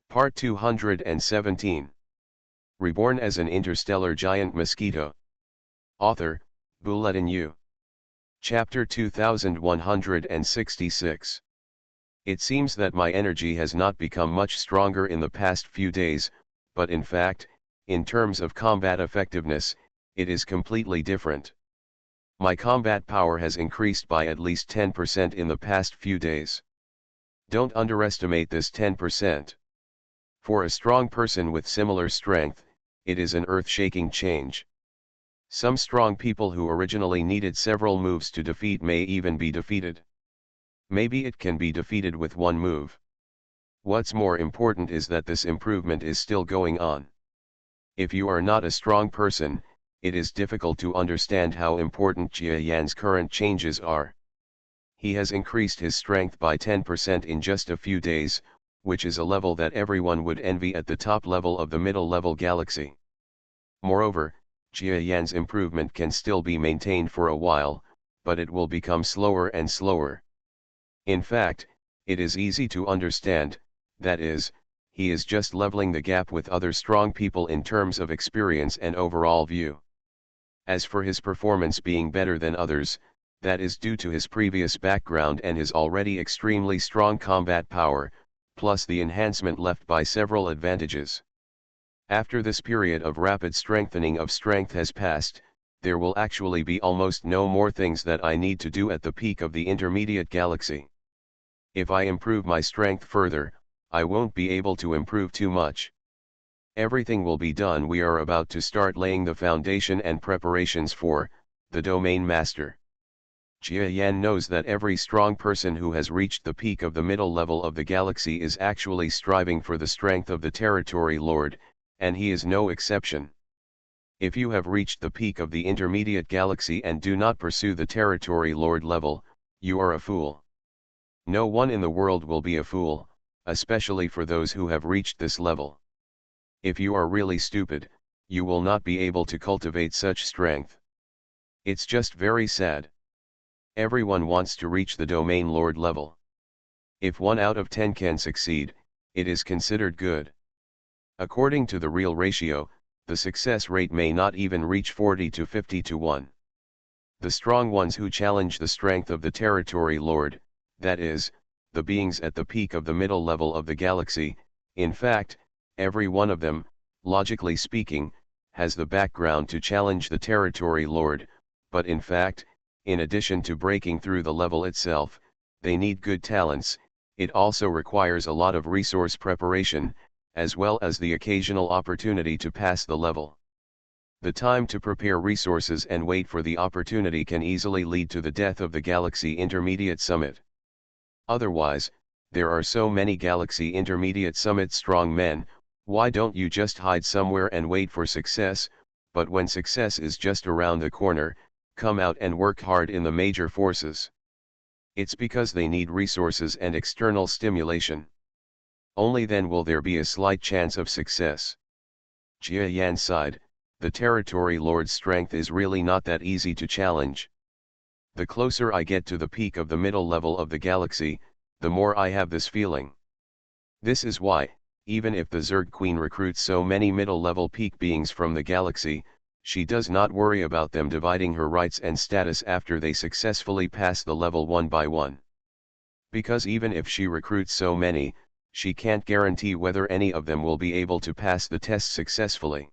Part 217. Reborn as an interstellar giant mosquito. Author, Bulletin U. Chapter 2166. It seems that my energy has not become much stronger in the past few days, but in fact, in terms of combat effectiveness, it is completely different. My combat power has increased by at least 10% in the past few days. Don't underestimate this 10%. For a strong person with similar strength, it is an earth-shaking change. Some strong people who originally needed several moves to defeat may even be defeated. Maybe it can be defeated with one move. What's more important is that this improvement is still going on. If you are not a strong person, it is difficult to understand how important Jia Yan's current changes are. He has increased his strength by 10% in just a few days, which is a level that everyone would envy at the top level of the middle-level galaxy. Moreover, Jia Yan's improvement can still be maintained for a while, but it will become slower and slower. In fact, it is easy to understand, that is, he is just leveling the gap with other strong people in terms of experience and overall view. As for his performance being better than others, that is due to his previous background and his already extremely strong combat power, plus the enhancement left by several advantages. After this period of rapid strengthening of strength has passed, there will actually be almost no more things that I need to do at the peak of the intermediate galaxy. If I improve my strength further, I won't be able to improve too much. Everything will be done. We are about to start laying the foundation and preparations for the Domain Master. Jia Yan knows that every strong person who has reached the peak of the middle level of the galaxy is actually striving for the strength of the Territory Lord, and he is no exception. If you have reached the peak of the intermediate galaxy and do not pursue the Territory Lord level, you are a fool. No one in the world will be a fool, especially for those who have reached this level. If you are really stupid, you will not be able to cultivate such strength. It's just very sad. Everyone wants to reach the Domain Lord level. If 1 out of 10 can succeed, it is considered good. According to the real ratio, the success rate may not even reach 40 to 50 to 1. The strong ones who challenge the strength of the Territory Lord, that is, the beings at the peak of the middle level of the galaxy, in fact, every one of them, logically speaking, has the background to challenge the Territory Lord, but in fact, in addition to breaking through the level itself, they need good talents. It also requires a lot of resource preparation, as well as the occasional opportunity to pass the level. The time to prepare resources and wait for the opportunity can easily lead to the death of the Galaxy Intermediate Summit. Otherwise, there are so many Galaxy Intermediate Summit strong men, why don't you just hide somewhere and wait for success? But when success is just around the corner, come out and work hard in the major forces. It's because they need resources and external stimulation. Only then will there be a slight chance of success. Jia Yan sighed, the Territory Lord's strength is really not that easy to challenge. The closer I get to the peak of the middle level of the galaxy, the more I have this feeling. This is why, even if the Zerg Queen recruits so many middle-level peak beings from the galaxy, she does not worry about them dividing her rights and status after they successfully pass the level one by one. Because even if she recruits so many, she can't guarantee whether any of them will be able to pass the test successfully.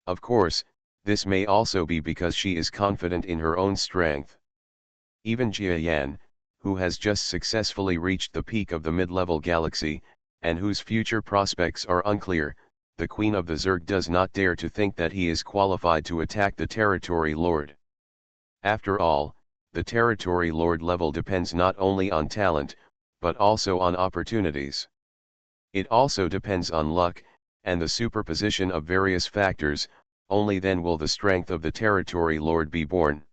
Of course, this may also be because she is confident in her own strength. Even Jia Yan, who has just successfully reached the peak of the mid-level galaxy, and whose future prospects are unclear, the Queen of the Zerg does not dare to think that he is qualified to attack the Territory Lord. After all, the Territory Lord level depends not only on talent, but also on opportunities. It also depends on luck, and the superposition of various factors. Only then will the strength of the Territory Lord be born.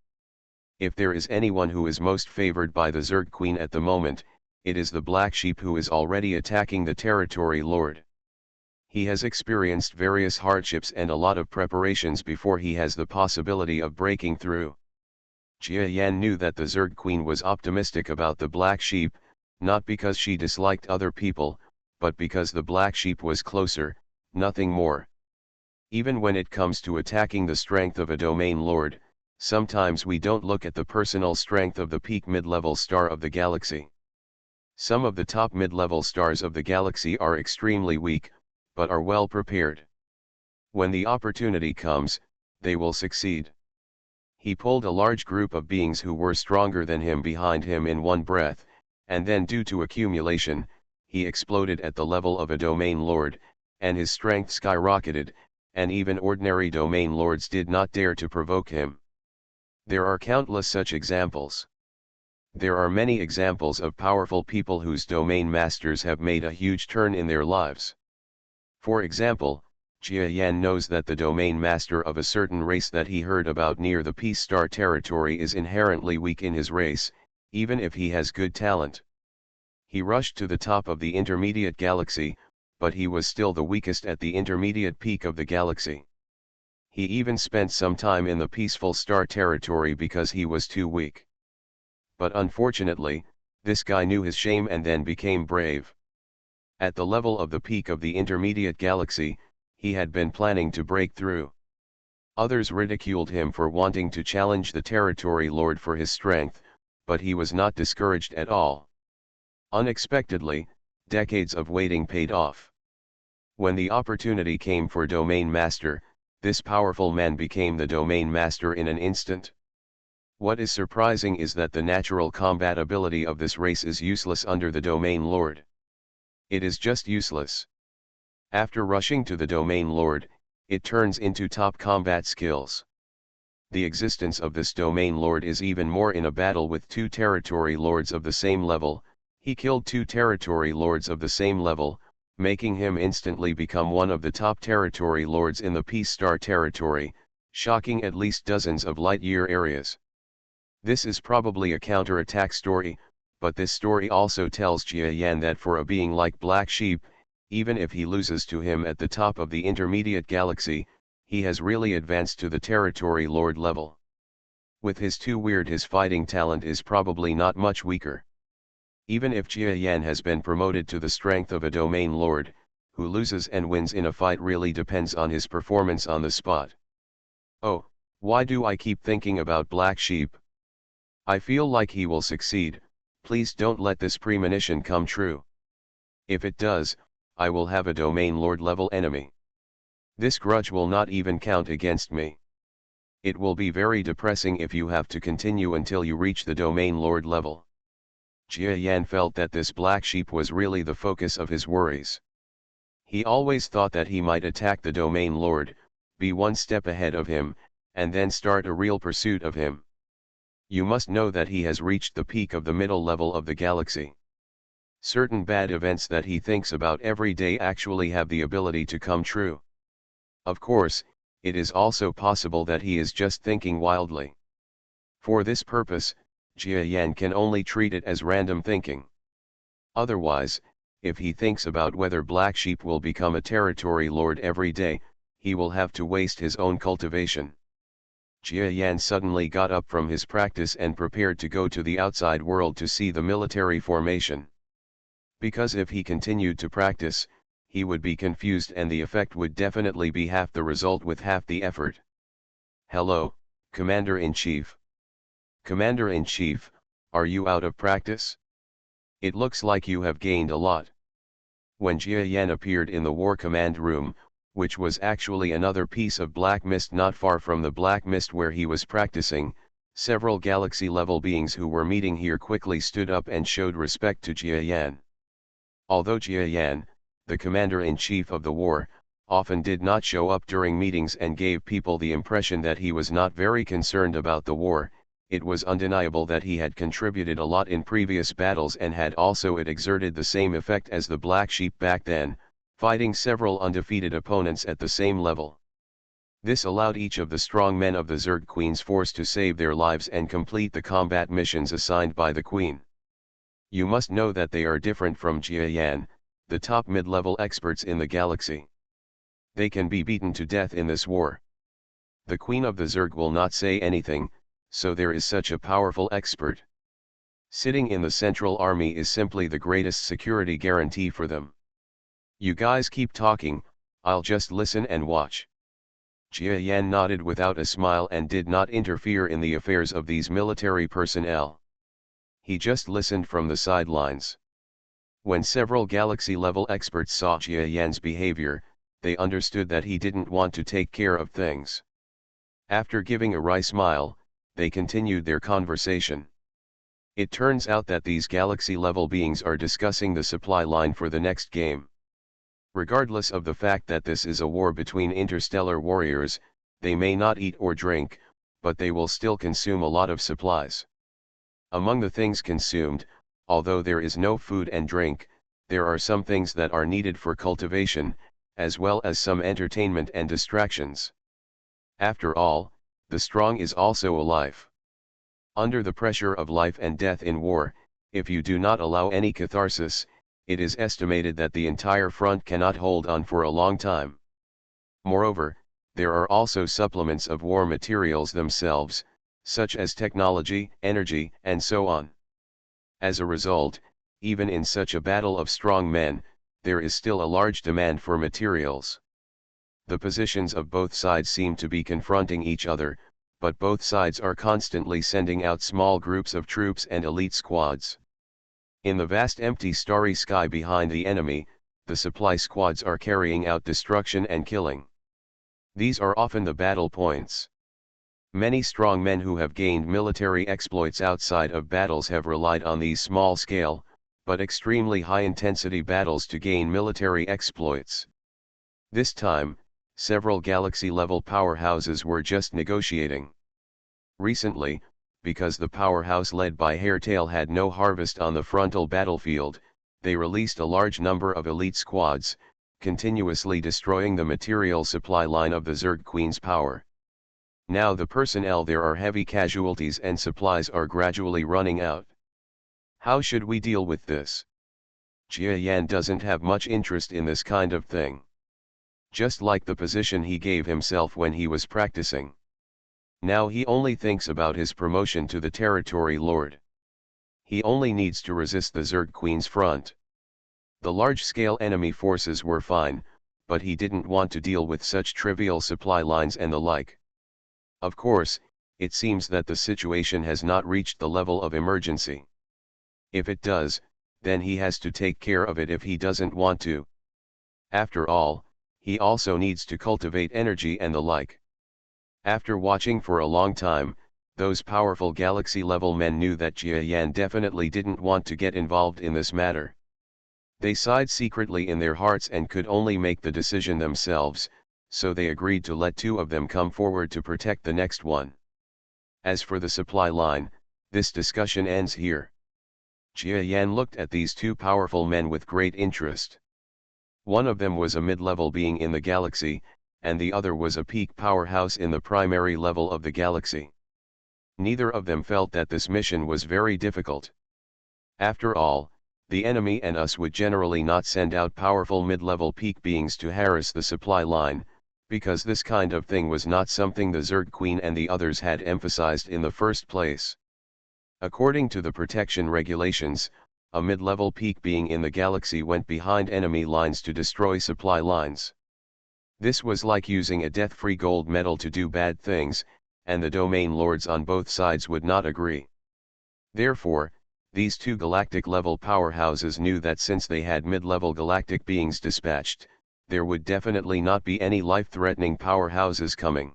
If there is anyone who is most favored by the Zerg Queen at the moment, it is the Black Sheep who is already attacking the Territory Lord. He has experienced various hardships and a lot of preparations before he has the possibility of breaking through. Jia Yan knew that the Zerg Queen was optimistic about the Black Sheep, not because she disliked other people, but because the black sheep was closer, nothing more. Even when it comes to attacking the strength of a domain lord, sometimes we don't look at the personal strength of the peak mid-level star of the galaxy. Some of the top mid-level stars of the galaxy are extremely weak, but are well prepared. When the opportunity comes, they will succeed. He pulled a large group of beings who were stronger than him behind him in one breath, and then due to accumulation, he exploded at the level of a domain lord, and his strength skyrocketed, and even ordinary domain lords did not dare to provoke him. There are countless such examples. There are many examples of powerful people whose domain masters have made a huge turn in their lives. For example, Jia Yan knows that the domain master of a certain race that he heard about near the Peace Star territory is inherently weak in his race, even if he has good talent. He rushed to the top of the intermediate galaxy, but he was still the weakest at the intermediate peak of the galaxy. He even spent some time in the peaceful star territory because he was too weak. But unfortunately, this guy knew his shame and then became brave. At the level of the peak of the intermediate galaxy, he had been planning to break through. Others ridiculed him for wanting to challenge the territory lord for his strength, but he was not discouraged at all. Unexpectedly, decades of waiting paid off. When the opportunity came for domain master, this powerful man became the domain master in an instant. What is surprising is that the natural combat ability of this race is useless under the domain lord. It is just useless. After rushing to the domain lord, it turns into top combat skills. The existence of this domain lord is even more in a battle with two territory lords of the same level. He killed two territory lords of the same level, making him instantly become one of the top territory lords in the Peace Star territory, shocking at least dozens of light-year areas. This is probably a counter-attack story, but this story also tells Jia Yan that for a being like Black Sheep, even if he loses to him at the top of the intermediate galaxy, he has really advanced to the territory lord level. With his too weird, his fighting talent is probably not much weaker. Even if Jia Yan has been promoted to the strength of a domain lord, who loses and wins in a fight really depends on his performance on the spot. Oh, why do I keep thinking about Black Sheep? I feel like he will succeed. Please don't let this premonition come true. If it does, I will have a domain lord level enemy. This grudge will not even count against me. It will be very depressing if you have to continue until you reach the domain lord level. Jia Yan felt that this Black Sheep was really the focus of his worries. He always thought that he might attack the domain lord, be one step ahead of him, and then start a real pursuit of him. You must know that he has reached the peak of the middle level of the galaxy. Certain bad events that he thinks about every day actually have the ability to come true. Of course, it is also possible that he is just thinking wildly. For this purpose, Jia Yan can only treat it as random thinking. Otherwise, if he thinks about whether Black Sheep will become a territory lord every day, he will have to waste his own cultivation. Jia Yan suddenly got up from his practice and prepared to go to the outside world to see the military formation. Because if he continued to practice, he would be confused and the effect would definitely be half the result with half the effort. Hello, Commander-in-Chief. Commander-in-Chief, are you out of practice? It looks like you have gained a lot. When Jia Yan appeared in the war command room, which was actually another piece of black mist not far from the black mist where he was practicing, several galaxy-level beings who were meeting here quickly stood up and showed respect to Jia Yan. Although Jia Yan, the commander-in-chief of the war, often did not show up during meetings and gave people the impression that he was not very concerned about the war, it was undeniable that he had contributed a lot in previous battles and had also exerted the same effect as the Black Sheep back then, fighting several undefeated opponents at the same level. This allowed each of the strong men of the Zerg Queen's force to save their lives and complete the combat missions assigned by the Queen. You must know that they are different from Jia Yan, the top mid-level experts in the galaxy. They can be beaten to death in this war. The Queen of the Zerg will not say anything, so there is such a powerful expert. Sitting in the Central Army is simply the greatest security guarantee for them. You guys keep talking, I'll just listen and watch. Jia Yan nodded without a smile and did not interfere in the affairs of these military personnel. He just listened from the sidelines. When several galaxy-level experts saw Jia Yan's behavior, they understood that he didn't want to take care of things. After giving a wry smile, they continued their conversation. It turns out that these galaxy-level beings are discussing the supply line for the next game. Regardless of the fact that this is a war between interstellar warriors, they may not eat or drink, but they will still consume a lot of supplies. Among the things consumed, although there is no food and drink, there are some things that are needed for cultivation, as well as some entertainment and distractions. After all, the strong is also a life. Under the pressure of life and death in war, if you do not allow any catharsis, it is estimated that the entire front cannot hold on for a long time. Moreover, there are also supplements of war materials themselves, such as technology, energy, and so on. As a result, even in such a battle of strong men, there is still a large demand for materials. The positions of both sides seem to be confronting each other, but both sides are constantly sending out small groups of troops and elite squads. In the vast empty starry sky behind the enemy, the supply squads are carrying out destruction and killing. These are often the battle points. Many strong men who have gained military exploits outside of battles have relied on these small-scale, but extremely high-intensity battles to gain military exploits. This time, several galaxy-level powerhouses were just negotiating. Recently, because the powerhouse led by Hairtail had no harvest on the frontal battlefield, they released a large number of elite squads, continuously destroying the material supply line of the Zerg Queen's power. Now the personnel there are heavy casualties and supplies are gradually running out. How should we deal with this? Jia Yan doesn't have much interest in this kind of thing. Just like the position he gave himself when he was practicing. Now he only thinks about his promotion to the territory lord. He only needs to resist the Zerg Queen's front. The large-scale enemy forces were fine, but he didn't want to deal with such trivial supply lines and the like. Of course, it seems that the situation has not reached the level of emergency. If it does, then he has to take care of it if he doesn't want to. After all, he also needs to cultivate energy and the like. After watching for a long time, those powerful galaxy-level men knew that Jia Yan definitely didn't want to get involved in this matter. They sighed secretly in their hearts and could only make the decision themselves, so they agreed to let two of them come forward to protect the next one. As for the supply line, this discussion ends here. Jia Yan looked at these two powerful men with great interest. One of them was a mid-level being in the galaxy, and the other was a peak powerhouse in the primary level of the galaxy. Neither of them felt that this mission was very difficult. After all, the enemy and us would generally not send out powerful mid-level peak beings to harass the supply line, because this kind of thing was not something the Zerg Queen and the others had emphasized in the first place. According to the protection regulations, a mid-level peak being in the galaxy went behind enemy lines to destroy supply lines. This was like using a death-free gold medal to do bad things, and the domain lords on both sides would not agree. Therefore, these two galactic-level powerhouses knew that since they had mid-level galactic beings dispatched, there would definitely not be any life-threatening powerhouses coming.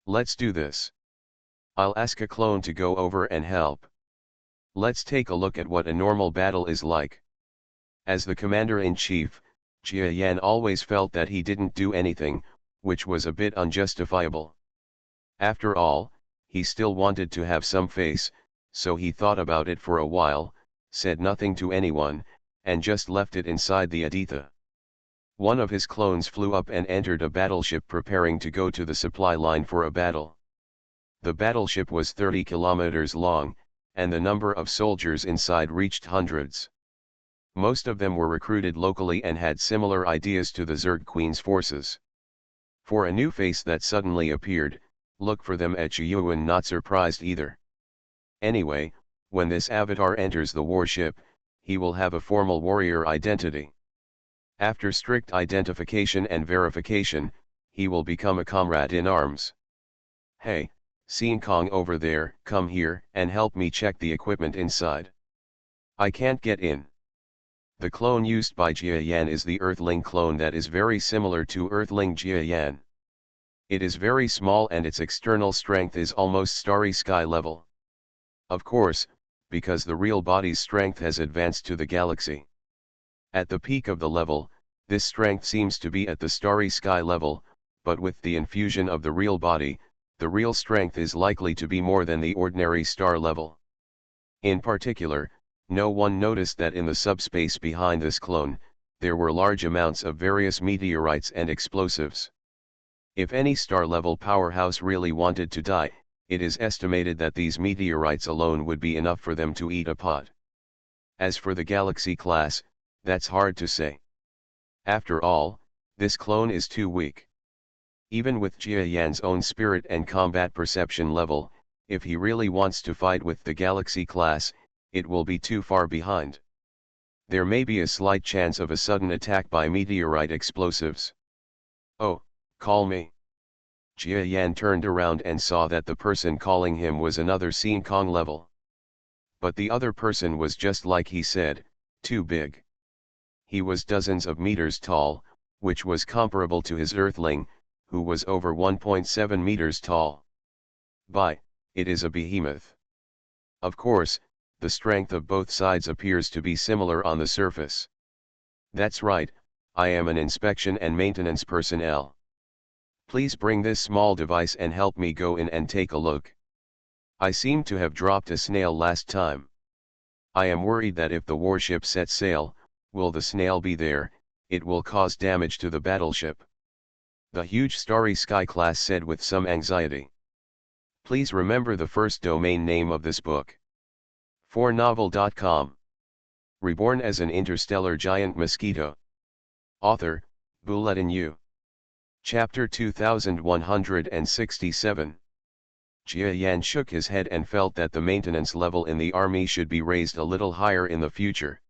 Let's do this. I'll ask a clone to go over and help. Let's take a look at what a normal battle is like. As the commander-in-chief, Jia Yan always felt that he didn't do anything, which was a bit unjustifiable. After all, he still wanted to have some face, so he thought about it for a while, said nothing to anyone, and just left it inside the Aditha. One of his clones flew up and entered a battleship preparing to go to the supply line for a battle. The battleship was 30 kilometers long, and the number of soldiers inside reached hundreds. Most of them were recruited locally and had similar ideas to the Zerg Queen's forces. For a new face that suddenly appeared, look for them at Chiyuan, not surprised either. Anyway, when this avatar enters the warship, he will have a formal warrior identity. After strict identification and verification, he will become a comrade in arms. Hey, Sean Kong over there, come here and help me check the equipment inside. I can't get in. The clone used by Jia Yan is the Earthling clone that is very similar to Earthling Jia Yan. It is very small and its external strength is almost starry sky level. Of course, because the real body's strength has advanced to the galaxy. At the peak of the level, this strength seems to be at the starry sky level, but with the infusion of the real body, the real strength is likely to be more than the ordinary star level. In particular, no one noticed that in the subspace behind this clone, there were large amounts of various meteorites and explosives. If any star-level powerhouse really wanted to die, it is estimated that these meteorites alone would be enough for them to eat a pot. As for the galaxy class, that's hard to say. After all, this clone is too weak. Even with Jia Yan's own spirit and combat perception level, if he really wants to fight with the galaxy class, it will be too far behind. There may be a slight chance of a sudden attack by meteorite explosives. Oh, call me. Jia Yan turned around and saw that the person calling him was another Sean Kong level. But the other person was just like he said, too big. He was dozens of meters tall, which was comparable to his Earthling, who was over 1.7 meters tall. It is a behemoth. Of course, the strength of both sides appears to be similar on the surface. That's right, I am an inspection and maintenance personnel. Please bring this small device and help me go in and take a look. I seem to have dropped a snail last time. I am worried that if the warship sets sail, will the snail be there, it will cause damage to the battleship. The huge Starry Sky class said with some anxiety. Please remember the first domain name of this book. 4novel.com. Reborn as an interstellar giant mosquito. Author, Bulletin U. Chapter 2167. Jia Yan shook his head and felt that the maintenance level in the army should be raised a little higher in the future.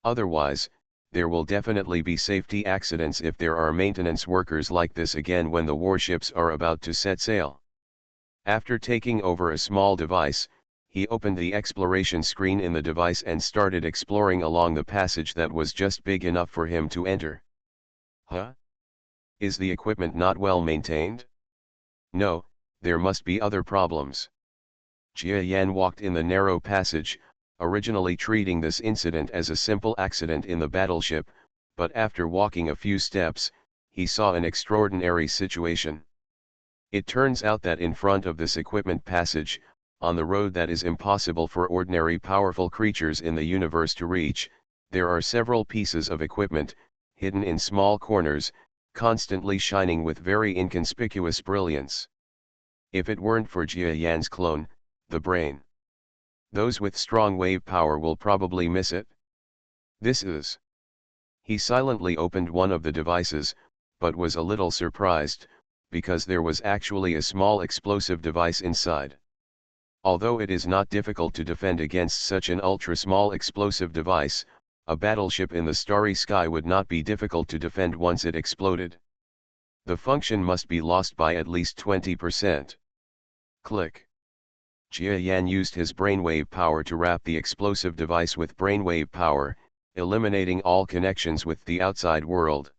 Otherwise, there will definitely be safety accidents if there are maintenance workers like this again when the warships are about to set sail. After taking over a small device, he opened the exploration screen in the device and started exploring along the passage that was just big enough for him to enter. Huh? Is the equipment not well maintained? No, there must be other problems. Jia Yan walked in the narrow passage, originally treating this incident as a simple accident in the battleship, but after walking a few steps, he saw an extraordinary situation. It turns out that in front of this equipment passage, on the road that is impossible for ordinary powerful creatures in the universe to reach, there are several pieces of equipment, hidden in small corners, constantly shining with very inconspicuous brilliance. If it weren't for Jia Yan's clone, the brain, those with strong wave power will probably miss it. This is. He silently opened one of the devices, but was a little surprised, because there was actually a small explosive device inside. Although it is not difficult to defend against such an ultra-small explosive device, a battleship in the starry sky would not be difficult to defend once it exploded. The function must be lost by at least 20%. Click. Jia Yan used his brainwave power to wrap the explosive device with brainwave power, eliminating all connections with the outside world.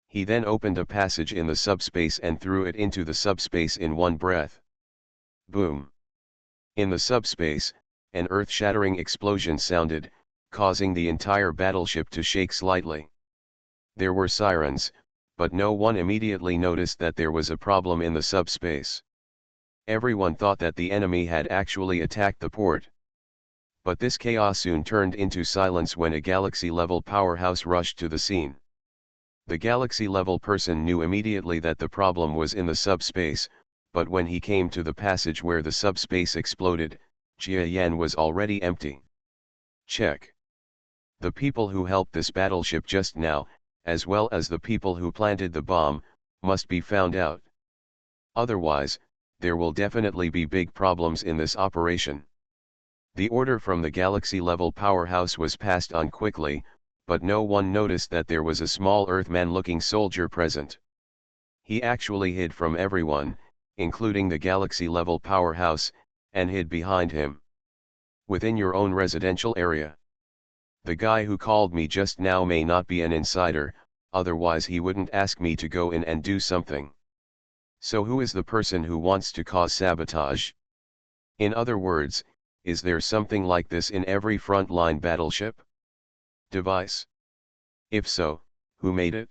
He then opened a passage in the subspace and threw it into the subspace in one breath. Boom! In the subspace, an earth-shattering explosion sounded, causing the entire battleship to shake slightly. There were sirens, but no one immediately noticed that there was a problem in the subspace. Everyone thought that the enemy had actually attacked the port. But this chaos soon turned into silence when a galaxy-level powerhouse rushed to the scene. The galaxy-level person knew immediately that the problem was in the subspace, but when he came to the passage where the subspace exploded, Jia Yan was already empty. Check. The people who helped this battleship just now, as well as the people who planted the bomb, must be found out. Otherwise, there will definitely be big problems in this operation. The order from the galaxy-level powerhouse was passed on quickly, but no one noticed that there was a small Earthman-looking soldier present. He actually hid from everyone, including the galaxy-level powerhouse, and hid behind him. Within your own residential area. The guy who called me just now may not be an insider, otherwise he wouldn't ask me to go in and do something. So who is the person who wants to cause sabotage? In other words, is there something like this in every frontline battleship? Device? If so, who made it?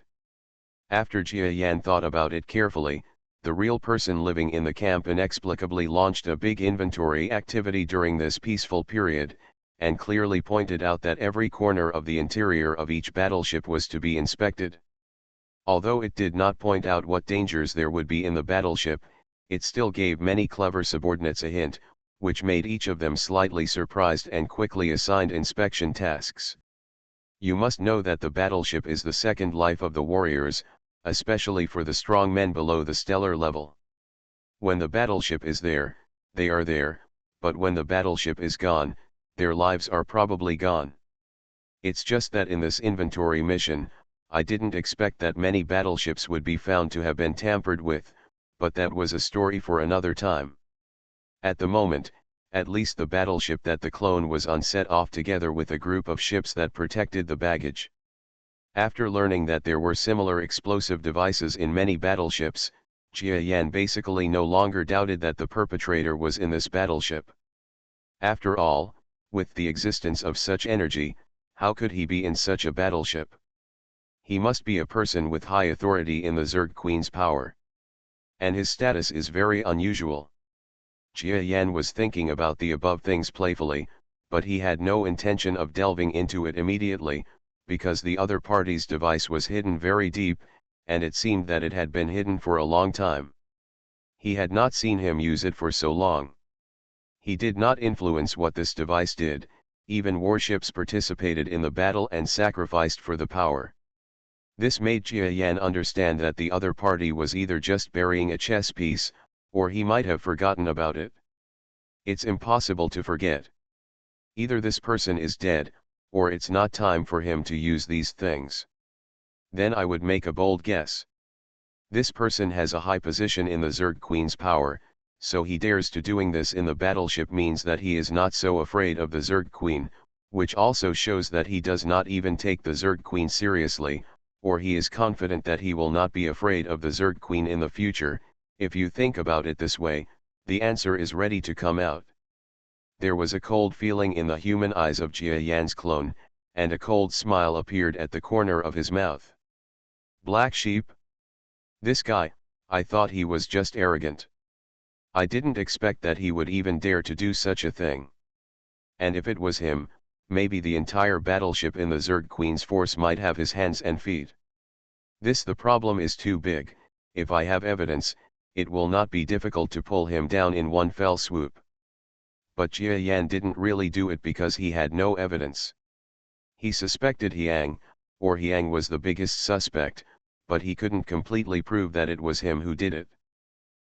After Jia Yan thought about it carefully, the real person living in the camp inexplicably launched a big inventory activity during this peaceful period, and clearly pointed out that every corner of the interior of each battleship was to be inspected. Although it did not point out what dangers there would be in the battleship, it still gave many clever subordinates a hint, which made each of them slightly surprised and quickly assigned inspection tasks. You must know that the battleship is the second life of the warriors, especially for the strong men below the stellar level. When the battleship is there, they are there, but when the battleship is gone, their lives are probably gone. It's just that in this inventory mission, I didn't expect that many battleships would be found to have been tampered with, but that was a story for another time. At the moment, at least the battleship that the clone was on set off together with a group of ships that protected the baggage. After learning that there were similar explosive devices in many battleships, Jia Yan basically no longer doubted that the perpetrator was in this battleship. After all, with the existence of such energy, how could he be in such a battleship? He must be a person with high authority in the Zerg Queen's power. And his status is very unusual. Jia Yan was thinking about the above things playfully, but he had no intention of delving into it immediately, because the other party's device was hidden very deep, and it seemed that it had been hidden for a long time. He had not seen him use it for so long. He did not influence what this device did, even warships participated in the battle and sacrificed for the power. This made Jia Yan understand that the other party was either just burying a chess piece, or he might have forgotten about it. It's impossible to forget. Either this person is dead, or it's not time for him to use these things. Then I would make a bold guess. This person has a high position in the Zerg Queen's power, so he dares to doing this in the battleship means that he is not so afraid of the Zerg Queen, which also shows that he does not even take the Zerg Queen seriously, or he is confident that he will not be afraid of the Zerg Queen in the future. If you think about it this way, the answer is ready to come out. There was a cold feeling in the human eyes of Jia Yan's clone, and a cold smile appeared at the corner of his mouth. Black sheep? This guy, I thought he was just arrogant. I didn't expect that he would even dare to do such a thing. And if it was him, maybe the entire battleship in the Zerg Queen's force might have his hands and feet. The problem is too big. If I have evidence, it will not be difficult to pull him down in one fell swoop. But Jia Yan didn't really do it because he had no evidence. He suspected Hiang, or Hiang was the biggest suspect, but he couldn't completely prove that it was him who did it.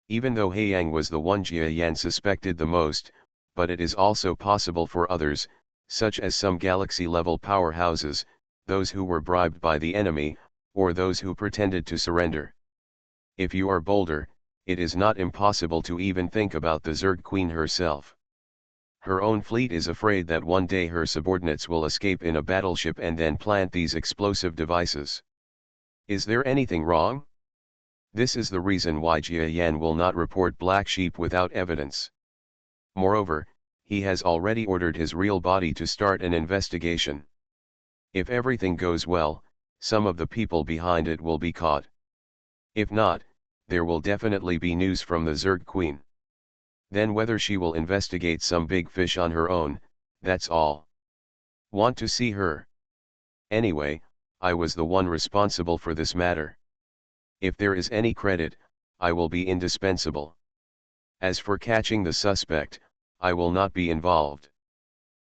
Even though Hiang was the one Jia Yan suspected the most, but it is also possible for others, such as some galaxy-level powerhouses, those who were bribed by the enemy, or those who pretended to surrender. If you are bolder, it is not impossible to even think about the Zerg Queen herself. Her own fleet is afraid that one day her subordinates will escape in a battleship and then plant these explosive devices. Is there anything wrong? This is the reason why Jia Yan will not report black sheep without evidence. Moreover, he has already ordered his real body to start an investigation. If everything goes well, some of the people behind it will be caught. If not, there will definitely be news from the Zerg Queen. Then whether she will investigate some big fish on her own, that's all. Want to see her? Anyway, I was the one responsible for this matter. If there is any credit, I will be indispensable. As for catching the suspect, I will not be involved.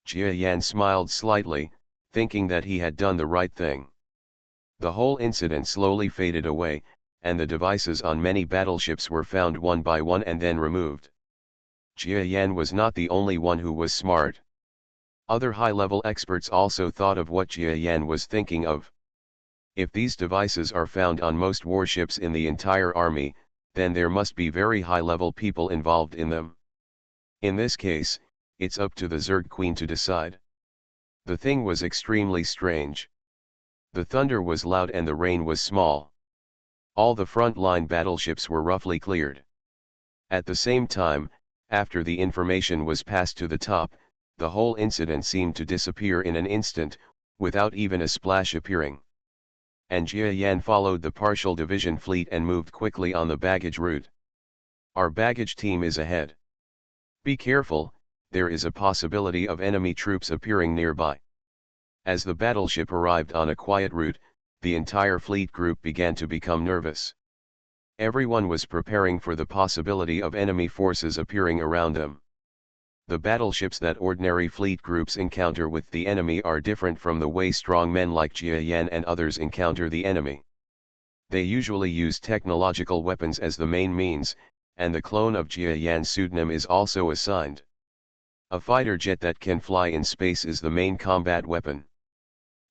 Jia Yan smiled slightly, thinking that he had done the right thing. The whole incident slowly faded away, and the devices on many battleships were found one by one and then removed. Jia Yan was not the only one who was smart. Other high-level experts also thought of what Jia Yan was thinking of. If these devices are found on most warships in the entire army, then there must be very high-level people involved in them. In this case, it's up to the Zerg Queen to decide. The thing was extremely strange. The thunder was loud and the rain was small. All the front-line battleships were roughly cleared. At the same time, after the information was passed to the top, the whole incident seemed to disappear in an instant, without even a splash appearing. And Jia Yan followed the partial division fleet and moved quickly on the baggage route. Our baggage team is ahead. Be careful, there is a possibility of enemy troops appearing nearby. As the battleship arrived on a quiet route, the entire fleet group began to become nervous. Everyone was preparing for the possibility of enemy forces appearing around them. The battleships that ordinary fleet groups encounter with the enemy are different from the way strong men like Jia Yan and others encounter the enemy. They usually use technological weapons as the main means, and the clone of Jia Yan's pseudonym is also assigned. A fighter jet that can fly in space is the main combat weapon.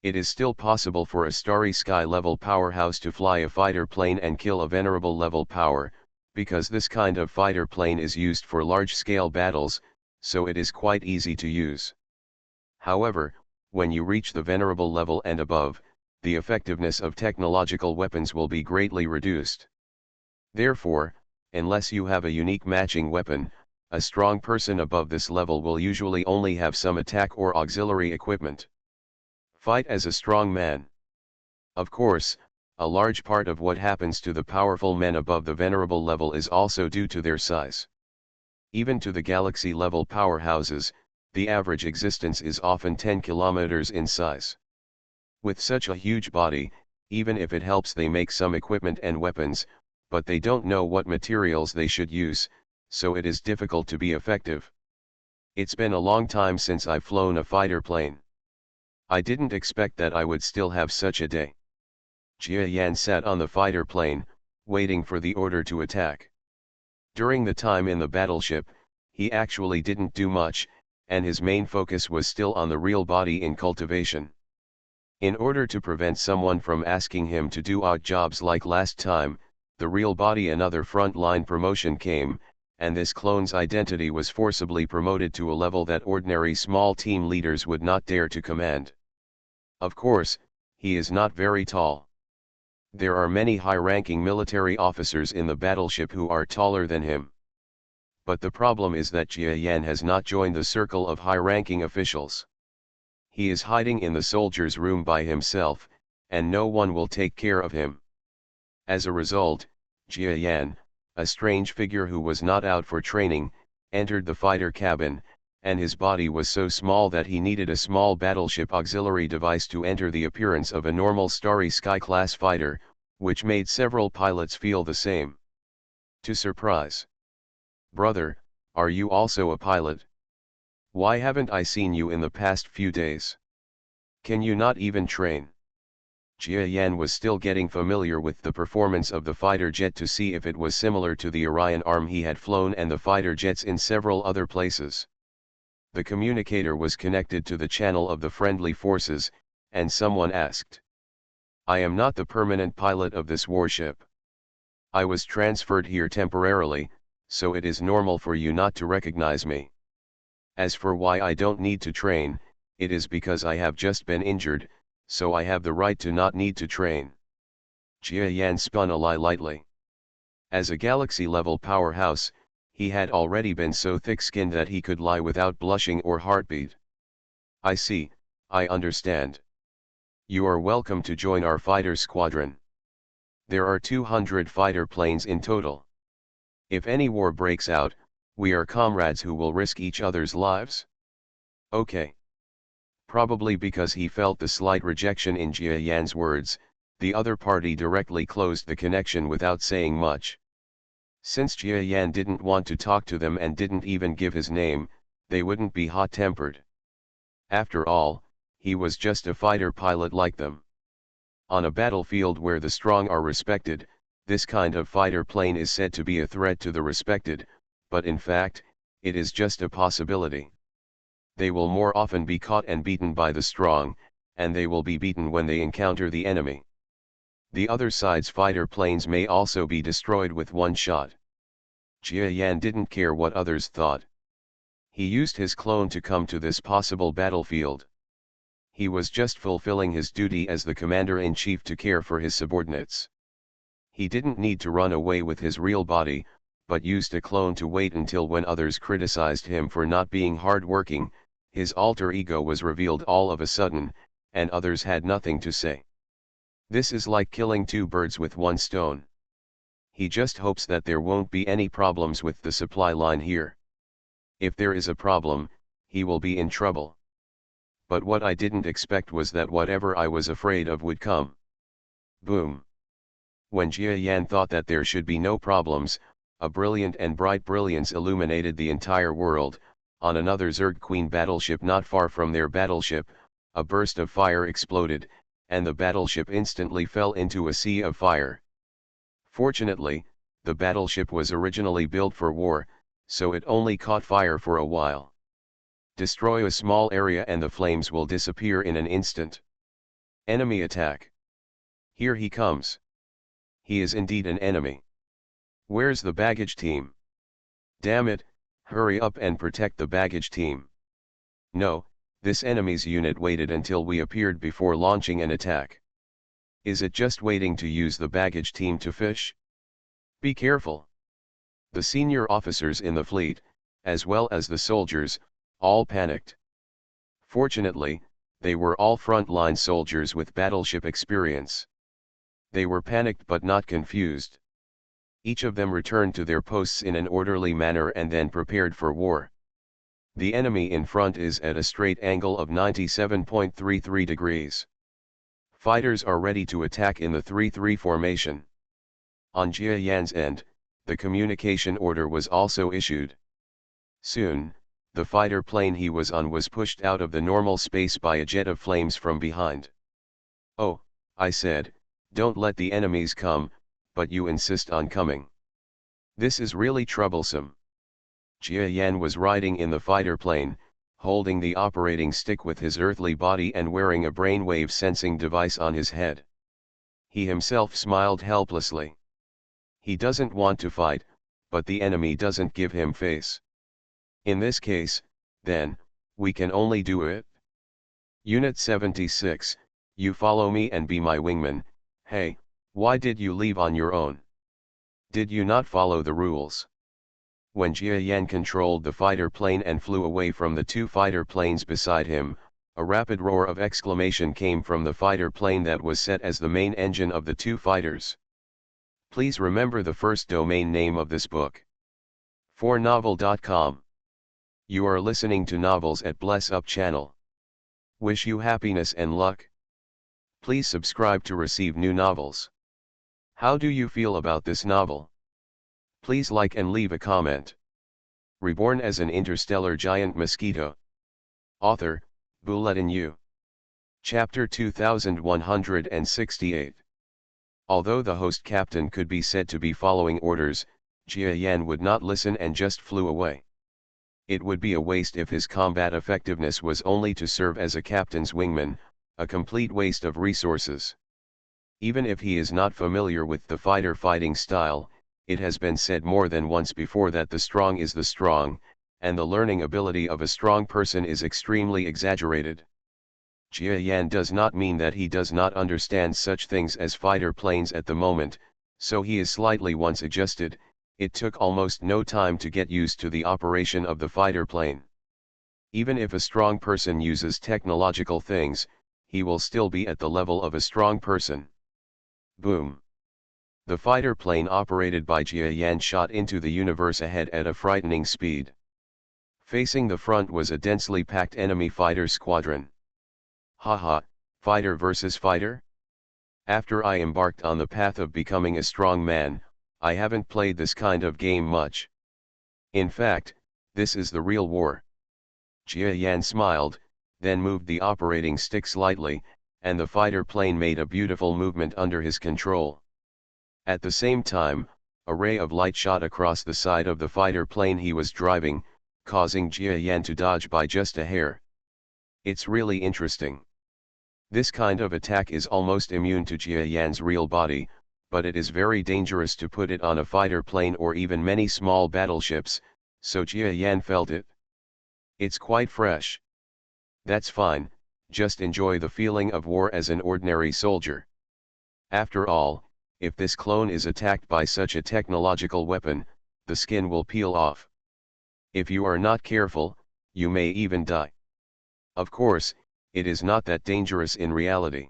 It is still possible for a starry sky level powerhouse to fly a fighter plane and kill a venerable level power, because this kind of fighter plane is used for large-scale battles, so it is quite easy to use. However, when you reach the venerable level and above, the effectiveness of technological weapons will be greatly reduced. Therefore, unless you have a unique matching weapon, a strong person above this level will usually only have some attack or auxiliary equipment. Fight as a strong man. Of course, a large part of what happens to the powerful men above the venerable level is also due to their size. Even to the galaxy-level powerhouses, the average existence is often 10 kilometers in size. With such a huge body, even if it helps they make some equipment and weapons, but they don't know what materials they should use, so it is difficult to be effective. It's been a long time since I've flown a fighter plane. I didn't expect that I would still have such a day. Jia Yan sat on the fighter plane, waiting for the order to attack. During the time in the battleship, he actually didn't do much, and his main focus was still on the real body in cultivation. In order to prevent someone from asking him to do odd jobs like last time, the real body another front-line promotion came, and this clone's identity was forcibly promoted to a level that ordinary small team leaders would not dare to command. Of course, he is not very tall. There are many high-ranking military officers in the battleship who are taller than him. But the problem is that Jia Yan has not joined the circle of high-ranking officials. He is hiding in the soldiers' room by himself, and no one will take care of him. As a result, Jia Yan, a strange figure who was not out for training, entered the fighter cabin, and his body was so small that he needed a small battleship auxiliary device to enter the appearance of a normal Starry Sky class fighter, which made several pilots feel the same. To surprise. Brother, are you also a pilot? Why haven't I seen you in the past few days? Can you not even train? Jia Yan was still getting familiar with the performance of the fighter jet to see if it was similar to the Orion arm he had flown and the fighter jets in several other places. The communicator was connected to the channel of the friendly forces, and someone asked. I am not the permanent pilot of this warship. I was transferred here temporarily, so it is normal for you not to recognize me. As for why I don't need to train, it is because I have just been injured, so I have the right to not need to train. Jia Yan spun a lie lightly. As a galaxy-level powerhouse, he had already been so thick-skinned that he could lie without blushing or heartbeat. I see, I understand. You are welcome to join our fighter squadron. There are 200 fighter planes in total. If any war breaks out, we are comrades who will risk each other's lives. Okay. Probably because he felt the slight rejection in Jia Yan's words, the other party directly closed the connection without saying much. Since Jia Yan didn't want to talk to them and didn't even give his name, they wouldn't be hot-tempered. After all, he was just a fighter pilot like them. On a battlefield where the strong are respected, this kind of fighter plane is said to be a threat to the respected, but in fact, it is just a possibility. They will more often be caught and beaten by the strong, and they will be beaten when they encounter the enemy. The other side's fighter planes may also be destroyed with one shot. Jia Yan didn't care what others thought. He used his clone to come to this possible battlefield. He was just fulfilling his duty as the commander-in-chief to care for his subordinates. He didn't need to run away with his real body, but used a clone to wait until when others criticized him for not being hard-working, his alter ego was revealed all of a sudden, and others had nothing to say. This is like killing two birds with one stone. He just hopes that there won't be any problems with the supply line here. If there is a problem, he will be in trouble. But what I didn't expect was that whatever I was afraid of would come. Boom. When Jia Yan thought that there should be no problems, a brilliant and bright brilliance illuminated the entire world. On another Zerg Queen battleship not far from their battleship, a burst of fire exploded, and the battleship instantly fell into a sea of fire. Fortunately, the battleship was originally built for war, so it only caught fire for a while. Destroy a small area and the flames will disappear in an instant. Enemy attack. Here he comes. He is indeed an enemy. Where's the baggage team? Damn it, hurry up and protect the baggage team. No, this enemy's unit waited until we appeared before launching an attack. Is it just waiting to use the baggage team to fish? Be careful. The senior officers in the fleet, as well as the soldiers, all panicked. Fortunately, they were all frontline soldiers with battleship experience. They were panicked but not confused. Each of them returned to their posts in an orderly manner and then prepared for war. The enemy in front is at a straight angle of 97.33 degrees. Fighters are ready to attack in the 3-3 formation. On Jia Yan's end, the communication order was also issued. Soon, the fighter plane he was on was pushed out of the normal space by a jet of flames from behind. "Oh," I said, "don't let the enemies come, but you insist on coming. This is really troublesome." Jia Yan was riding in the fighter plane, holding the operating stick with his earthly body and wearing a brainwave sensing device on his head. He himself smiled helplessly. He doesn't want to fight, but the enemy doesn't give him face. In this case, then, we can only do it. Unit 76, you follow me and be my wingman. Hey, why did you leave on your own? Did you not follow the rules? When Jia Yan controlled the fighter plane and flew away from the two fighter planes beside him, a rapid roar of exclamation came from the fighter plane that was set as the main engine of the two fighters. Please remember the first domain name of this book. 4novel.com. You are listening to novels at Bless Up channel. Wish you happiness and luck. Please subscribe to receive new novels. How do you feel about this novel? Please like and leave a comment. Reborn as an interstellar giant mosquito. Author, Bulletin U. Chapter 2168. Although the host captain could be said to be following orders, Jia Yan would not listen and just flew away. It would be a waste if his combat effectiveness was only to serve as a captain's wingman, a complete waste of resources. Even if he is not familiar with the fighter fighting style, it has been said more than once before that the strong is the strong, and the learning ability of a strong person is extremely exaggerated. Jia Yan does not mean that he does not understand such things as fighter planes at the moment, so he is slightly once adjusted. It took almost no time to get used to the operation of the fighter plane. Even if a strong person uses technological things, he will still be at the level of a strong person. Boom. The fighter plane operated by Jia Yan shot into the universe ahead at a frightening speed. Facing the front was a densely packed enemy fighter squadron. Haha, fighter versus fighter? After I embarked on the path of becoming a strong man, I haven't played this kind of game much. In fact, this is the real war. Jia Yan smiled, then moved the operating stick slightly, and the fighter plane made a beautiful movement under his control. At the same time, a ray of light shot across the side of the fighter plane he was driving, causing Jia Yan to dodge by just a hair. It's really interesting. This kind of attack is almost immune to Jia Yan's real body, but it is very dangerous to put it on a fighter plane or even many small battleships, so Jia Yan felt it. It's quite fresh. That's fine, just enjoy the feeling of war as an ordinary soldier. After all, if this clone is attacked by such a technological weapon, the skin will peel off. If you are not careful, you may even die. Of course, it is not that dangerous in reality.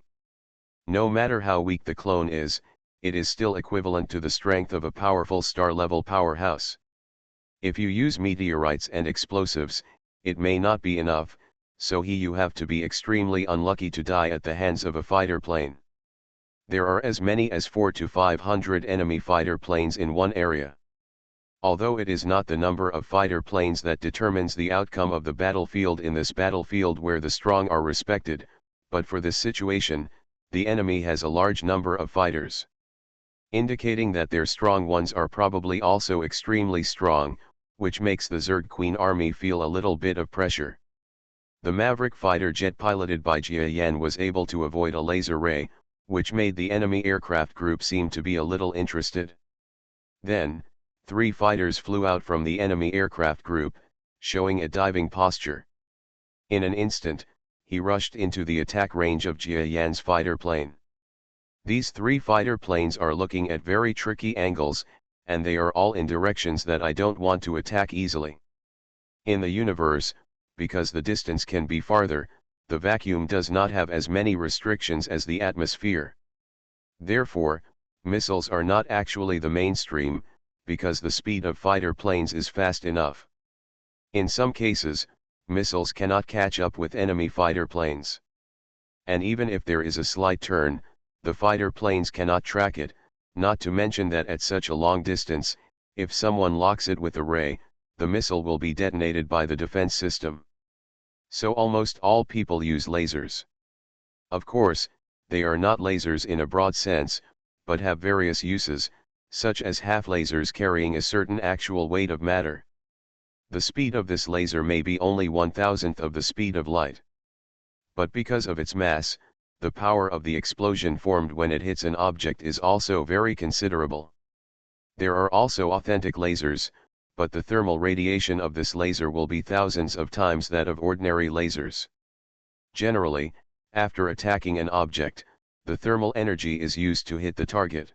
No matter how weak the clone is, it is still equivalent to the strength of a powerful star-level powerhouse. If you use meteorites and explosives, it may not be enough, so you have to be extremely unlucky to die at the hands of a fighter plane. There are as many as 400 to 500 enemy fighter planes in one area. Although it is not the number of fighter planes that determines the outcome of the battlefield in this battlefield where the strong are respected, but for this situation, the enemy has a large number of fighters, indicating that their strong ones are probably also extremely strong, which makes the Zerg Queen army feel a little bit of pressure. The Maverick fighter jet piloted by Jia Yan was able to avoid a laser ray, which made the enemy aircraft group seem to be a little interested. Then, 3 fighters flew out from the enemy aircraft group, showing a diving posture. In an instant, he rushed into the attack range of Jia Yan's fighter plane. These 3 fighter planes are looking at very tricky angles, and they are all in directions that I don't want to attack easily. In the universe, because the distance can be farther, the vacuum does not have as many restrictions as the atmosphere. Therefore, missiles are not actually the mainstream, because the speed of fighter planes is fast enough. In some cases, missiles cannot catch up with enemy fighter planes. And even if there is a slight turn, the fighter planes cannot track it, not to mention that at such a long distance, if someone locks it with a ray, the missile will be detonated by the defense system. So almost all people use lasers. Of course, they are not lasers in a broad sense, but have various uses, such as half lasers carrying a certain actual weight of matter. The speed of this laser may be only 1/1000th of the speed of light. But because of its mass, the power of the explosion formed when it hits an object is also very considerable. There are also authentic lasers, but the thermal radiation of this laser will be thousands of times that of ordinary lasers. Generally, after attacking an object, the thermal energy is used to hit the target.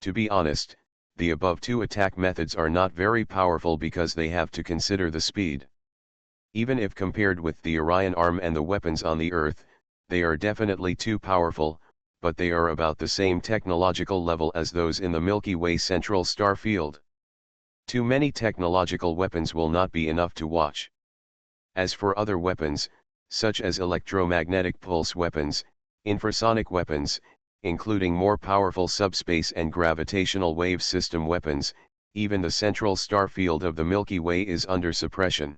To be honest, the above 2 attack methods are not very powerful because they have to consider the speed. Even if compared with the Orion arm and the weapons on the Earth, they are definitely too powerful, but they are about the same technological level as those in the Milky Way central star field. Too many technological weapons will not be enough to watch. As for other weapons, such as electromagnetic pulse weapons, infrasonic weapons, including more powerful subspace and gravitational wave system weapons, even the central star field of the Milky Way is under suppression.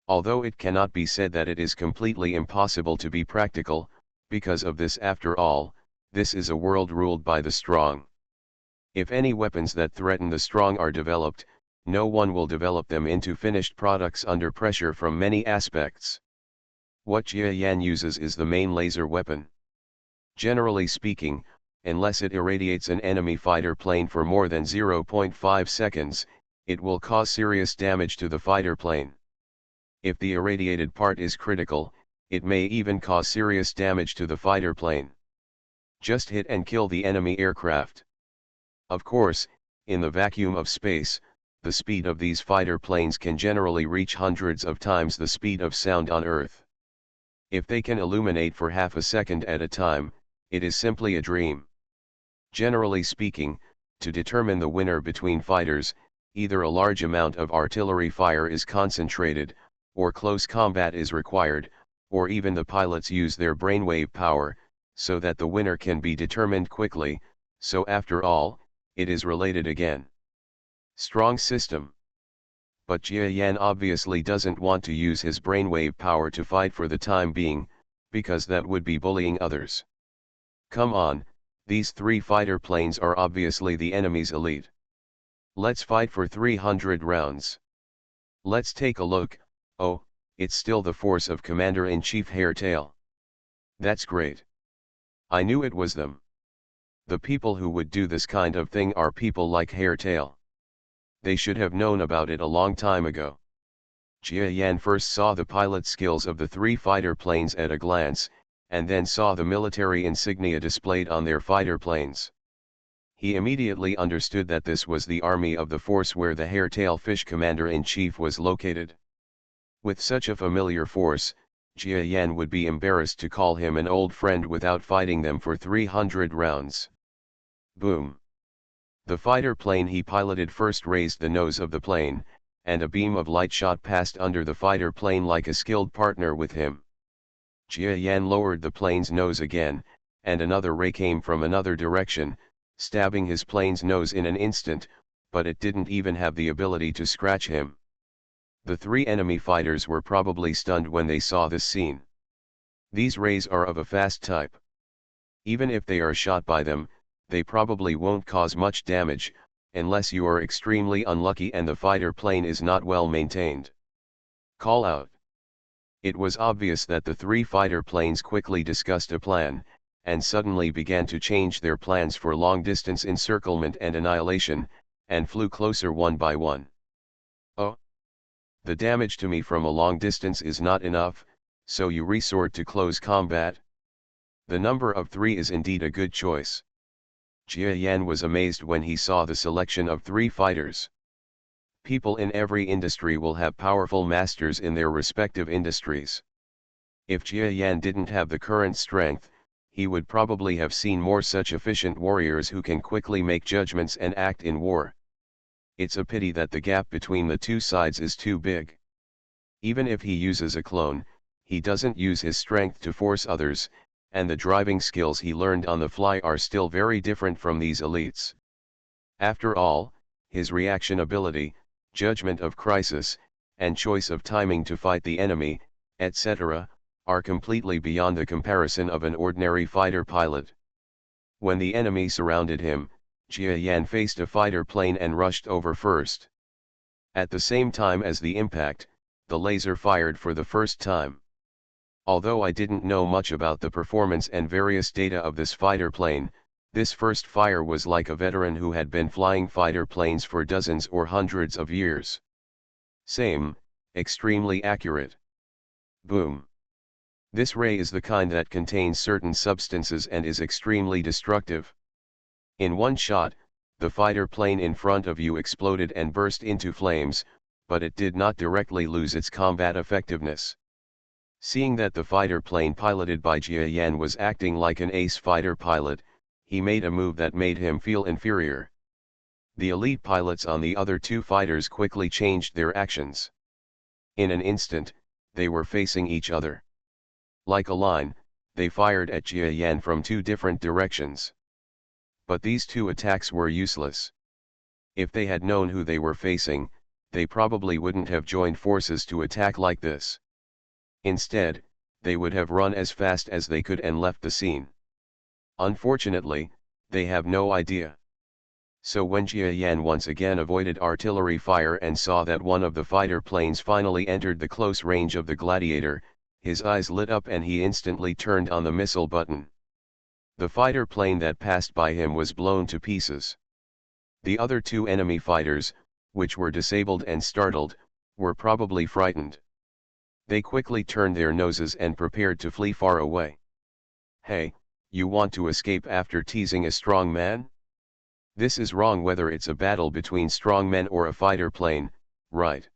Although it cannot be said that it is completely impossible to be practical, because of this, after all, this is a world ruled by the strong. If any weapons that threaten the strong are developed, no one will develop them into finished products under pressure from many aspects. What Jia Yan uses is the main laser weapon. Generally speaking, unless it irradiates an enemy fighter plane for more than 0.5 seconds, it will cause serious damage to the fighter plane. If the irradiated part is critical, it may even cause serious damage to the fighter plane. Just hit and kill the enemy aircraft. Of course, in the vacuum of space, the speed of these fighter planes can generally reach hundreds of times the speed of sound on Earth. If they can illuminate for half a second at a time, it is simply a dream. Generally speaking, to determine the winner between fighters, either a large amount of artillery fire is concentrated, or close combat is required, or even the pilots use their brainwave power, so that the winner can be determined quickly, so after all, it is related again. Strong system. But Jia Yan obviously doesn't want to use his brainwave power to fight for the time being, because that would be bullying others. Come on, these 3 fighter planes are obviously the enemy's elite. Let's fight for 300 rounds. Let's take a look. Oh, it's still the force of Commander-in-Chief Hairtail. That's great. I knew it was them. The people who would do this kind of thing are people like Hairtail. They should have known about it a long time ago. Jia Yan first saw the pilot skills of the three fighter planes at a glance, and then saw the military insignia displayed on their fighter planes. He immediately understood that this was the army of the force where the Hairtail Fish Commander-in-Chief was located. With such a familiar force, Jia Yan would be embarrassed to call him an old friend without fighting them for 300 rounds. Boom! The fighter plane he piloted first raised the nose of the plane, and a beam of light shot past under the fighter plane like a skilled partner with him. Jia Yan lowered the plane's nose again, and another ray came from another direction, stabbing his plane's nose in an instant, but it didn't even have the ability to scratch him. The three enemy fighters were probably stunned when they saw this scene. These rays are of a fast type. Even if they are shot by them, they probably won't cause much damage, unless you are extremely unlucky and the fighter plane is not well maintained. Call out. It was obvious that the three fighter planes quickly discussed a plan, and suddenly began to change their plans for long-distance encirclement and annihilation, and flew closer one by one. Oh! The damage to me from a long distance is not enough, so you resort to close combat? The number of 3 is indeed a good choice. Jia Yan was amazed when he saw the selection of 3 fighters. People in every industry will have powerful masters in their respective industries. If Jia Yan didn't have the current strength, he would probably have seen more such efficient warriors who can quickly make judgments and act in war. It's a pity that the gap between the two sides is too big. Even if he uses a clone, he doesn't use his strength to force others, and the driving skills he learned on the fly are still very different from these elites. After all, his reaction ability, judgment of crisis, and choice of timing to fight the enemy, etc., are completely beyond the comparison of an ordinary fighter pilot. When the enemy surrounded him, Jia Yan faced a fighter plane and rushed over first. At the same time as the impact, the laser fired for the first time. Although I didn't know much about the performance and various data of this fighter plane, this first fire was like a veteran who had been flying fighter planes for dozens or hundreds of years. Same, extremely accurate. Boom. This ray is the kind that contains certain substances and is extremely destructive. In one shot, the fighter plane in front of you exploded and burst into flames, but it did not directly lose its combat effectiveness. Seeing that the fighter plane piloted by Jia Yan was acting like an ace fighter pilot, he made a move that made him feel inferior. The elite pilots on the other two fighters quickly changed their actions. In an instant, they were facing each other. Like a line, they fired at Jia Yan from 2 different directions. But these 2 attacks were useless. If they had known who they were facing, they probably wouldn't have joined forces to attack like this. Instead, they would have run as fast as they could and left the scene. Unfortunately, they have no idea. So when Jia Yan once again avoided artillery fire and saw that one of the fighter planes finally entered the close range of the Gladiator, his eyes lit up and he instantly turned on the missile button. The fighter plane that passed by him was blown to pieces. The other 2 enemy fighters, which were disabled and startled, were probably frightened. They quickly turned their noses and prepared to flee far away. Hey, you want to escape after teasing a strong man? This is wrong whether it's a battle between strong men or a fighter plane, right?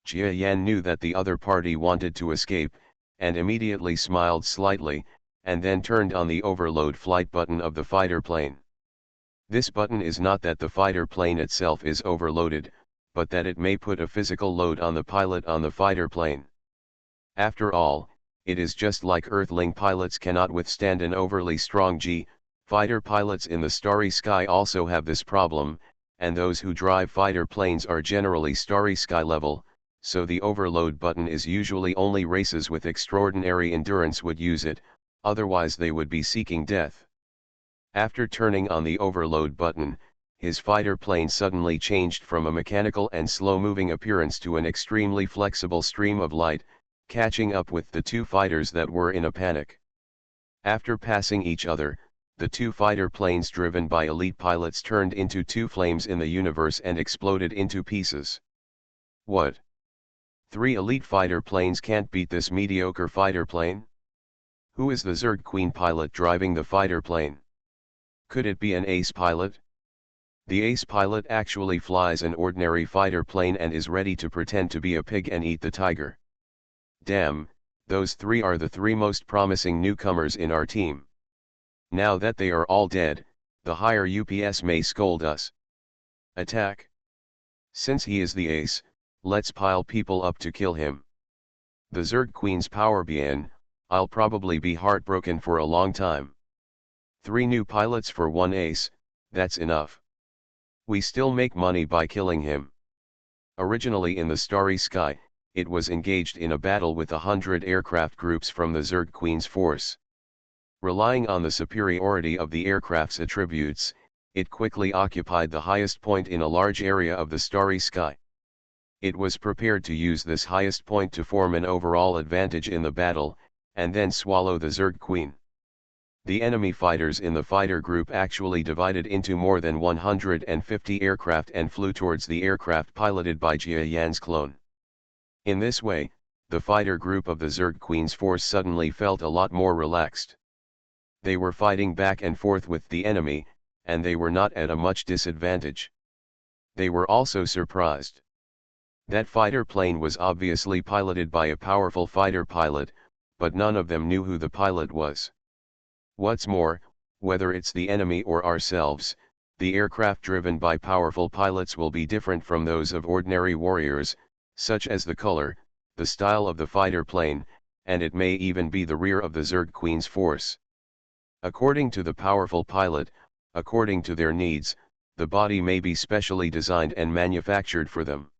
Jia Yan knew that the other party wanted to escape, and immediately smiled slightly, and then turned on the overload flight button of the fighter plane. This button is not that the fighter plane itself is overloaded, but that it may put a physical load on the pilot on the fighter plane. After all, it is just like Earthling pilots cannot withstand an overly strong G. Fighter pilots in the starry sky also have this problem, and those who drive fighter planes are generally starry sky level, so the overload button is usually only races with extraordinary endurance would use it, otherwise they would be seeking death. After turning on the overload button, his fighter plane suddenly changed from a mechanical and slow-moving appearance to an extremely flexible stream of light, catching up with the two fighters that were in a panic. After passing each other, the two fighter planes driven by elite pilots turned into two flames in the universe and exploded into pieces. What? 3 elite fighter planes can't beat this mediocre fighter plane? Who is the Zerg Queen pilot driving the fighter plane? Could it be an ace pilot? The ace pilot actually flies an ordinary fighter plane and is ready to pretend to be a pig and eat the tiger. Damn, those 3 are the 3 most promising newcomers in our team. Now that they are all dead, the higher UPS may scold us. Attack! Since he is the ace, let's pile people up to kill him. The Zerg Queen's power bien, I'll probably be heartbroken for a long time. 3 new pilots for 1 ace, that's enough. We still make money by killing him. Originally in the Starry Sky, it was engaged in a battle with 100 aircraft groups from the Zerg Queen's force. Relying on the superiority of the aircraft's attributes, it quickly occupied the highest point in a large area of the Starry Sky. It was prepared to use this highest point to form an overall advantage in the battle, and then swallow the Zerg Queen. The enemy fighters in the fighter group actually divided into more than 150 aircraft and flew towards the aircraft piloted by Jia Yan's clone. In this way, the fighter group of the Zerg Queen's force suddenly felt a lot more relaxed. They were fighting back and forth with the enemy, and they were not at a much disadvantage. They were also surprised. That fighter plane was obviously piloted by a powerful fighter pilot, but none of them knew who the pilot was. What's more, whether it's the enemy or ourselves, the aircraft driven by powerful pilots will be different from those of ordinary warriors, such as the color, the style of the fighter plane, and it may even be the rear of the Zerg Queen's force. According to the powerful pilot, according to their needs, the body may be specially designed and manufactured for them.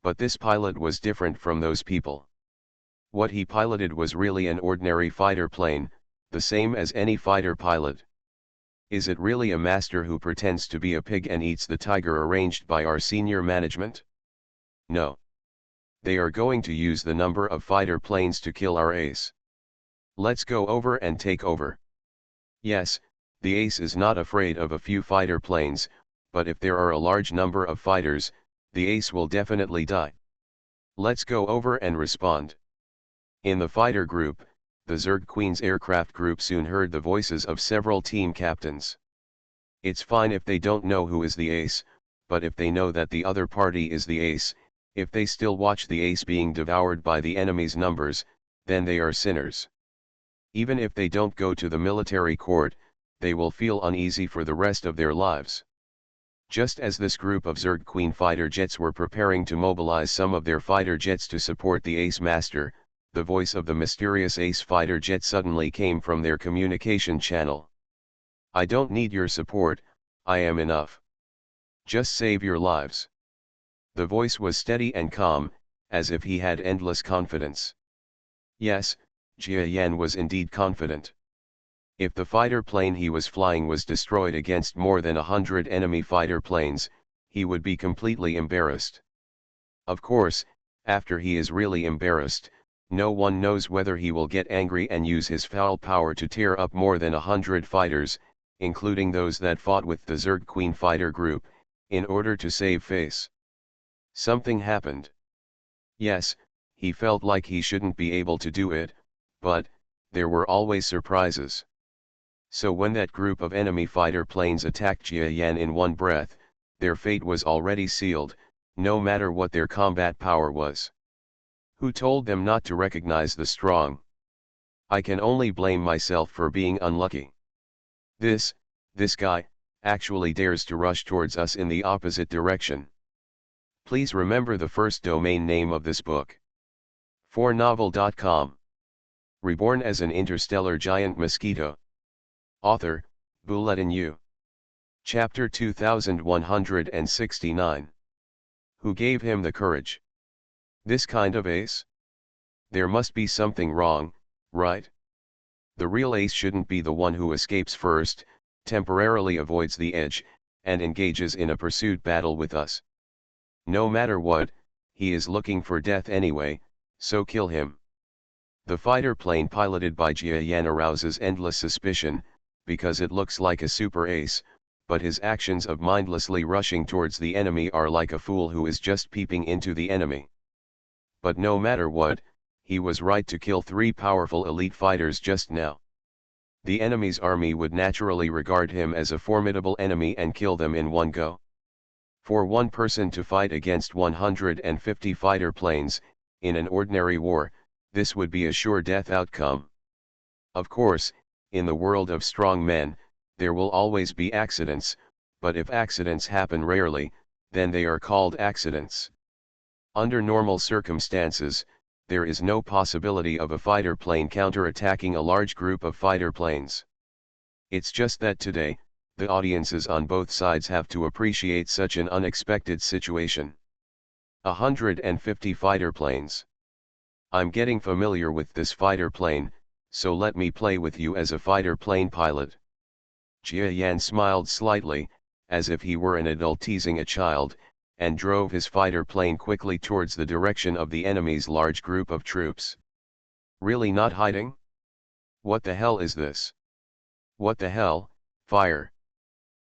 But this pilot was different from those people. What he piloted was really an ordinary fighter plane, the same as any fighter pilot. Is it really a master who pretends to be a pig and eats the tiger arranged by our senior management? No. They are going to use the number of fighter planes to kill our ace. Let's go over and take over. Yes, the ace is not afraid of a few fighter planes, but if there are a large number of fighters, the ace will definitely die. Let's go over and respond. In the fighter group, the Zerg Queen's aircraft group soon heard the voices of several team captains. It's fine if they don't know who is the ace, but if they know that the other party is the ace, if they still watch the ace being devoured by the enemy's numbers, then they are sinners. Even if they don't go to the military court, they will feel uneasy for the rest of their lives. Just as this group of Zerg Queen fighter jets were preparing to mobilize some of their fighter jets to support the ace master, the voice of the mysterious ace fighter jet suddenly came from their communication channel. I don't need your support, I am enough. Just save your lives. The voice was steady and calm, as if he had endless confidence. Yes, Jia Yan was indeed confident. If the fighter plane he was flying was destroyed against more than 100 enemy fighter planes, he would be completely embarrassed. Of course, after he is really embarrassed, no one knows whether he will get angry and use his foul power to tear up more than 100 fighters, including those that fought with the Zerg Queen fighter group, in order to save face. Something happened. Yes, he felt like he shouldn't be able to do it, but there were always surprises. So when that group of enemy fighter planes attacked Jia Yan in one breath, their fate was already sealed, no matter what their combat power was. Who told them not to recognize the strong? I can only blame myself for being unlucky. This guy, actually dares to rush towards us in the opposite direction. Please remember the first domain name of this book. 4novel.com. Reborn as an interstellar giant mosquito. Author, Bulletin U. Chapter 2169. Who gave him the courage? This kind of ace? There must be something wrong, right? The real ace shouldn't be the one who escapes first, temporarily avoids the edge, and engages in a pursuit battle with us. No matter what, he is looking for death anyway, so kill him. The fighter plane piloted by Jia Yan arouses endless suspicion, because it looks like a super ace, but his actions of mindlessly rushing towards the enemy are like a fool who is just peeping into the enemy. But no matter what, he was right to kill 3 powerful elite fighters just now. The enemy's army would naturally regard him as a formidable enemy and kill them in one go. For one person to fight against 150 fighter planes, in an ordinary war, this would be a sure death outcome. Of course, in the world of strong men, there will always be accidents, but if accidents happen rarely, then they are called accidents. Under normal circumstances, there is no possibility of a fighter plane counter-attacking a large group of fighter planes. It's just that today, the audiences on both sides have to appreciate such an unexpected situation. 150 fighter planes. I'm getting familiar with this fighter plane, so let me play with you as a fighter plane pilot. Jia Yan smiled slightly, as if he were an adult teasing a child, and drove his fighter plane quickly towards the direction of the enemy's large group of troops. Really not hiding? What the hell is this? What the hell, fire!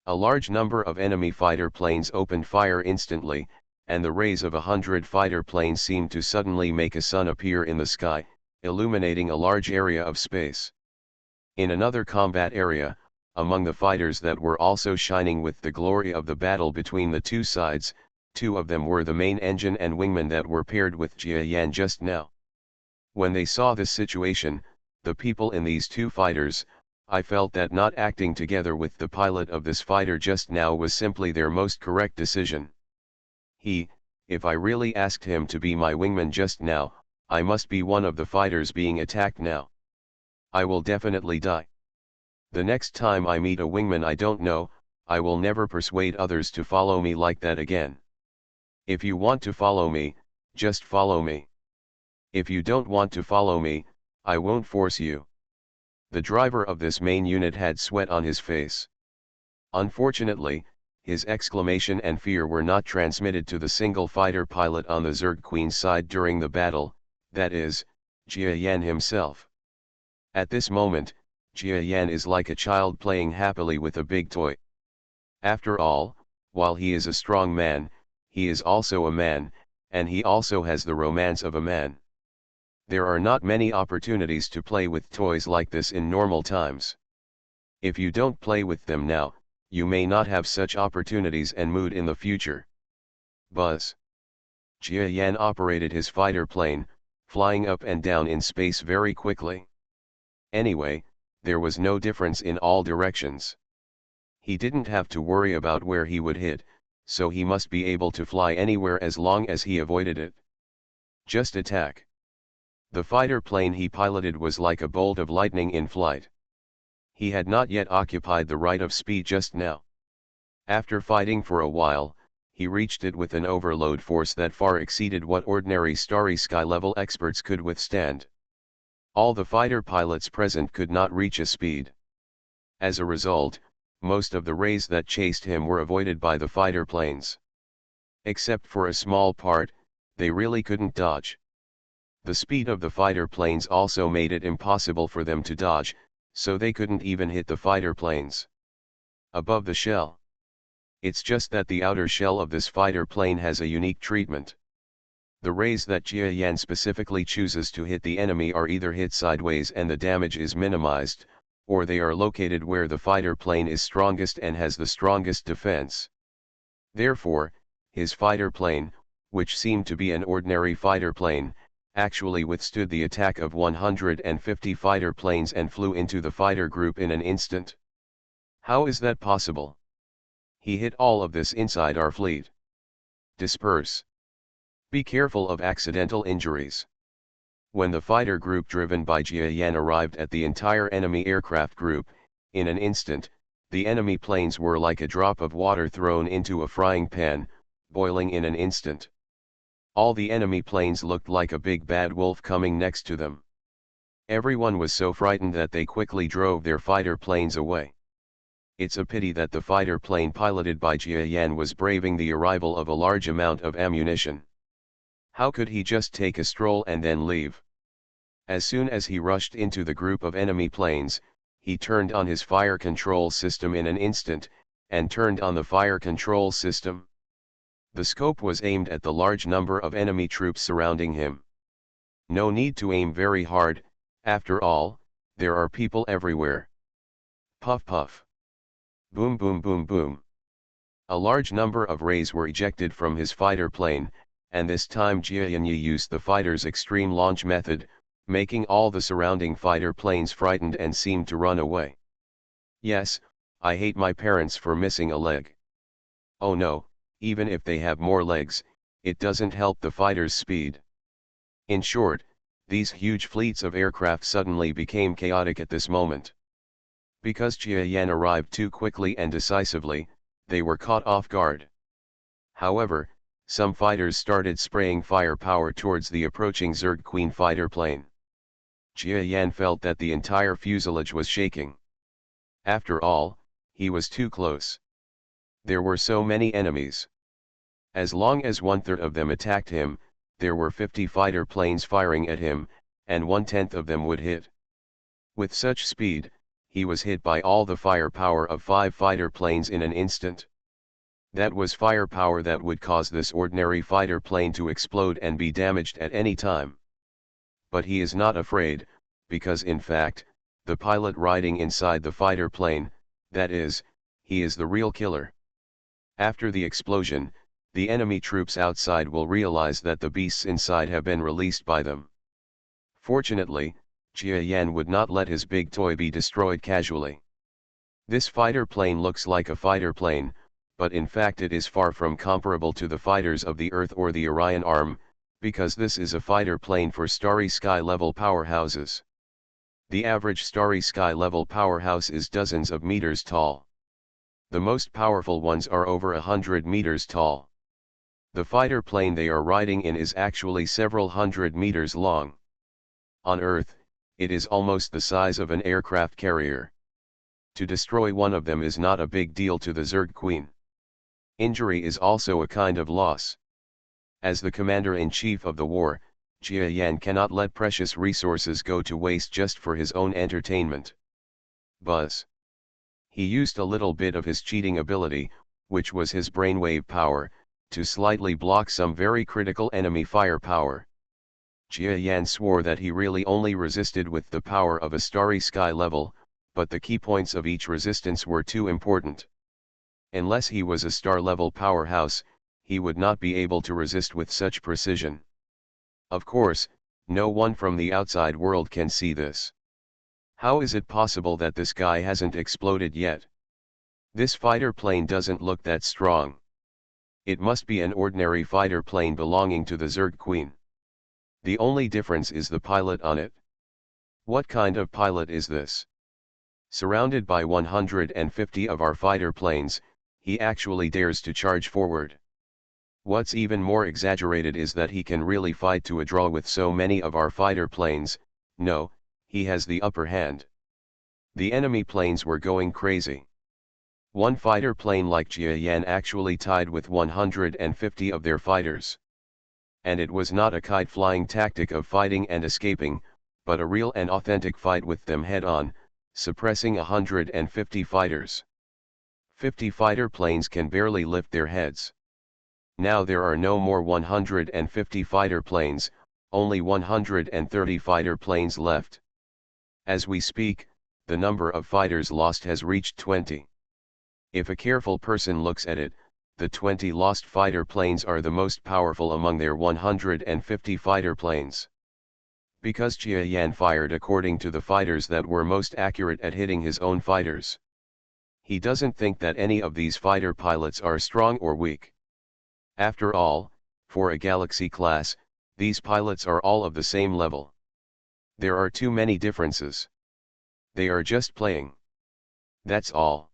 A large number of enemy fighter planes opened fire instantly, and the rays of 100 fighter planes seemed to suddenly make a sun appear in the sky, illuminating a large area of space. In another combat area, among the fighters that were also shining with the glory of the battle between the two sides, 2 of them were the main engine and wingmen that were paired with Jia Yan just now. When they saw this situation, the people in these 2 fighters, I felt that not acting together with the pilot of this fighter just now was simply their most correct decision. If I really asked him to be my wingman just now, I must be one of the fighters being attacked now. I will definitely die. The next time I meet a wingman I don't know, I will never persuade others to follow me like that again. If you want to follow me, just follow me. If you don't want to follow me, I won't force you. The driver of this main unit had sweat on his face. Unfortunately, his exclamation and fear were not transmitted to the single fighter pilot on the Zerg Queen's side during the battle, that is, Jia Yan himself. At this moment, Jia Yan is like a child playing happily with a big toy. After all, while he is a strong man, he is also a man, and he also has the romance of a man. There are not many opportunities to play with toys like this in normal times. If you don't play with them now, you may not have such opportunities and mood in the future. Buzz. Jia Yan operated his fighter plane, flying up and down in space very quickly. Anyway, there was no difference in all directions. He didn't have to worry about where he would hit, so he must be able to fly anywhere as long as he avoided it. Just attack. The fighter plane he piloted was like a bolt of lightning in flight. He had not yet occupied the right of speed just now. After fighting for a while, he reached it with an overload force that far exceeded what ordinary starry sky level experts could withstand. All the fighter pilots present could not reach a speed. As a result, most of the rays that chased him were avoided by the fighter planes. Except for a small part, they really couldn't dodge. The speed of the fighter planes also made it impossible for them to dodge, so they couldn't even hit the fighter planes. Above the shell. It's just that the outer shell of this fighter plane has a unique treatment. The rays that Jia Yan specifically chooses to hit the enemy are either hit sideways and the damage is minimized, or they are located where the fighter plane is strongest and has the strongest defense. Therefore, his fighter plane, which seemed to be an ordinary fighter plane, actually withstood the attack of 150 fighter planes and flew into the fighter group in an instant. How is that possible? He hit all of this inside our fleet. Disperse. Be careful of accidental injuries. When the fighter group driven by Jia Yan arrived at the entire enemy aircraft group, in an instant, the enemy planes were like a drop of water thrown into a frying pan, boiling in an instant. All the enemy planes looked like a big bad wolf coming next to them. Everyone was so frightened that they quickly drove their fighter planes away. It's a pity that the fighter plane piloted by Jia Yan was braving the arrival of a large amount of ammunition. How could he just take a stroll and then leave? As soon as he rushed into the group of enemy planes, he turned on his fire control system in an instant, and turned on the fire control system. The scope was aimed at the large number of enemy troops surrounding him. No need to aim very hard, after all, there are people everywhere. Puff puff. Boom boom boom boom. A large number of rays were ejected from his fighter plane, and this time Jia Yanyi used the fighter's extreme launch method, making all the surrounding fighter planes frightened and seemed to run away. Yes, I hate my parents for missing a leg. Oh no, even if they have more legs, it doesn't help the fighter's speed. In short, these huge fleets of aircraft suddenly became chaotic at this moment. Because Jia Yan arrived too quickly and decisively, they were caught off guard. However, some fighters started spraying firepower towards the approaching Zerg Queen fighter plane. Jia Yan felt that the entire fuselage was shaking. After all, he was too close. There were so many enemies. As long as 1/3 of them attacked him, there were 50 fighter planes firing at him, and 1/10 of them would hit. With such speed, he was hit by all the firepower of 5 fighter planes in an instant. That was firepower that would cause this ordinary fighter plane to explode and be damaged at any time. But he is not afraid, because in fact, the pilot riding inside the fighter plane, that is, he is the real killer. After the explosion, the enemy troops outside will realize that the beasts inside have been released by them. Fortunately, Jia Yan would not let his big toy be destroyed casually. This fighter plane looks like a fighter plane, but in fact it is far from comparable to the fighters of the Earth or the Orion Arm, because this is a fighter plane for starry sky level powerhouses. The average starry sky level powerhouse is dozens of meters tall. The most powerful ones are over 100 meters tall. The fighter plane they are riding in is actually several hundred meters long. On Earth, it is almost the size of an aircraft carrier. To destroy one of them is not a big deal to the Zerg Queen. Injury is also a kind of loss. As the commander-in-chief of the war, Jia Yan cannot let precious resources go to waste just for his own entertainment. Buzz. He used a little bit of his cheating ability, which was his brainwave power, to slightly block some very critical enemy firepower. Jia Yan swore that he really only resisted with the power of a starry sky level, but the key points of each resistance were too important. Unless he was a star-level powerhouse, he would not be able to resist with such precision. Of course, no one from the outside world can see this. How is it possible that this guy hasn't exploded yet? This fighter plane doesn't look that strong. It must be an ordinary fighter plane belonging to the Zerg Queen. The only difference is the pilot on it. What kind of pilot is this? Surrounded by 150 of our fighter planes, he actually dares to charge forward. What's even more exaggerated is that he can really fight to a draw with so many of our fighter planes. No, he has the upper hand. The enemy planes were going crazy. One fighter plane like Jia Yan actually tied with 150 of their fighters. And it was not a kite-flying tactic of fighting and escaping, but a real and authentic fight with them head-on, suppressing 150 fighters. 50 fighter planes can barely lift their heads. Now there are no more 150 fighter planes, only 130 fighter planes left. As we speak, the number of fighters lost has reached 20. If a careful person looks at it, the 20 lost fighter planes are the most powerful among their 150 fighter planes. Because Jia Yan fired according to the fighters that were most accurate at hitting his own fighters. He doesn't think that any of these fighter pilots are strong or weak. After all, for a Galaxy class, these pilots are all of the same level. There are too many differences. They are just playing. That's all.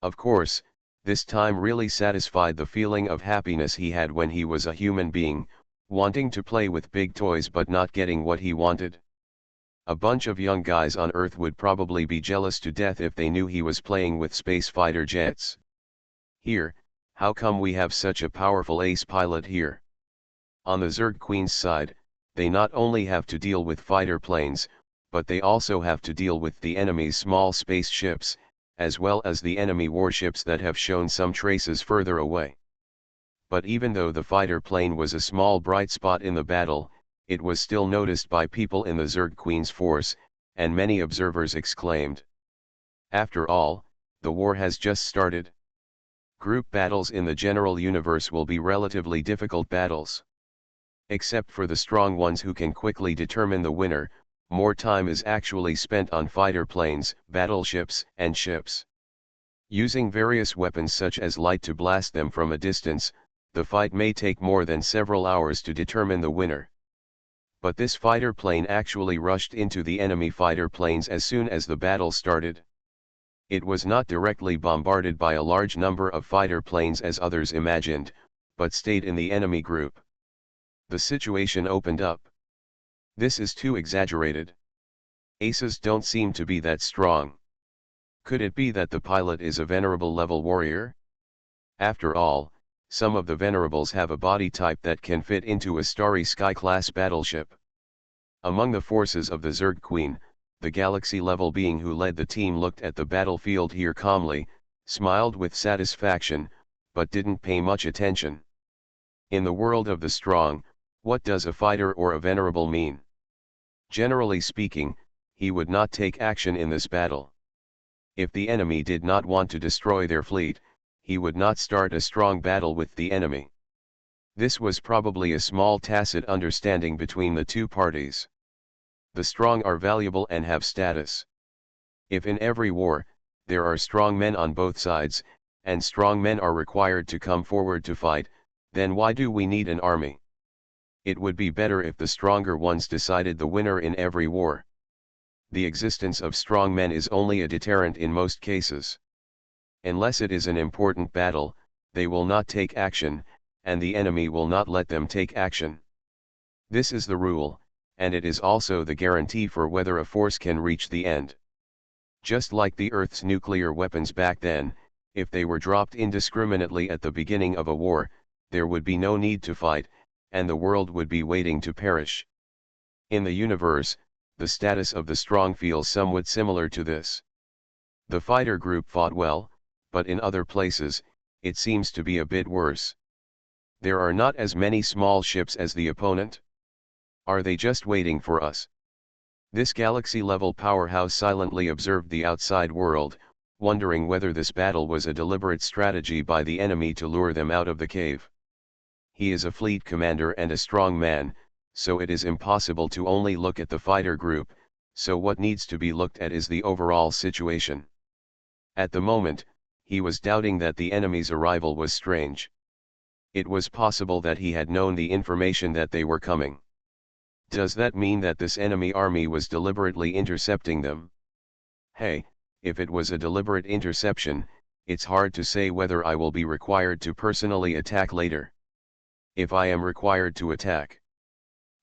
Of course, this time really satisfied the feeling of happiness he had when he was a human being, wanting to play with big toys but not getting what he wanted. A bunch of young guys on Earth would probably be jealous to death if they knew he was playing with space fighter jets. Here, how come we have such a powerful ace pilot here? On the Zerg Queen's side, they not only have to deal with fighter planes, but they also have to deal with the enemy's small spaceships, as well as the enemy warships that have shown some traces further away. But even though the fighter plane was a small bright spot in the battle, it was still noticed by people in the Zerg Queen's force, and many observers exclaimed, "After all, the war has just started." Group battles in the general universe will be relatively difficult battles. Except for the strong ones who can quickly determine the winner, more time is actually spent on fighter planes, battleships, and ships. Using various weapons such as light to blast them from a distance, the fight may take more than several hours to determine the winner. But this fighter plane actually rushed into the enemy fighter planes as soon as the battle started. It was not directly bombarded by a large number of fighter planes as others imagined, but stayed in the enemy group. The situation opened up. This is too exaggerated. Aces don't seem to be that strong. Could it be that the pilot is a venerable level warrior? After all, some of the venerables have a body type that can fit into a Starry Sky class battleship. Among the forces of the Zerg Queen, the galaxy-level being who led the team looked at the battlefield here calmly, smiled with satisfaction, but didn't pay much attention. In the world of the strong, what does a fighter or a venerable mean? Generally speaking, he would not take action in this battle. If the enemy did not want to destroy their fleet, he would not start a strong battle with the enemy. This was probably a small tacit understanding between the two parties. The strong are valuable and have status. If in every war, there are strong men on both sides, and strong men are required to come forward to fight, then why do we need an army? It would be better if the stronger ones decided the winner in every war. The existence of strong men is only a deterrent in most cases. Unless it is an important battle, they will not take action, and the enemy will not let them take action. This is the rule, and it is also the guarantee for whether a force can reach the end. Just like the Earth's nuclear weapons back then, if they were dropped indiscriminately at the beginning of a war, there would be no need to fight, and the world would be waiting to perish. In the universe, the status of the strong feels somewhat similar to this. The fighter group fought well, but in other places, it seems to be a bit worse. There are not as many small ships as the opponent. Are they just waiting for us? This galaxy-level powerhouse silently observed the outside world, wondering whether this battle was a deliberate strategy by the enemy to lure them out of the cave. He is a fleet commander and a strong man, so it is impossible to only look at the fighter group, so what needs to be looked at is the overall situation. At the moment, he was doubting that the enemy's arrival was strange. It was possible that he had known the information that they were coming. Does that mean that this enemy army was deliberately intercepting them? Hey, if it was a deliberate interception, it's hard to say whether I will be required to personally attack later. If I am required to attack,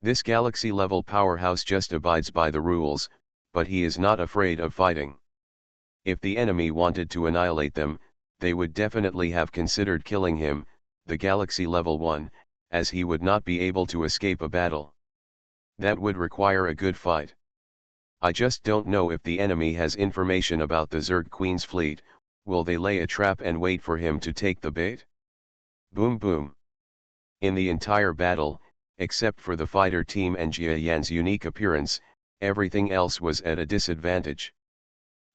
this galaxy-level powerhouse just abides by the rules, but he is not afraid of fighting. If the enemy wanted to annihilate them, they would definitely have considered killing him, the galaxy-level one, as he would not be able to escape a battle. That would require a good fight. I just don't know if the enemy has information about the Zerg Queen's fleet. Will they lay a trap and wait for him to take the bait? Boom boom. In the entire battle, except for the fighter team and Jia Yan's unique appearance, everything else was at a disadvantage.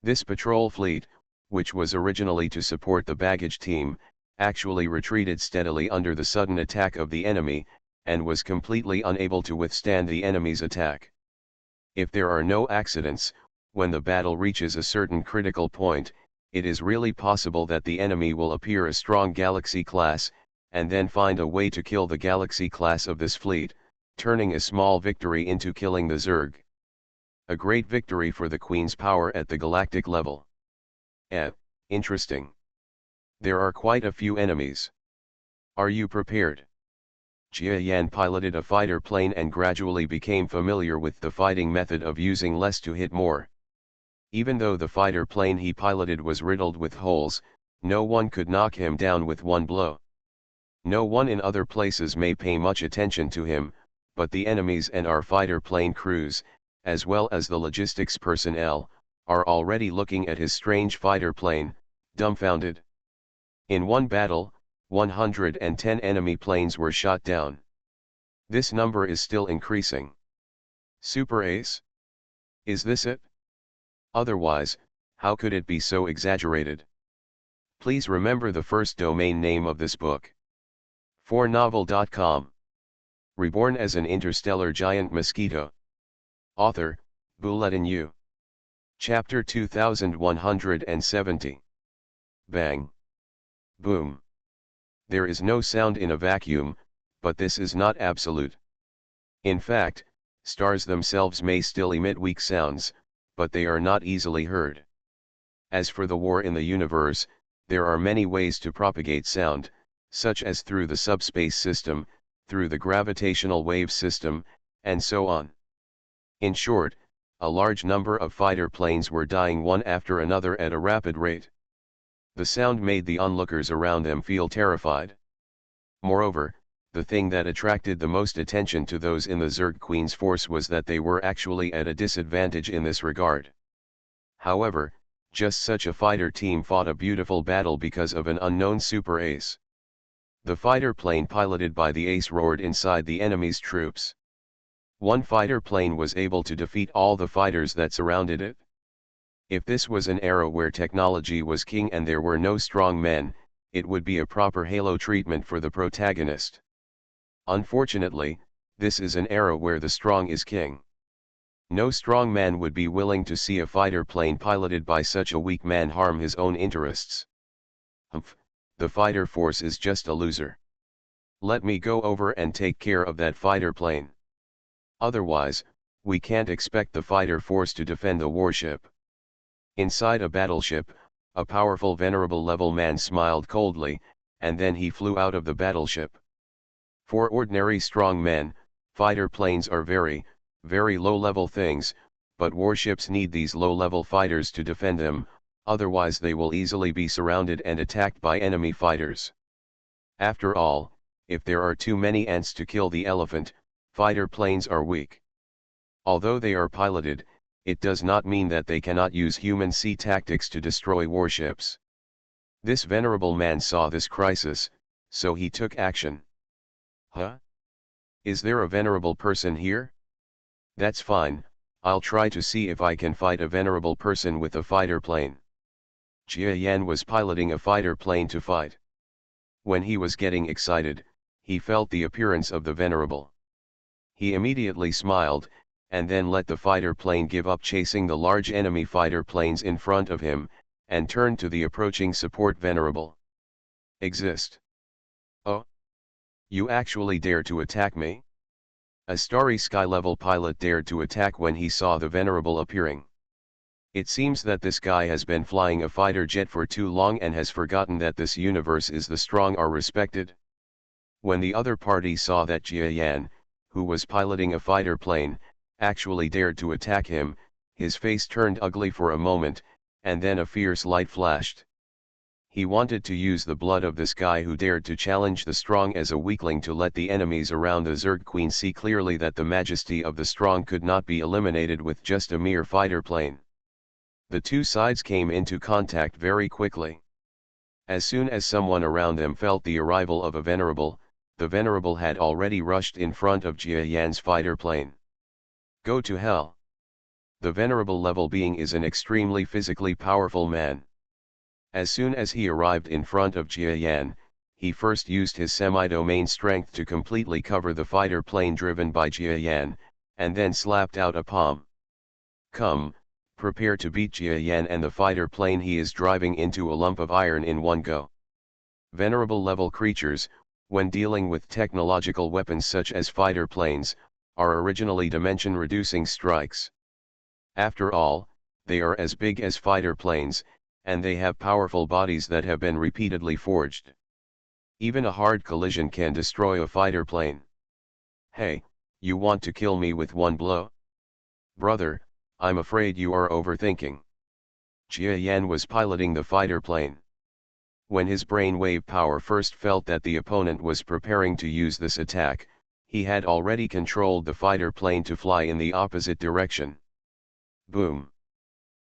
This patrol fleet, which was originally to support the baggage team, actually retreated steadily under the sudden attack of the enemy, and was completely unable to withstand the enemy's attack. If there are no accidents, when the battle reaches a certain critical point, it is really possible that the enemy will appear a strong Galaxy class, and then find a way to kill the Galaxy class of this fleet, turning a small victory into killing the Zerg. A great victory for the Queen's power at the galactic level. Interesting. There are quite a few enemies. Are you prepared? Jia Yan piloted a fighter plane and gradually became familiar with the fighting method of using less to hit more. Even though the fighter plane he piloted was riddled with holes, no one could knock him down with one blow. No one in other places may pay much attention to him, but the enemies and our fighter plane crews, as well as the logistics personnel, are already looking at his strange fighter plane, dumbfounded. In one battle, 110 enemy planes were shot down. This number is still increasing. Super Ace? Is this it? Otherwise, how could it be so exaggerated? Please remember the first domain name of this book. 4novel.com. Reborn as an interstellar giant mosquito. Author, Bulletin U. Chapter 2170. Bang. Boom. There is no sound in a vacuum, but this is not absolute. In fact, stars themselves may still emit weak sounds, but they are not easily heard. As for the war in the universe, there are many ways to propagate sound, such as through the subspace system, through the gravitational wave system, and so on. In short, a large number of fighter planes were dying one after another at a rapid rate. The sound made the onlookers around them feel terrified. Moreover, the thing that attracted the most attention to those in the Zerg Queen's force was that they were actually at a disadvantage in this regard. However, just such a fighter team fought a beautiful battle because of an unknown super ace. The fighter plane piloted by the ace roared inside the enemy's troops. One fighter plane was able to defeat all the fighters that surrounded it. If this was an era where technology was king and there were no strong men, it would be a proper halo treatment for the protagonist. Unfortunately, this is an era where the strong is king. No strong man would be willing to see a fighter plane piloted by such a weak man harm his own interests. Humph, the fighter force is just a loser. Let me go over and take care of that fighter plane. Otherwise, we can't expect the fighter force to defend the warship. Inside a battleship, a powerful venerable level man smiled coldly, and then he flew out of the battleship. For ordinary strong men, fighter planes are very, very low-level things, but warships need these low-level fighters to defend them, otherwise they will easily be surrounded and attacked by enemy fighters. After all, if there are too many ants to kill the elephant, fighter planes are weak. Although they are piloted, it does not mean that they cannot use human sea tactics to destroy warships. This venerable man saw this crisis, so he took action. Huh? Is there a venerable person here? That's fine, I'll try to see if I can fight a venerable person with a fighter plane. Jia Yan was piloting a fighter plane to fight. When he was getting excited, he felt the appearance of the venerable. He immediately smiled, and then let the fighter plane give up chasing the large enemy fighter planes in front of him, and turned to the approaching support venerable. Exist. Oh? You actually dare to attack me? A starry sky-level pilot dared to attack when he saw the venerable appearing. It seems that this guy has been flying a fighter jet for too long and has forgotten that this universe is the strong are respected. When the other party saw that Jia Yan, who was piloting a fighter plane, actually dared to attack him, his face turned ugly for a moment, and then a fierce light flashed. He wanted to use the blood of this guy who dared to challenge the strong as a weakling to let the enemies around the Zerg Queen see clearly that the majesty of the strong could not be eliminated with just a mere fighter plane. The two sides came into contact very quickly. As soon as someone around them felt the arrival of a venerable, the venerable had already rushed in front of Jia Yan's fighter plane. Go to hell. The venerable level being is an extremely physically powerful man. As soon as he arrived in front of Jia Yan, he first used his semi-domain strength to completely cover the fighter plane driven by Jia Yan, and then slapped out a palm. Come, prepare to beat Jia Yan and the fighter plane he is driving into a lump of iron in one go. Venerable level creatures, when dealing with technological weapons such as fighter planes, are originally dimension-reducing strikes. After all, they are as big as fighter planes, and they have powerful bodies that have been repeatedly forged. Even a hard collision can destroy a fighter plane. Hey, you want to kill me with one blow? Brother, I'm afraid you are overthinking. Jia Yan was piloting the fighter plane. When his brainwave power first felt that the opponent was preparing to use this attack, he had already controlled the fighter plane to fly in the opposite direction. Boom!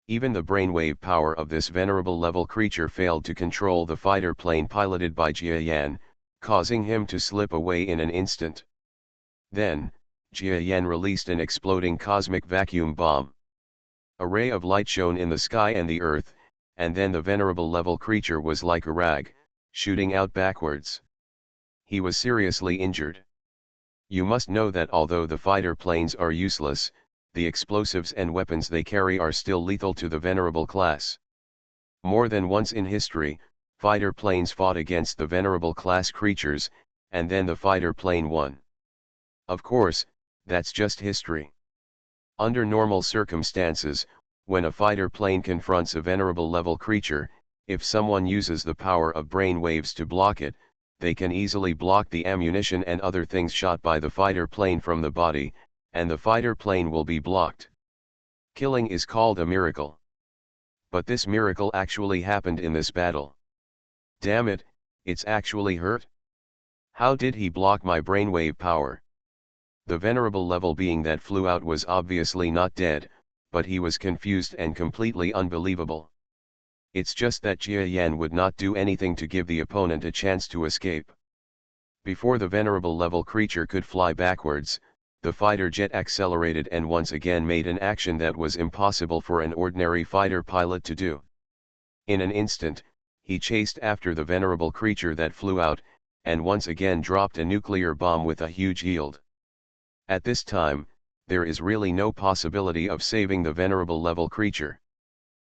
Even the brainwave power of this venerable level creature failed to control the fighter plane piloted by Jia Yan, causing him to slip away in an instant. Then, Jia Yan released an exploding cosmic vacuum bomb. A ray of light shone in the sky and the earth, and then the venerable level creature was like a rag, shooting out backwards. He was seriously injured. You must know that although the fighter planes are useless, the explosives and weapons they carry are still lethal to the venerable class. More than once in history, fighter planes fought against the venerable class creatures, and then the fighter plane won. Of course, that's just history. Under normal circumstances, when a fighter plane confronts a venerable level creature, if someone uses the power of brain waves to block it, they can easily block the ammunition and other things shot by the fighter plane from the body, and the fighter plane will be blocked. Killing is called a miracle. But this miracle actually happened in this battle. Damn it, it's actually hurt? How did he block my brainwave power? The venerable level being that flew out was obviously not dead, but he was confused and completely unbelievable. It's just that Jia Yan would not do anything to give the opponent a chance to escape. Before the venerable level creature could fly backwards, the fighter jet accelerated and once again made an action that was impossible for an ordinary fighter pilot to do. In an instant, he chased after the venerable creature that flew out, and once again dropped a nuclear bomb with a huge yield. At this time, there is really no possibility of saving the venerable level creature.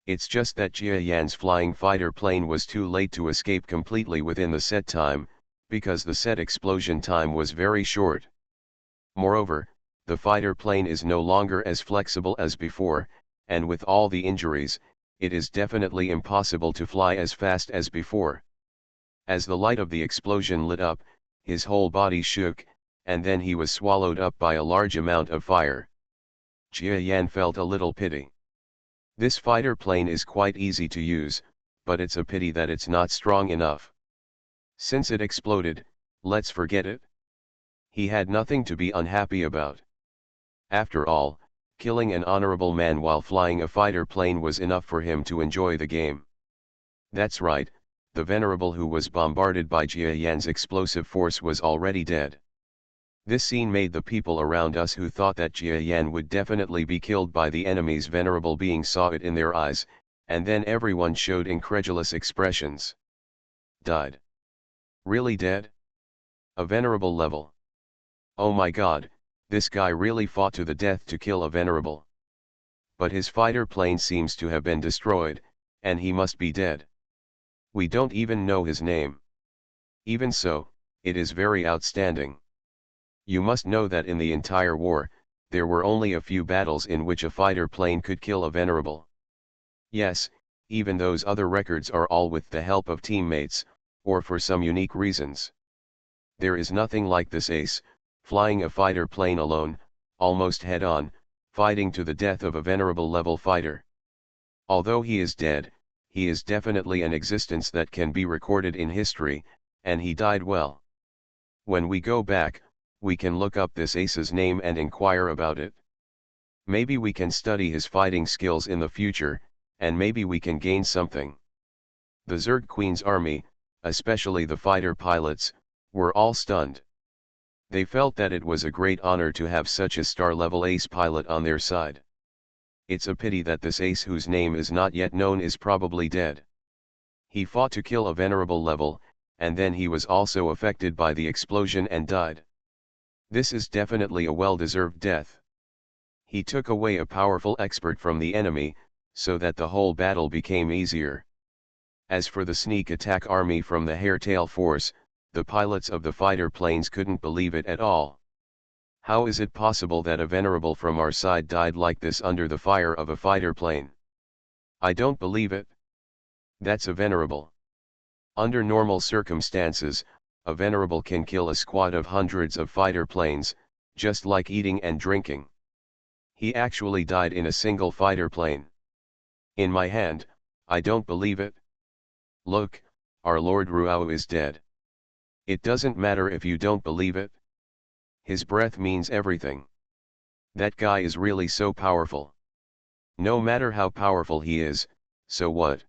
It's just that Jia Yan's flying fighter plane was too late to escape completely within the set time, because the set explosion time was very short. Moreover, the fighter plane is no longer as flexible as before, and with all the injuries, it is definitely impossible to fly as fast as before. As the light of the explosion lit up, his whole body shook, and then he was swallowed up by a large amount of fire. Jia Yan felt a little pity. This fighter plane is quite easy to use, but it's a pity that it's not strong enough. Since it exploded, let's forget it. He had nothing to be unhappy about. After all, killing an honorable man while flying a fighter plane was enough for him to enjoy the game. That's right, the venerable who was bombarded by Jia Yan's explosive force was already dead. This scene made the people around us who thought that Jia Yan would definitely be killed by the enemy's venerable being saw it in their eyes, and then everyone showed incredulous expressions. Died. Really dead? A venerable level. Oh my god, this guy really fought to the death to kill a venerable. But his fighter plane seems to have been destroyed, and he must be dead. We don't even know his name. Even so, it is very outstanding. You must know that in the entire war, there were only a few battles in which a fighter plane could kill a venerable. Yes, even those other records are all with the help of teammates, or for some unique reasons. There is nothing like this ace, flying a fighter plane alone, almost head-on, fighting to the death of a venerable level fighter. Although he is dead, he is definitely an existence that can be recorded in history, and he died well. When we go back, we can look up this ace's name and inquire about it. Maybe we can study his fighting skills in the future, and maybe we can gain something. The Zerg Queen's army, especially the fighter pilots, were all stunned. They felt that it was a great honor to have such a star-level ace pilot on their side. It's a pity that this ace whose name is not yet known is probably dead. He fought to kill a venerable level, and then he was also affected by the explosion and died. This is definitely a well-deserved death. He took away a powerful expert from the enemy, so that the whole battle became easier. As for the sneak attack army from the Hairtail Force, the pilots of the fighter planes couldn't believe it at all. How is it possible that a venerable from our side died like this under the fire of a fighter plane? I don't believe it. That's a venerable. Under normal circumstances, A venerable can kill a squad of hundreds of fighter planes, just like eating and drinking. He actually died in a single fighter plane. In my hand, I don't believe it. Look, our Lord Ruao is dead. It doesn't matter if you don't believe it. His breath means everything. That guy is really so powerful. No matter how powerful he is, so what?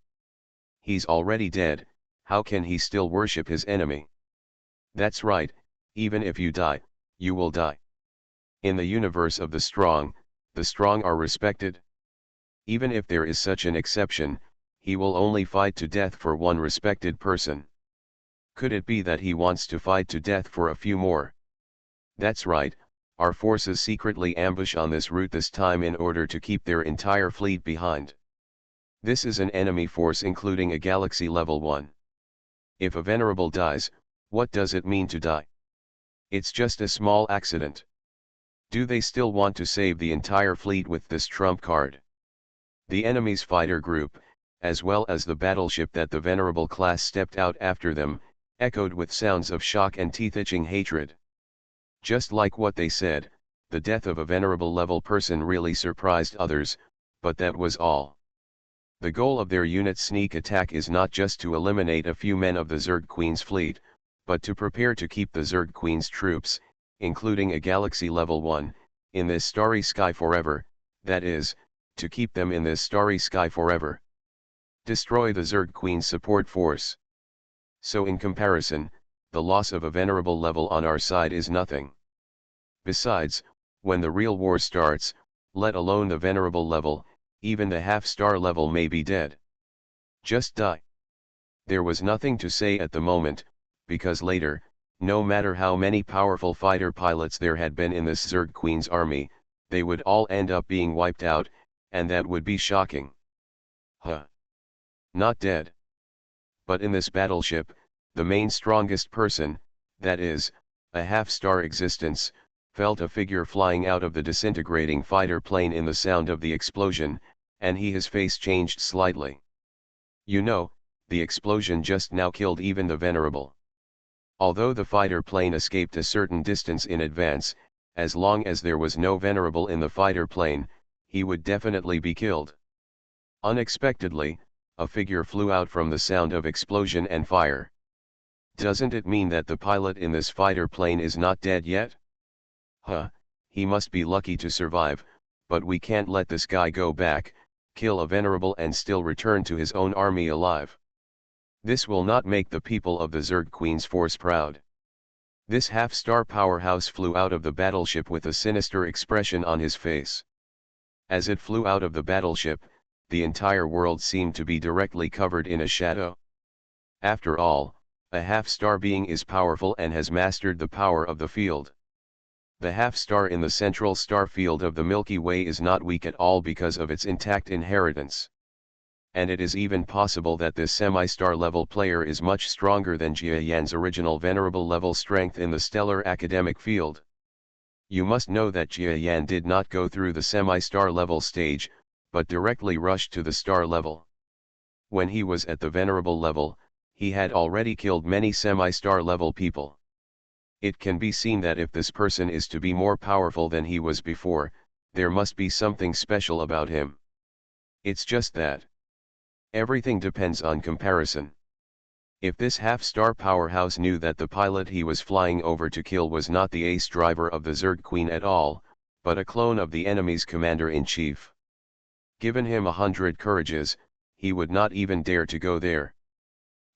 He's already dead, how can he still worship his enemy? That's right, even if you die, you will die. In the universe of the strong are respected. Even if there is such an exception, he will only fight to death for one respected person. Could it be that he wants to fight to death for a few more? That's right, our forces secretly ambush on this route this time in order to keep their entire fleet behind. This is an enemy force including a galaxy level 1. If a venerable dies, what does it mean to die? It's just a small accident. Do they still want to save the entire fleet with this trump card? The enemy's fighter group, as well as the battleship that the venerable class stepped out after them, echoed with sounds of shock and teeth-itching hatred. Just like what they said, the death of a venerable level person really surprised others, but that was all. The goal of their unit's sneak attack is not just to eliminate a few men of the Zerg Queen's fleet, but to prepare to keep the Zerg Queen's troops, including a galaxy level 1, in this starry sky forever, that is, to keep them in this starry sky forever. Destroy the Zerg Queen's support force. So in comparison, the loss of a venerable level on our side is nothing. Besides, when the real war starts, let alone the venerable level, even the half-star level may be dead. Just die. There was nothing to say at the moment, because later, no matter how many powerful fighter pilots there had been in this Zerg Queen's army, they would all end up being wiped out, and that would be shocking. Huh. Not dead. But in this battleship, the main strongest person, that is, a half-star existence, felt a figure flying out of the disintegrating fighter plane in the sound of the explosion, and his face changed slightly. You know, the explosion just now killed even the venerable. Although the fighter plane escaped a certain distance in advance, as long as there was no venerable in the fighter plane, he would definitely be killed. Unexpectedly, a figure flew out from the sound of explosion and fire. Doesn't it mean that the pilot in this fighter plane is not dead yet? Huh, he must be lucky to survive, but we can't let this guy go back, kill a venerable and still return to his own army alive. This will not make the people of the Zerg Queen's force proud. This half-star powerhouse flew out of the battleship with a sinister expression on his face. As it flew out of the battleship, the entire world seemed to be directly covered in a shadow. After all, a half-star being is powerful and has mastered the power of the field. The half-star in the central star field of the Milky Way is not weak at all because of its intact inheritance. And it is even possible that this semi-star level player is much stronger than Jia Yan's original venerable level strength in the stellar academic field. You must know that Jia Yan did not go through the semi-star level stage, but directly rushed to the star level. When he was at the venerable level, he had already killed many semi-star level people. It can be seen that if this person is to be more powerful than he was before, there must be something special about him. It's just that. Everything depends on comparison. If this half-star powerhouse knew that the pilot he was flying over to kill was not the ace driver of the Zerg Queen at all, but a clone of the enemy's commander-in-chief. Given him 100 courages, he would not even dare to go there.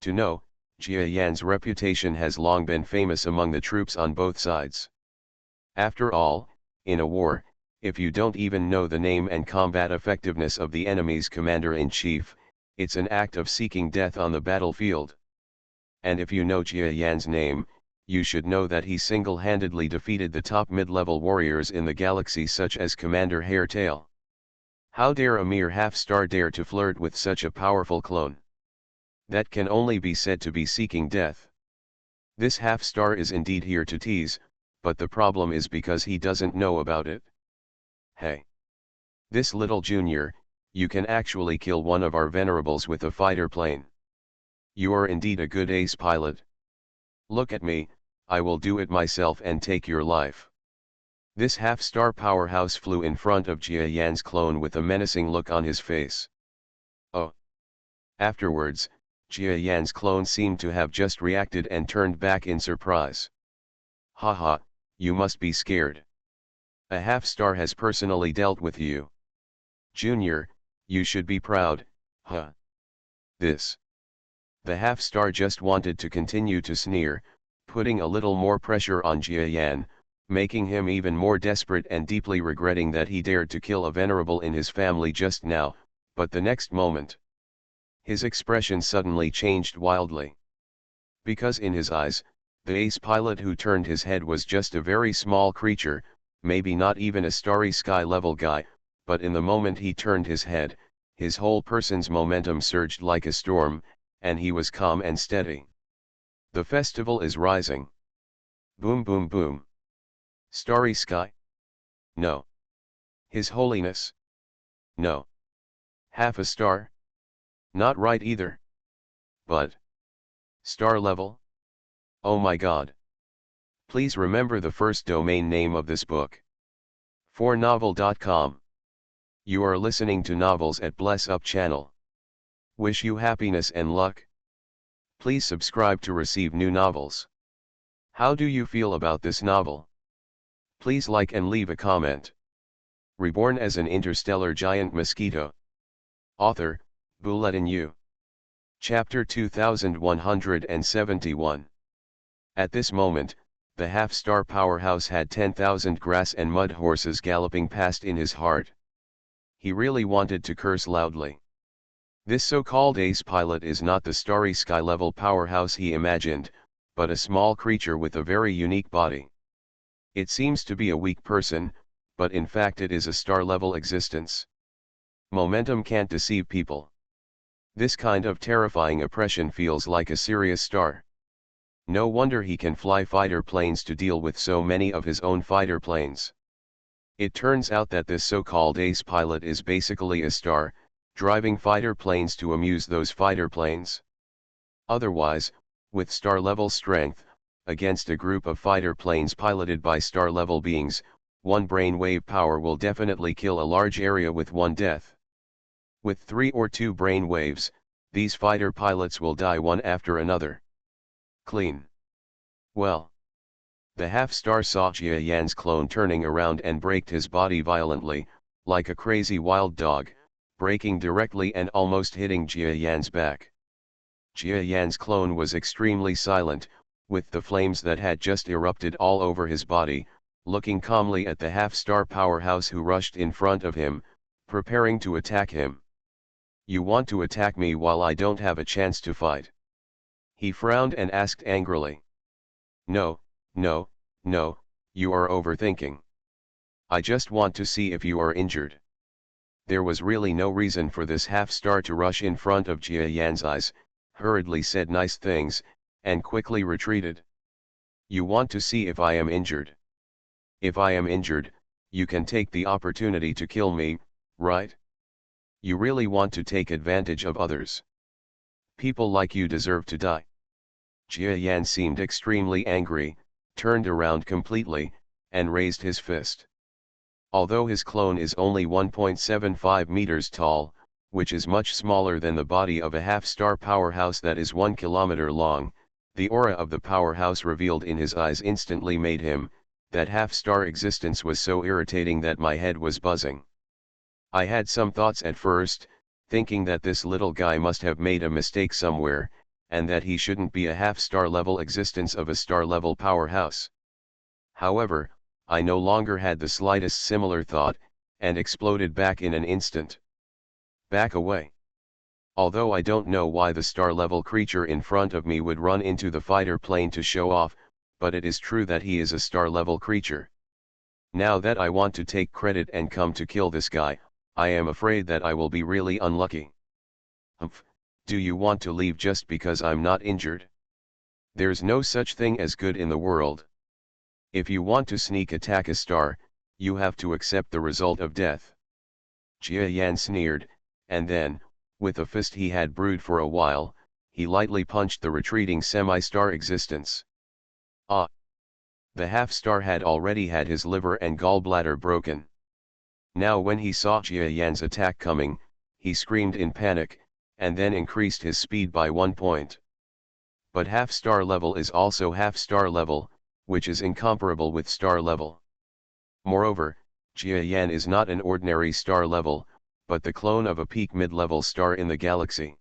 To know, Jia Yan's reputation has long been famous among the troops on both sides. After all, in a war, if you don't even know the name and combat effectiveness of the enemy's commander-in-chief, it's an act of seeking death on the battlefield. And if you know Jia Yan's name, you should know that he single-handedly defeated the top mid-level warriors in the galaxy such as Commander Hairtail. How dare a mere half-star dare to flirt with such a powerful clone? That can only be said to be seeking death. This half-star is indeed here to tease, but the problem is because he doesn't know about it. Hey! This little junior, you can actually kill one of our venerables with a fighter plane. You are indeed a good ace pilot. Look at me, I will do it myself and take your life. This half-star powerhouse flew in front of Jia Yan's clone with a menacing look on his face. Oh! Afterwards, Jia Yan's clone seemed to have just reacted and turned back in surprise. Haha, you must be scared. A half-star has personally dealt with you. Junior, you should be proud, huh? This. The half-star just wanted to continue to sneer, putting a little more pressure on Jia Yan, making him even more desperate and deeply regretting that he dared to kill a venerable in his family just now, but the next moment, his expression suddenly changed wildly. Because in his eyes, the ace pilot who turned his head was just a very small creature, maybe not even a starry sky level guy, but in the moment he turned his head, his whole person's momentum surged like a storm, and he was calm and steady. The festival is rising. Boom boom boom. Starry sky? No. His Holiness? No. Half a star? Not right either. But star level? Oh my God. Please remember the first domain name of this book. 4novel.com. You are listening to Novels at Bless Up channel. Wish you happiness and luck. Please subscribe to receive new novels. How do you feel about this novel? Please like and leave a comment. Reborn as an interstellar giant mosquito. Author, Bulletin U. Chapter 2171. At this moment, the half-star powerhouse had 10,000 grass and mud horses galloping past in his heart. He really wanted to curse loudly. This so-called ace pilot is not the starry sky-level powerhouse he imagined, but a small creature with a very unique body. It seems to be a weak person, but in fact it is a star-level existence. Momentum can't deceive people. This kind of terrifying oppression feels like a serious star. No wonder he can fly fighter planes to deal with so many of his own fighter planes. It turns out that this so-called ace pilot is basically a star, driving fighter planes to amuse those fighter planes. Otherwise, with star-level strength, against a group of fighter planes piloted by star-level beings, one brainwave power will definitely kill a large area with one death. With 3 or 2 brain waves, these fighter pilots will die one after another. Clean. Well. The half-star saw Jia Yan's clone turning around and braked his body violently, like a crazy wild dog, braking directly and almost hitting Jia Yan's back. Jia Yan's clone was extremely silent, with the flames that had just erupted all over his body, looking calmly at the half-star powerhouse who rushed in front of him, preparing to attack him. You want to attack me while I don't have a chance to fight? He frowned and asked angrily. No, no, no, you are overthinking. I just want to see if you are injured. There was really no reason for this half-star to rush in front of Jia Yan's eyes, hurriedly said nice things, and quickly retreated. You want to see if I am injured? If I am injured, you can take the opportunity to kill me, right? You really want to take advantage of others. People like you deserve to die. Jia Yan seemed extremely angry, turned around completely, and raised his fist. Although his clone is only 1.75 meters tall, which is much smaller than the body of a half-star powerhouse that is 1 kilometer long, the aura of the powerhouse revealed in his eyes instantly made him, that half-star existence was so irritating that my head was buzzing. I had some thoughts at first, thinking that this little guy must have made a mistake somewhere, and that he shouldn't be a half-star level existence of a star-level powerhouse. However, I no longer had the slightest similar thought, and exploded back in an instant. Back away. Although I don't know why the star-level creature in front of me would run into the fighter plane to show off, but it is true that he is a star-level creature. Now that I want to take credit and come to kill this guy, I am afraid that I will be really unlucky. Humph, do you want to leave just because I'm not injured? There's no such thing as good in the world. If you want to sneak attack a star, you have to accept the result of death. Jia Yan sneered, and then, with a fist he had brewed for a while, he lightly punched the retreating semi-star existence. Ah! The half-star had already had his liver and gallbladder broken. Now when he saw Jia Yan's attack coming, he screamed in panic, and then increased his speed by 1 point. But half-star level is also half-star level, which is incomparable with star level. Moreover, Jia Yan is not an ordinary star level, but the clone of a peak mid-level star in the galaxy.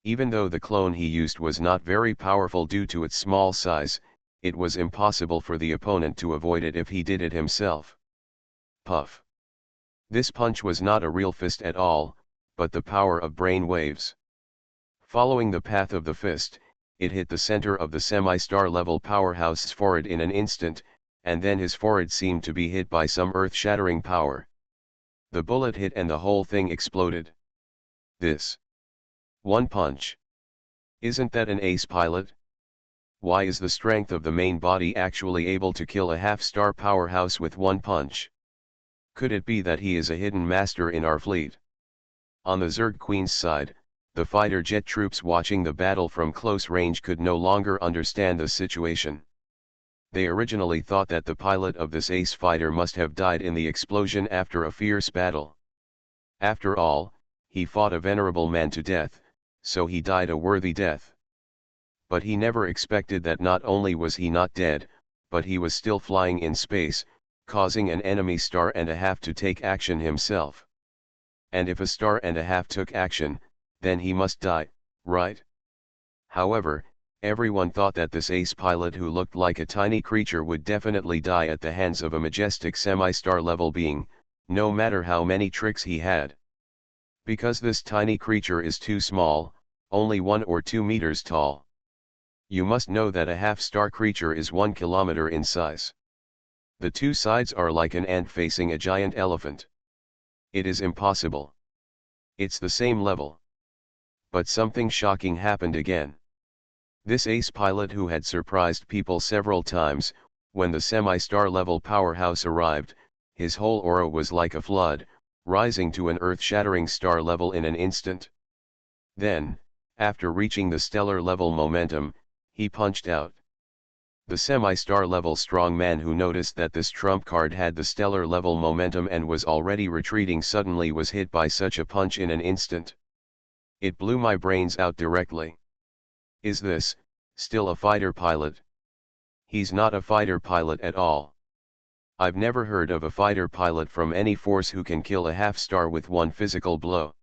Even though the clone he used was not very powerful due to its small size, it was impossible for the opponent to avoid it if he did it himself. Puff. This punch was not a real fist at all, but the power of brain waves. Following the path of the fist, it hit the center of the semi-star level powerhouse's forehead in an instant, and then his forehead seemed to be hit by some earth-shattering power. The bullet hit and the whole thing exploded. This one punch. Isn't that an ace pilot? Why is the strength of the main body actually able to kill a half-star powerhouse with one punch? Could it be that he is a hidden master in our fleet? On the Zerg Queen's side, the fighter jet troops watching the battle from close range could no longer understand the situation. They originally thought that the pilot of this ace fighter must have died in the explosion after a fierce battle. After all, he fought a venerable man to death, so he died a worthy death. But he never expected that not only was he not dead, but he was still flying in space, causing an enemy star and a half to take action himself. And if a star and a half took action, then he must die, right? However, everyone thought that this ace pilot who looked like a tiny creature would definitely die at the hands of a majestic semi-star level being, no matter how many tricks he had. Because this tiny creature is too small, only 1 or 2 meters tall. You must know that a half-star creature is 1 kilometer in size. The two sides are like an ant facing a giant elephant. It is impossible. It's the same level. But something shocking happened again. This ace pilot who had surprised people several times, when the semi-star level powerhouse arrived, his whole aura was like a flood, rising to an earth-shattering star level in an instant. Then, after reaching the stellar level momentum, he punched out. The semi-star level strong man who noticed that this trump card had the stellar level momentum and was already retreating suddenly was hit by such a punch in an instant. It blew my brains out directly. Is this, still a fighter pilot? He's not a fighter pilot at all. I've never heard of a fighter pilot from any force who can kill a half-star with one physical blow.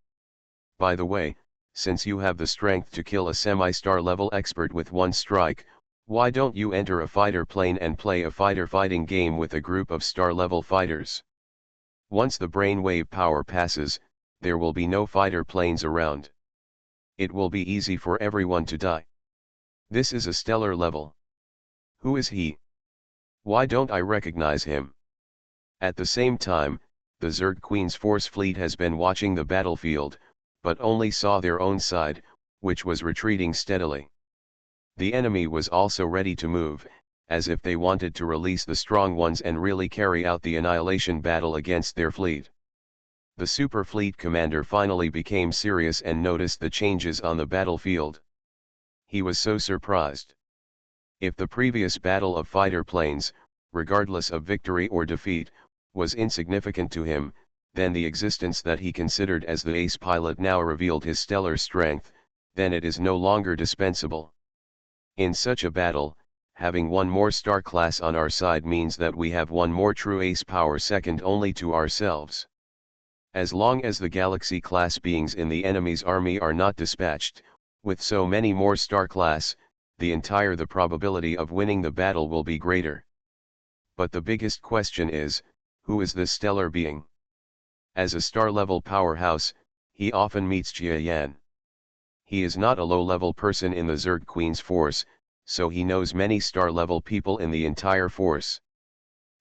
By the way, since you have the strength to kill a semi-star level expert with one strike, why don't you enter a fighter plane and play a fighter fighting game with a group of star-level fighters? Once the brainwave power passes, there will be no fighter planes around. It will be easy for everyone to die. This is a stellar level. Who is he? Why don't I recognize him? At the same time, the Zerg Queen's force fleet has been watching the battlefield, but only saw their own side, which was retreating steadily. The enemy was also ready to move, as if they wanted to release the strong ones and really carry out the annihilation battle against their fleet. The super fleet commander finally became serious and noticed the changes on the battlefield. He was so surprised. If the previous battle of fighter planes, regardless of victory or defeat, was insignificant to him, then the existence that he considered as the ace pilot now revealed his stellar strength, then it is no longer dispensable. In such a battle, having one more star class on our side means that we have one more true ace power second only to ourselves. As long as the galaxy class beings in the enemy's army are not dispatched, with so many more star class, the probability of winning the battle will be greater. But the biggest question is, who is this stellar being? As a star-level powerhouse, he often meets Jia Yan. He is not a low-level person in the Zerg Queen's force, so he knows many star-level people in the entire force.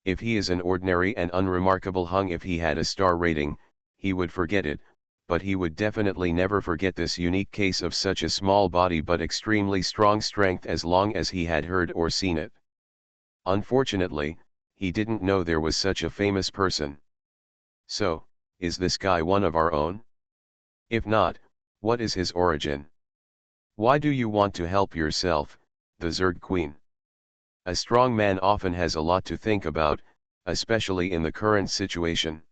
If he is an ordinary and unremarkable hung, if he had a star rating, he would forget it, but he would definitely never forget this unique case of such a small body but extremely strong strength as long as he had heard or seen it. Unfortunately, he didn't know there was such a famous person. So, is this guy one of our own? If not, what is his origin? Why do you want to help yourself, the Zerg Queen? A strong man often has a lot to think about, especially in the current situation.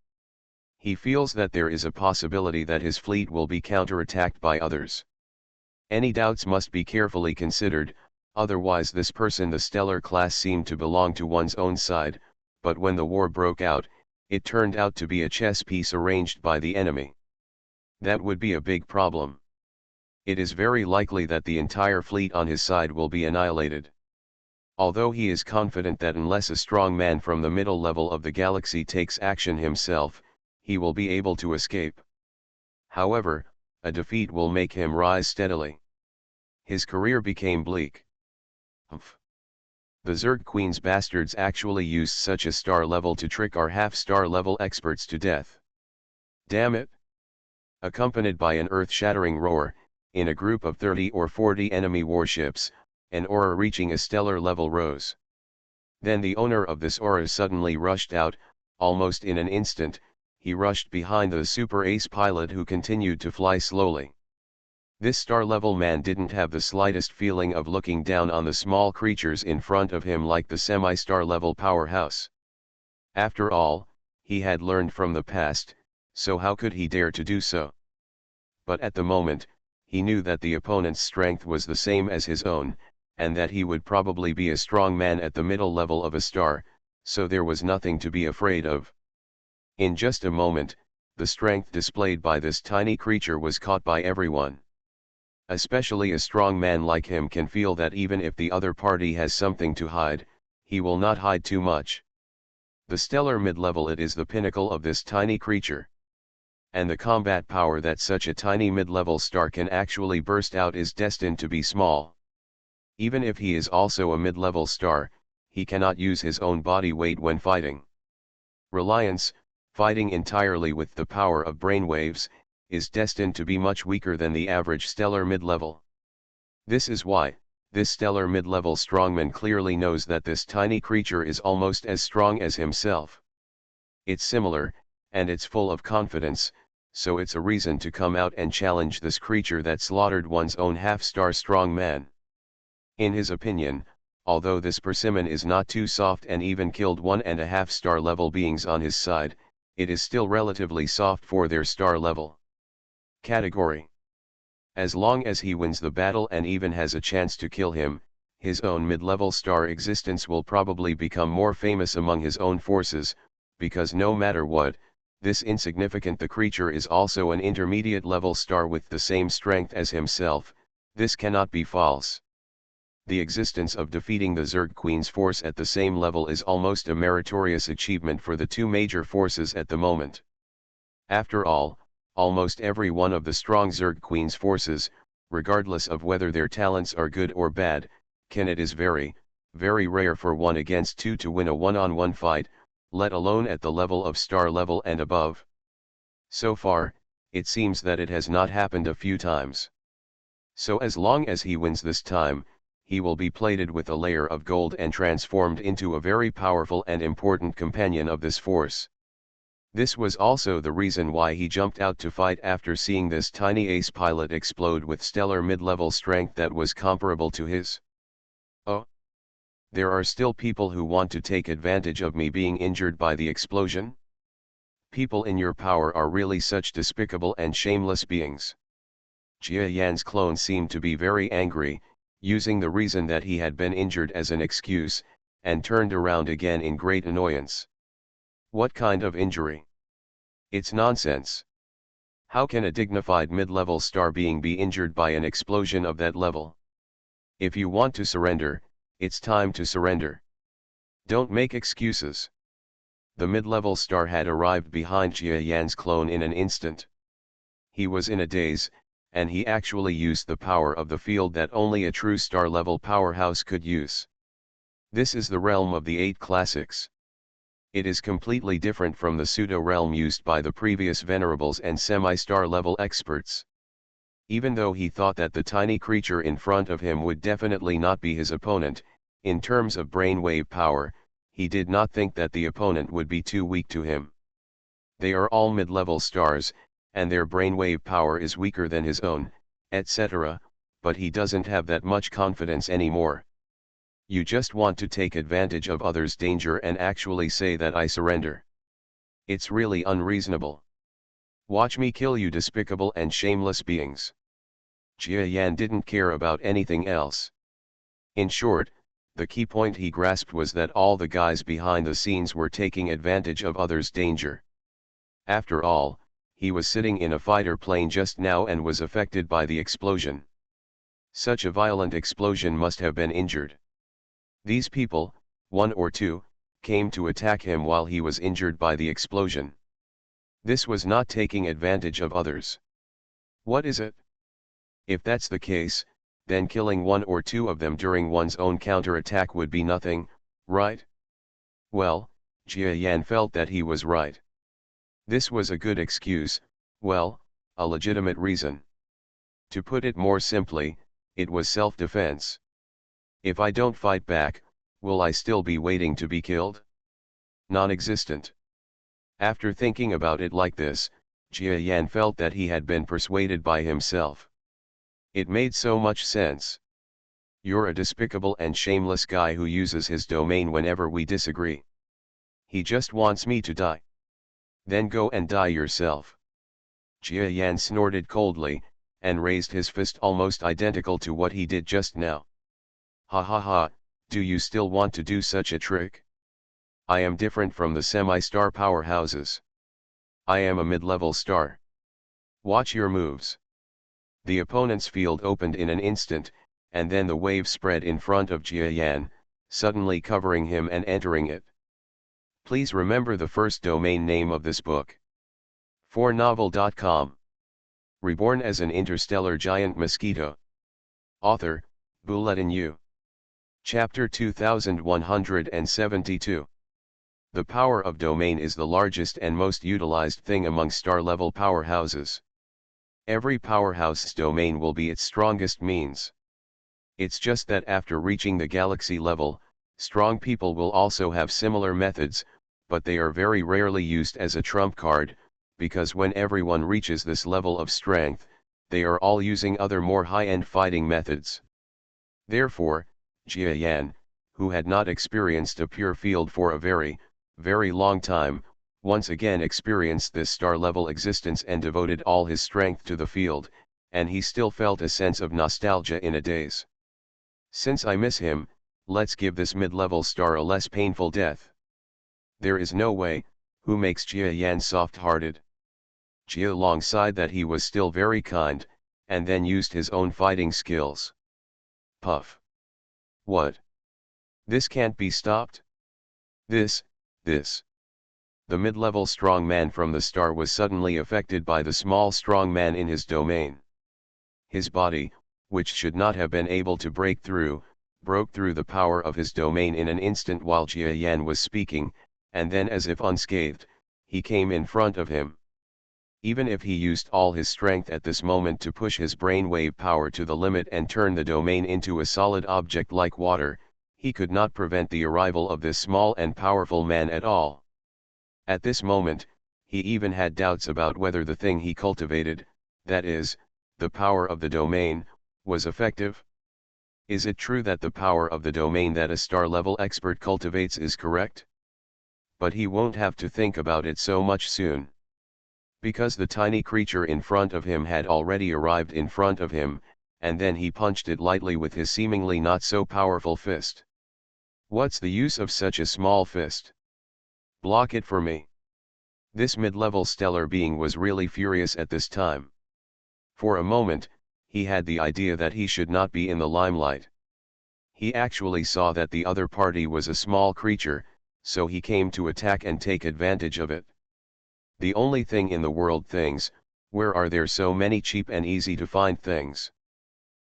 He feels that there is a possibility that his fleet will be counterattacked by others. Any doubts must be carefully considered, otherwise this person, the Stellar class, seemed to belong to one's own side, but when the war broke out, it turned out to be a chess piece arranged by the enemy. That would be a big problem. It is very likely that the entire fleet on his side will be annihilated. Although he is confident that unless a strong man from the middle level of the galaxy takes action himself, he will be able to escape. However, a defeat will make him rise steadily. His career became bleak. Humph. The Zerg Queen's bastards actually used such a star level to trick our half-star level experts to death. Damn it! Accompanied by an earth-shattering roar, in a group of 30 or 40 enemy warships, an aura reaching a stellar level rose. Then the owner of this aura suddenly rushed out, almost in an instant. He rushed behind the super ace pilot who continued to fly slowly. This star-level man didn't have the slightest feeling of looking down on the small creatures in front of him like the semi-star level powerhouse. After all, he had learned from the past, so how could he dare to do so? But at the moment, he knew that the opponent's strength was the same as his own, and that he would probably be a strong man at the middle level of a star, so there was nothing to be afraid of. In just a moment, the strength displayed by this tiny creature was caught by everyone. Especially a strong man like him can feel that even if the other party has something to hide, he will not hide too much. The stellar mid-level, it is the pinnacle of this tiny creature. And the combat power that such a tiny mid-level star can actually burst out is destined to be small. Even if he is also a mid-level star, he cannot use his own body weight when fighting. Reliance, fighting entirely with the power of brainwaves, is destined to be much weaker than the average stellar mid-level. This is why, this stellar mid-level strongman clearly knows that this tiny creature is almost as strong as himself. It's similar, and it's full of confidence, so it's a reason to come out and challenge this creature that slaughtered one's own half-star strong man. In his opinion, although this persimmon is not too soft and even killed 1.5 star level beings on his side, it is still relatively soft for their star level category. As long as he wins the battle and even has a chance to kill him, his own mid-level star existence will probably become more famous among his own forces, because no matter what, this insignificant the creature is also an intermediate level star with the same strength as himself. This cannot be false. The existence of defeating the Zerg Queen's force at the same level is almost a meritorious achievement for the two major forces at the moment. After all, almost every one of the strong Zerg Queen's forces, regardless of whether their talents are good or bad, it is very, very rare for 1 against 2 to win a one-on-one fight, let alone at the level of star level and above. So far, it seems that it has not happened a few times. So as long as he wins this time, he will be plated with a layer of gold and transformed into a very powerful and important companion of this force. This was also the reason why he jumped out to fight after seeing this tiny ace pilot explode with stellar mid-level strength that was comparable to his. Oh! There are still people who want to take advantage of me being injured by the explosion? People in your power are really such despicable and shameless beings. Jia Yan's clone seemed to be very angry, using the reason that he had been injured as an excuse, and turned around again in great annoyance. What kind of injury? It's nonsense. How can a dignified mid-level star being be injured by an explosion of that level? If you want to surrender, it's time to surrender. Don't make excuses. The mid-level star had arrived behind Jia Yan's clone in an instant. He was in a daze, and he actually used the power of the field that only a true star-level powerhouse could use. This is the realm of the 8 classics. It is completely different from the pseudo-realm used by the previous venerables and semi-star level experts. Even though he thought that the tiny creature in front of him would definitely not be his opponent, in terms of brainwave power, he did not think that the opponent would be too weak to him. They are all mid-level stars, and their brainwave power is weaker than his own, etc., but he doesn't have that much confidence anymore. You just want to take advantage of others' danger and actually say that I surrender. It's really unreasonable. Watch me kill you despicable and shameless beings. Jia Yan didn't care about anything else. In short, the key point he grasped was that all the guys behind the scenes were taking advantage of others' danger. After all, he was sitting in a fighter plane just now and was affected by the explosion. Such a violent explosion must have been injured. These people, one or two, came to attack him while he was injured by the explosion. This was not taking advantage of others. What is it? If that's the case, then killing one or two of them during one's own counterattack would be nothing, right? Well, Jia Yan felt that he was right. This was a good excuse, well, a legitimate reason. To put it more simply, it was self-defense. If I don't fight back, will I still be waiting to be killed? Non-existent. After thinking about it like this, Jia Yan felt that he had been persuaded by himself. It made so much sense. You're a despicable and shameless guy who uses his domain whenever we disagree. He just wants me to die. Then go and die yourself. Jia Yan snorted coldly, and raised his fist almost identical to what he did just now. Ha ha ha, do you still want to do such a trick? I am different from the semi-star powerhouses. I am a mid-level star. Watch your moves. The opponent's field opened in an instant, and then the wave spread in front of Jia Yan, suddenly covering him and entering it. Please remember the first domain name of this book. 4novel.com. Reborn as an interstellar giant mosquito. Author, Bulletin U. Chapter 2172. The power of domain is the largest and most utilized thing among star-level powerhouses. Every powerhouse's domain will be its strongest means. It's just that after reaching the galaxy level, strong people will also have similar methods, but they are very rarely used as a trump card, because when everyone reaches this level of strength, they are all using other more high-end fighting methods. Therefore, Jia Yan, who had not experienced a pure field for a very, very long time, once again experienced this star-level existence and devoted all his strength to the field, and he still felt a sense of nostalgia in a daze. Since I miss him, let's give this mid-level star a less painful death. There is no way, who makes Jia Yan soft-hearted. Jia Long sighed that he was still very kind, and then used his own fighting skills. Puff. What? This can't be stopped? This. The mid-level strong man from the star was suddenly affected by the small strong man in his domain. His body, which should not have been able to broke through the power of his domain in an instant while Jia Yan was speaking, and then as if unscathed, he came in front of him. Even if he used all his strength at this moment to push his brainwave power to the limit and turn the domain into a solid object like water, he could not prevent the arrival of this small and powerful man at all. At this moment, he even had doubts about whether the thing he cultivated, that is, the power of the domain, was effective. Is it true that the power of the domain that a star-level expert cultivates is correct? But he won't have to think about it so much soon. Because the tiny creature in front of him had already arrived in front of him, and then he punched it lightly with his seemingly not so powerful fist. What's the use of such a small fist? Block it for me. This mid-level stellar being was really furious at this time. For a moment, he had the idea that he should not be in the limelight. He actually saw that the other party was a small creature, so he came to attack and take advantage of it. The only thing in the world things, where are there so many cheap and easy to find things?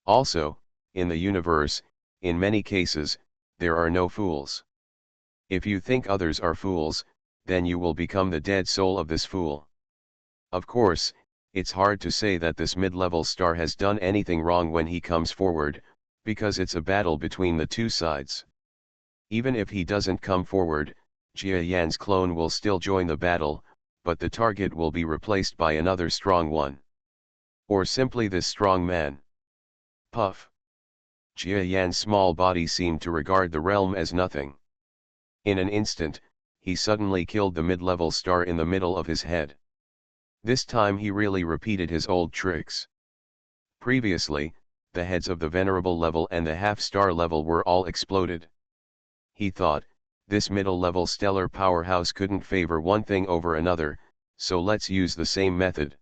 Also, in the universe, in many cases, there are no fools. If you think others are fools, then you will become the dead soul of this fool. Of course, it's hard to say that this mid-level star has done anything wrong when he comes forward, because it's a battle between the two sides. Even if he doesn't come forward, Jia Yan's clone will still join the battle, but the target will be replaced by another strong one. Or simply this strong man. Puff. Jia Yan's small body seemed to regard the realm as nothing. In an instant, he suddenly killed the mid-level star in the middle of his head. This time he really repeated his old tricks. Previously, the heads of the venerable level and the half-star level were all exploded. He thought, this middle-level stellar powerhouse couldn't favor one thing over another, so let's use the same method.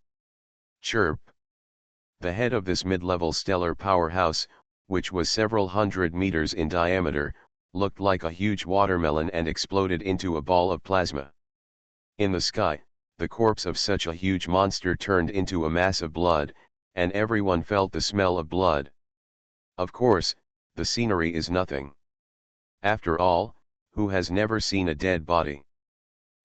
Chirp. The head of this mid-level stellar powerhouse, which was several hundred meters in diameter, looked like a huge watermelon and exploded into a ball of plasma. In the sky, the corpse of such a huge monster turned into a mass of blood, and everyone felt the smell of blood. Of course, the scenery is nothing. After all, who has never seen a dead body?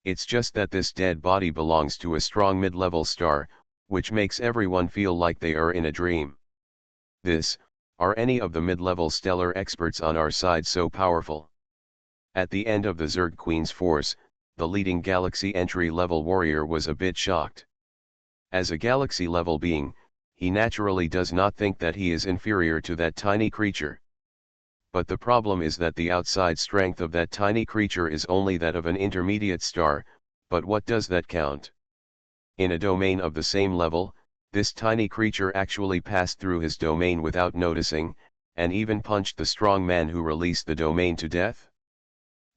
It's just that this dead body belongs to a strong mid-level star, which makes everyone feel like they are in a dream. Are any of the mid-level stellar experts on our side so powerful? At the end of the Zerg Queen's force, the leading galaxy entry-level warrior was a bit shocked. As a galaxy-level being, he naturally does not think that he is inferior to that tiny creature. But the problem is that the outside strength of that tiny creature is only that of an intermediate star, but what does that count? In a domain of the same level, this tiny creature actually passed through his domain without noticing, and even punched the strong man who released the domain to death.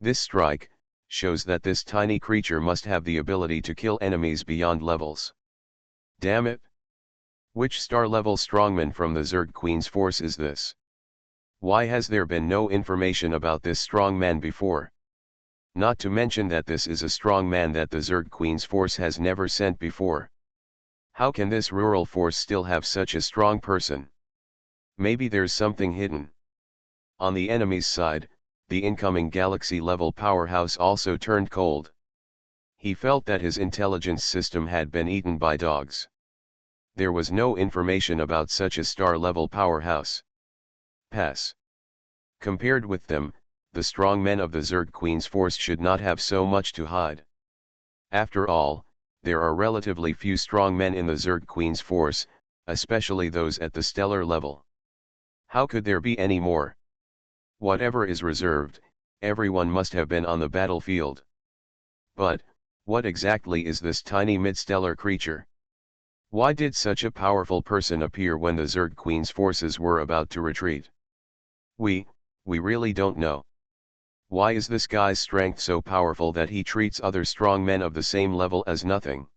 This strike shows that this tiny creature must have the ability to kill enemies beyond levels. Damn it! Which star-level strongman from the Zerg Queen's force is this? Why has there been no information about this strong man before? Not to mention that this is a strong man that the Zerg Queen's force has never sent before. How can this rural force still have such a strong person? Maybe there's something hidden. On the enemy's side, the incoming galaxy-level powerhouse also turned cold. He felt that his intelligence system had been eaten by dogs. There was no information about such a star-level powerhouse. Pass. Compared with them, the strong men of the Zerg Queen's force should not have so much to hide. After all, there are relatively few strong men in the Zerg Queen's force, especially those at the stellar level. How could there be any more? Whatever is reserved, everyone must have been on the battlefield. But, what exactly is this tiny mid-stellar creature? Why did such a powerful person appear when the Zerg Queen's forces were about to retreat? We really don't know. Why is this guy's strength so powerful that he treats other strong men of the same level as nothing?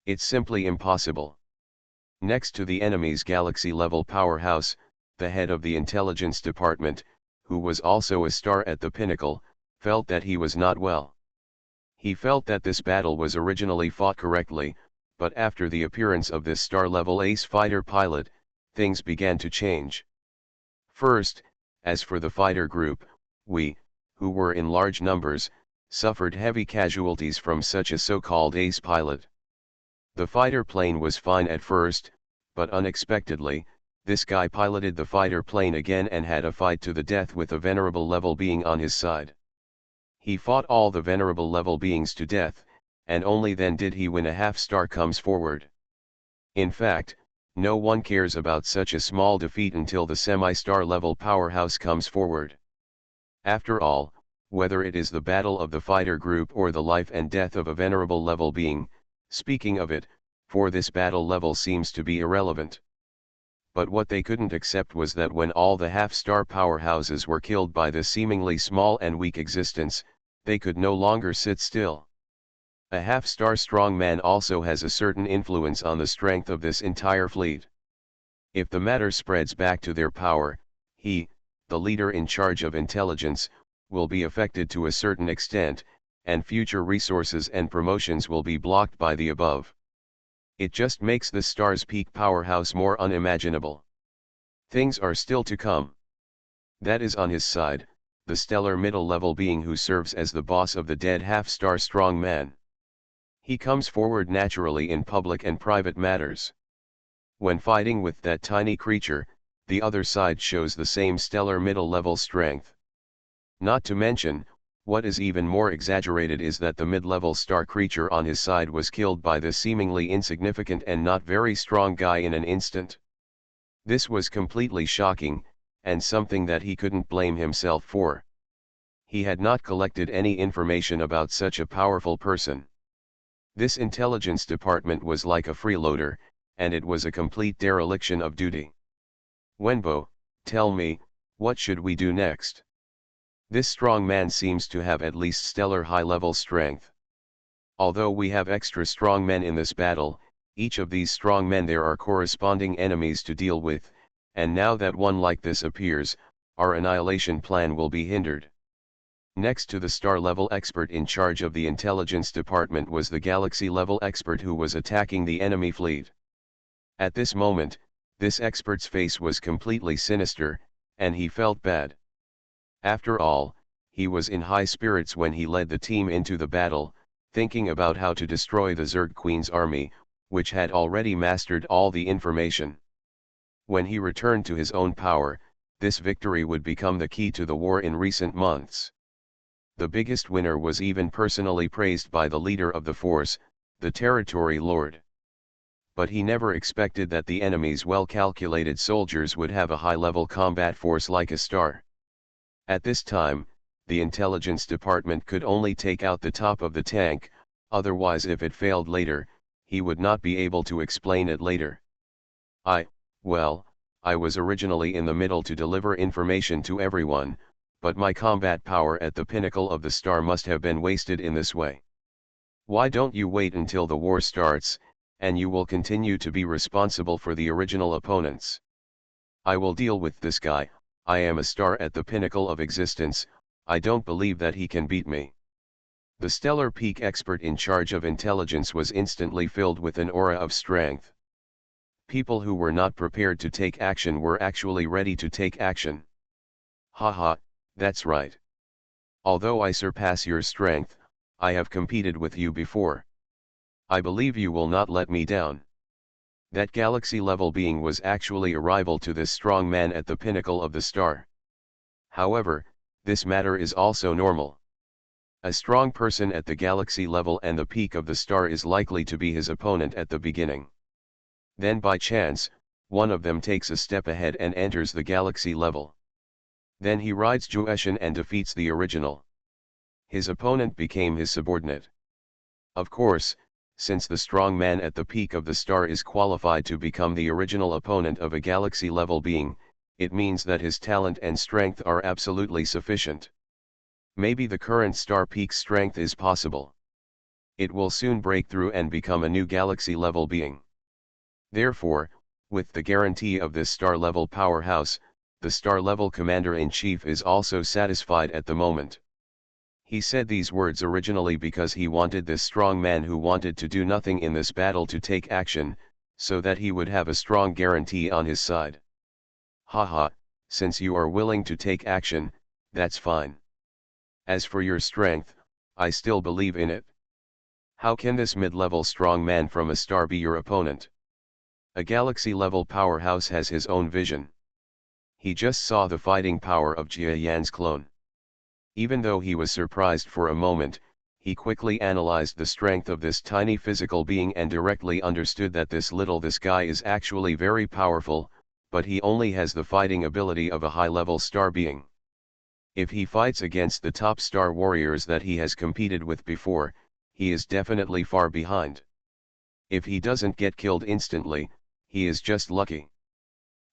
It's simply impossible. Next to the enemy's galaxy-level powerhouse, the head of the intelligence department, who was also a star at the pinnacle, felt that he was not well. He felt that this battle was originally fought correctly, but after the appearance of this star-level ace fighter pilot, things began to change. First, as for the fighter group, we, who were in large numbers, suffered heavy casualties from such a so-called ace pilot. The fighter plane was fine at first, but unexpectedly, this guy piloted the fighter plane again and had a fight to the death with a venerable level being on his side. He fought all the venerable level beings to death, and only then did he win. A half-star comes forward. In fact, no one cares about such a small defeat until the semi-star level powerhouse comes forward. After all, whether it is the battle of the fighter group or the life and death of a venerable level being, speaking of it, for this battle level seems to be irrelevant. But what they couldn't accept was that when all the half-star powerhouses were killed by this seemingly small and weak existence, they could no longer sit still. A half-star strong man also has a certain influence on the strength of this entire fleet. If the matter spreads back to their power, he, the leader in charge of intelligence, will be affected to a certain extent, and future resources and promotions will be blocked by the above. It just makes the star's peak powerhouse more unimaginable. Things are still to come. That is on his side, the stellar middle-level being who serves as the boss of the dead half-star strong man. He comes forward naturally in public and private matters. When fighting with that tiny creature, the other side shows the same stellar middle-level strength. Not to mention, what is even more exaggerated is that the mid-level star creature on his side was killed by this seemingly insignificant and not very strong guy in an instant. This was completely shocking, and something that he couldn't blame himself for. He had not collected any information about such a powerful person. This intelligence department was like a freeloader, and it was a complete dereliction of duty. Wenbo, tell me, what should we do next? This strong man seems to have at least stellar high-level strength. Although we have extra strong men in this battle, each of these strong men there are corresponding enemies to deal with, and now that one like this appears, our annihilation plan will be hindered. Next to the star-level expert in charge of the intelligence department was the galaxy-level expert who was attacking the enemy fleet. At this moment, this expert's face was completely sinister, and he felt bad. After all, he was in high spirits when he led the team into the battle, thinking about how to destroy the Zerg Queen's army, which had already mastered all the information. When he returned to his own power, this victory would become the key to the war in recent months. The biggest winner was even personally praised by the leader of the force, the Territory Lord. But he never expected that the enemy's well-calculated soldiers would have a high-level combat force like a star. At this time, the intelligence department could only take out the top of the tank, otherwise if it failed later, he would not be able to explain it later. I was originally in the middle to deliver information to everyone, but my combat power at the pinnacle of the star must have been wasted in this way. Why don't you wait until the war starts, and you will continue to be responsible for the original opponents? I will deal with this guy. I am a star at the pinnacle of existence, I don't believe that he can beat me. The stellar peak expert in charge of intelligence was instantly filled with an aura of strength. People who were not prepared to take action were actually ready to take action. Haha, that's right. Although I surpass your strength, I have competed with you before. I believe you will not let me down. That galaxy-level being was actually a rival to this strong man at the pinnacle of the star. However, this matter is also normal. A strong person at the galaxy level and the peak of the star is likely to be his opponent at the beginning. Then by chance, one of them takes a step ahead and enters the galaxy level. Then he rides Jueshan and defeats the original. His opponent became his subordinate. Of course, since the strong man at the peak of the star is qualified to become the original opponent of a galaxy-level being, it means that his talent and strength are absolutely sufficient. Maybe the current star peak's strength is possible. It will soon break through and become a new galaxy-level being. Therefore, with the guarantee of this star-level powerhouse, the star-level commander-in-chief is also satisfied at the moment. He said these words originally because he wanted this strong man who wanted to do nothing in this battle to take action, so that he would have a strong guarantee on his side. Haha, since you are willing to take action, that's fine. As for your strength, I still believe in it. How can this mid-level strong man from a star be your opponent? A galaxy-level powerhouse has his own vision. He just saw the fighting power of Jia Yan's clone. Even though he was surprised for a moment, he quickly analyzed the strength of this tiny physical being and directly understood that this guy is actually very powerful, but he only has the fighting ability of a high-level star being. If he fights against the top star warriors that he has competed with before, he is definitely far behind. If he doesn't get killed instantly, he is just lucky.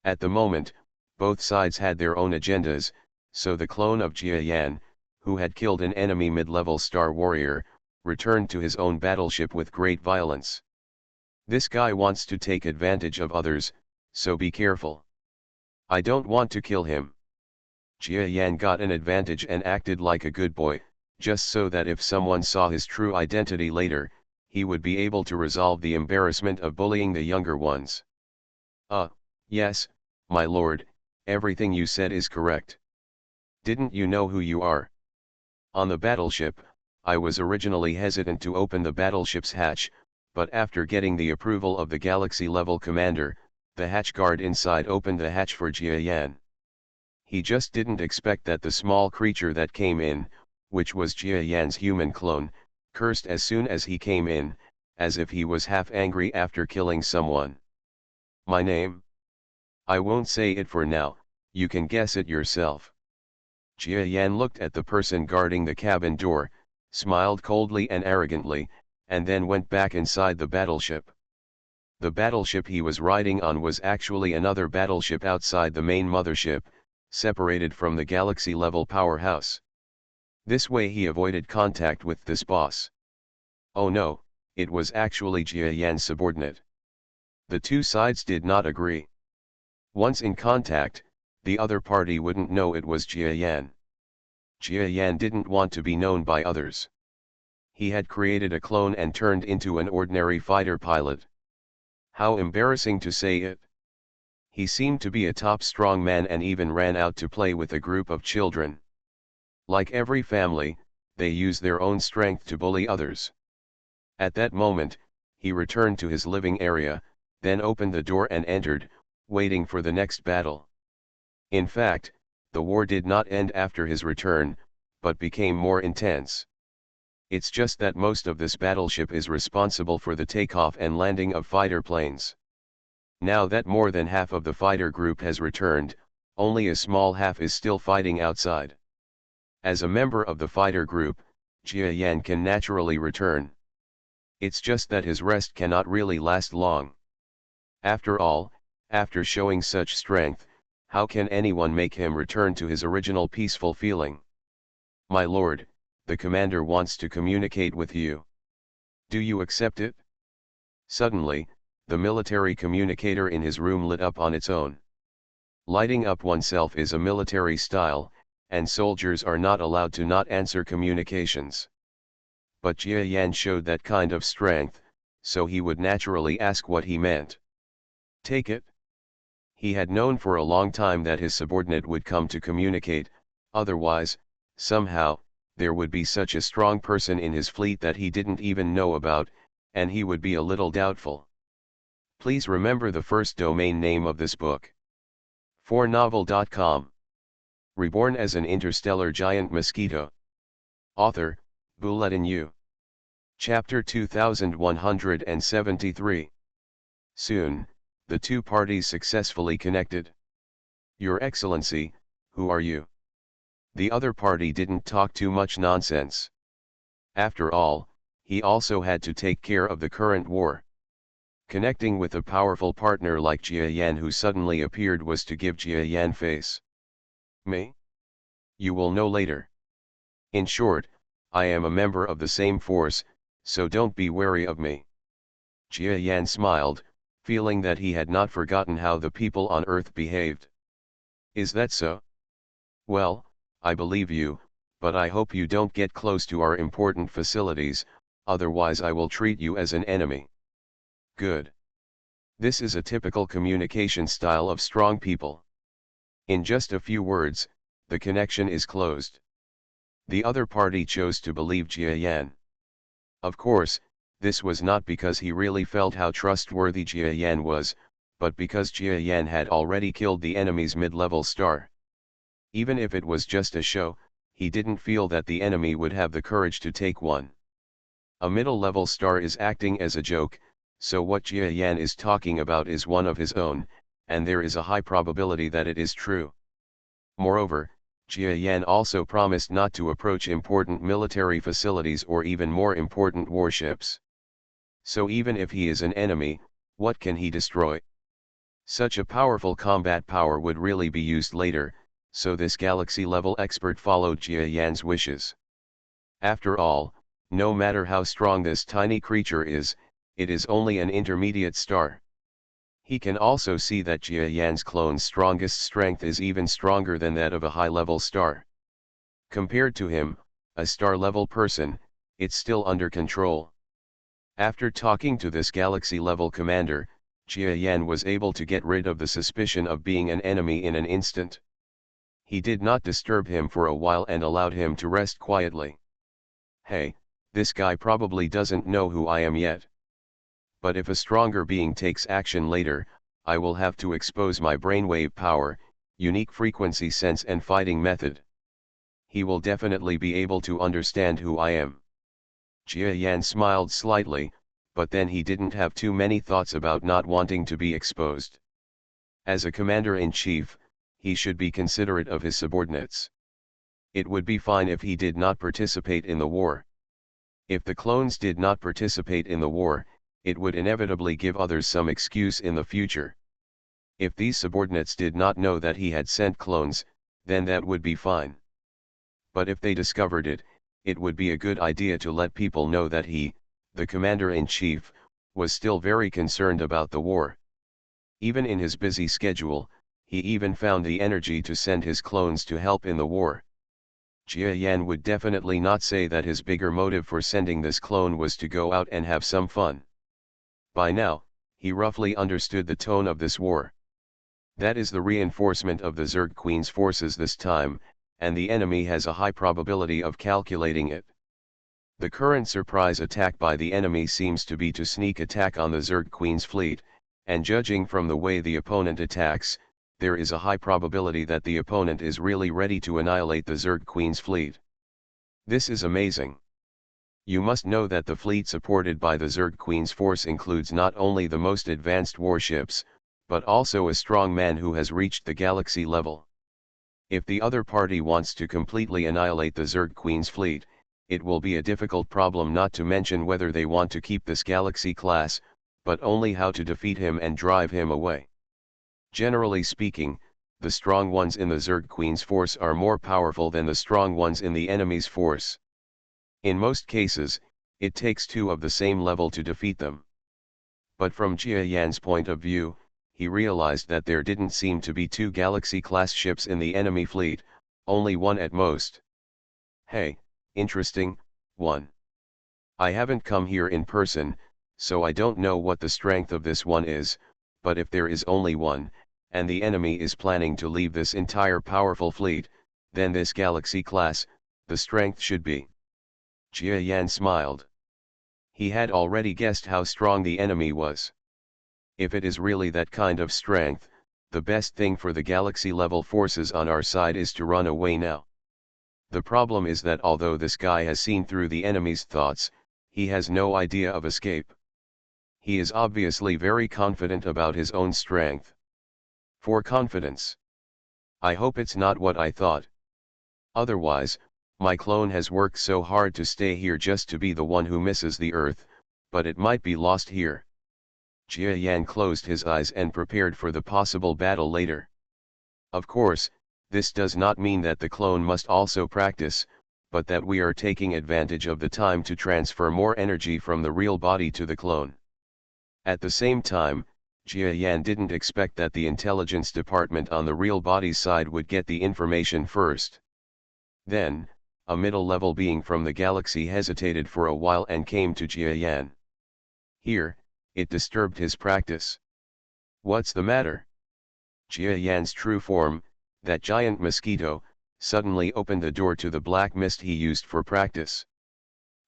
At the moment, both sides had their own agendas, so the clone of Jia Yan, who had killed an enemy mid-level star warrior, returned to his own battleship with great violence. This guy wants to take advantage of others, so be careful. I don't want to kill him. Jia Yan got an advantage and acted like a good boy, just so that if someone saw his true identity later, he would be able to resolve the embarrassment of bullying the younger ones. Yes, my lord, everything you said is correct. Didn't you know who you are? On the battleship, I was originally hesitant to open the battleship's hatch, but after getting the approval of the galaxy-level commander, the hatch guard inside opened the hatch for Jia Yan. He just didn't expect that the small creature that came in, which was Jia Yan's human clone, cursed as soon as he came in, as if he was half angry after killing someone. My name? I won't say it for now, You can guess it yourself. Jia Yan looked at the person guarding the cabin door, smiled coldly and arrogantly, and then went back inside the battleship. The battleship he was riding on was actually another battleship outside the main mothership, separated from the galaxy-level powerhouse. This way he avoided contact with this boss. Oh no, it was actually Jia Yan's subordinate. The two sides did not agree. Once in contact, the other party wouldn't know it was Jia Yan. Jia Yan didn't want to be known by others. He had created a clone and turned into an ordinary fighter pilot. How embarrassing to say it. He seemed to be a top strong man and even ran out to play with a group of children. Like every family, they use their own strength to bully others. At that moment, he returned to his living area, then opened the door and entered, waiting for the next battle. In fact, the war did not end after his return, but became more intense. It's just that most of this battleship is responsible for the takeoff and landing of fighter planes. Now that more than half of the fighter group has returned, only a small half is still fighting outside. As a member of the fighter group, Jia Yan can naturally return. It's just that his rest cannot really last long. After all, after showing such strength, how can anyone make him return to his original peaceful feeling? My lord, the commander wants to communicate with you. Do you accept it? Suddenly, the military communicator in his room lit up on its own. Lighting up oneself is a military style, and soldiers are not allowed to not answer communications. But Jia Yan showed that kind of strength, so he would naturally ask what he meant. Take it. He had known for a long time that his subordinate would come to communicate, otherwise, somehow, there would be such a strong person in his fleet that he didn't even know about, and he would be a little doubtful. Please remember the first domain name of this book. 4novel.com. Reborn as an interstellar giant mosquito. Author, Bulletin U. Chapter 2173. Soon, the two parties successfully connected. Your Excellency, who are you? The other party didn't talk too much nonsense. After all, he also had to take care of the current war. Connecting with a powerful partner like Jia Yan who suddenly appeared was to give Jia Yan face. Me? You will know later. In short, I am a member of the same force, so don't be wary of me. Jia Yan smiled, feeling that he had not forgotten how the people on Earth behaved. Is that so? Well, I believe you, but I hope you don't get close to our important facilities, otherwise I will treat you as an enemy. Good. This is a typical communication style of strong people. In just a few words, the connection is closed. The other party chose to believe Jia Yan. Of course, this was not because he really felt how trustworthy Jia Yan was, but because Jia Yan had already killed the enemy's mid-level star. Even if it was just a show, he didn't feel that the enemy would have the courage to take one. A middle-level star is acting as a joke, so what Jia Yan is talking about is one of his own, and there is a high probability that it is true. Moreover, Jia Yan also promised not to approach important military facilities or even more important warships. So even if he is an enemy, what can he destroy? Such a powerful combat power would really be used later, so this galaxy-level expert followed Jia Yan's wishes. After all, no matter how strong this tiny creature is, it is only an intermediate star. He can also see that Jia Yan's clone's strongest strength is even stronger than that of a high-level star. Compared to him, a star-level person, it's still under control. After talking to this galaxy-level commander, Jia Yan was able to get rid of the suspicion of being an enemy in an instant. He did not disturb him for a while and allowed him to rest quietly. Hey, this guy probably doesn't know who I am yet. But if a stronger being takes action later, I will have to expose my brainwave power, unique frequency sense and fighting method. He will definitely be able to understand who I am. Jia Yan smiled slightly, but then he didn't have too many thoughts about not wanting to be exposed. As a commander-in-chief, he should be considerate of his subordinates. It would be fine if he did not participate in the war. If the clones did not participate in the war, it would inevitably give others some excuse in the future. If these subordinates did not know that he had sent clones, then that would be fine. But if they discovered it, it would be a good idea to let people know that he, the commander-in-chief, was still very concerned about the war. Even in his busy schedule, he even found the energy to send his clones to help in the war. Jia Yan would definitely not say that his bigger motive for sending this clone was to go out and have some fun. By now, he roughly understood the tone of this war. That is the reinforcement of the Zerg Queen's forces this time, and the enemy has a high probability of calculating it. The current surprise attack by the enemy seems to be to sneak attack on the Zerg Queen's fleet, and judging from the way the opponent attacks, there is a high probability that the opponent is really ready to annihilate the Zerg Queen's fleet. This is amazing. You must know that the fleet supported by the Zerg Queen's force includes not only the most advanced warships, but also a strong man who has reached the galaxy level. If the other party wants to completely annihilate the Zerg Queen's fleet, it will be a difficult problem, not to mention whether they want to keep this galaxy class, but only how to defeat him and drive him away. Generally speaking, the strong ones in the Zerg Queen's force are more powerful than the strong ones in the enemy's force. In most cases, it takes two of the same level to defeat them. But from Jia Yan's point of view, he realized that there didn't seem to be two Galaxy-class ships in the enemy fleet, only one at most. Hey, interesting, one. I haven't come here in person, so I don't know what the strength of this one is, but if there is only one, and the enemy is planning to leave this entire powerful fleet, then this Galaxy-class, the strength should be. Jia Yan smiled. He had already guessed how strong the enemy was. If it is really that kind of strength, the best thing for the galaxy-level forces on our side is to run away now. The problem is that although this guy has seen through the enemy's thoughts, he has no idea of escape. He is obviously very confident about his own strength. For confidence. I hope it's not what I thought. Otherwise, my clone has worked so hard to stay here just to be the one who misses the Earth, but it might be lost here. Jia Yan closed his eyes and prepared for the possible battle later. Of course, this does not mean that the clone must also practice, but that we are taking advantage of the time to transfer more energy from the real body to the clone. At the same time, Jia Yan didn't expect that the intelligence department on the real body's side would get the information first. Then, a middle-level being from the galaxy hesitated for a while and came to Jia Yan. Here, it disturbed his practice. What's the matter? Jia Yan's true form, that giant mosquito, suddenly opened the door to the black mist he used for practice.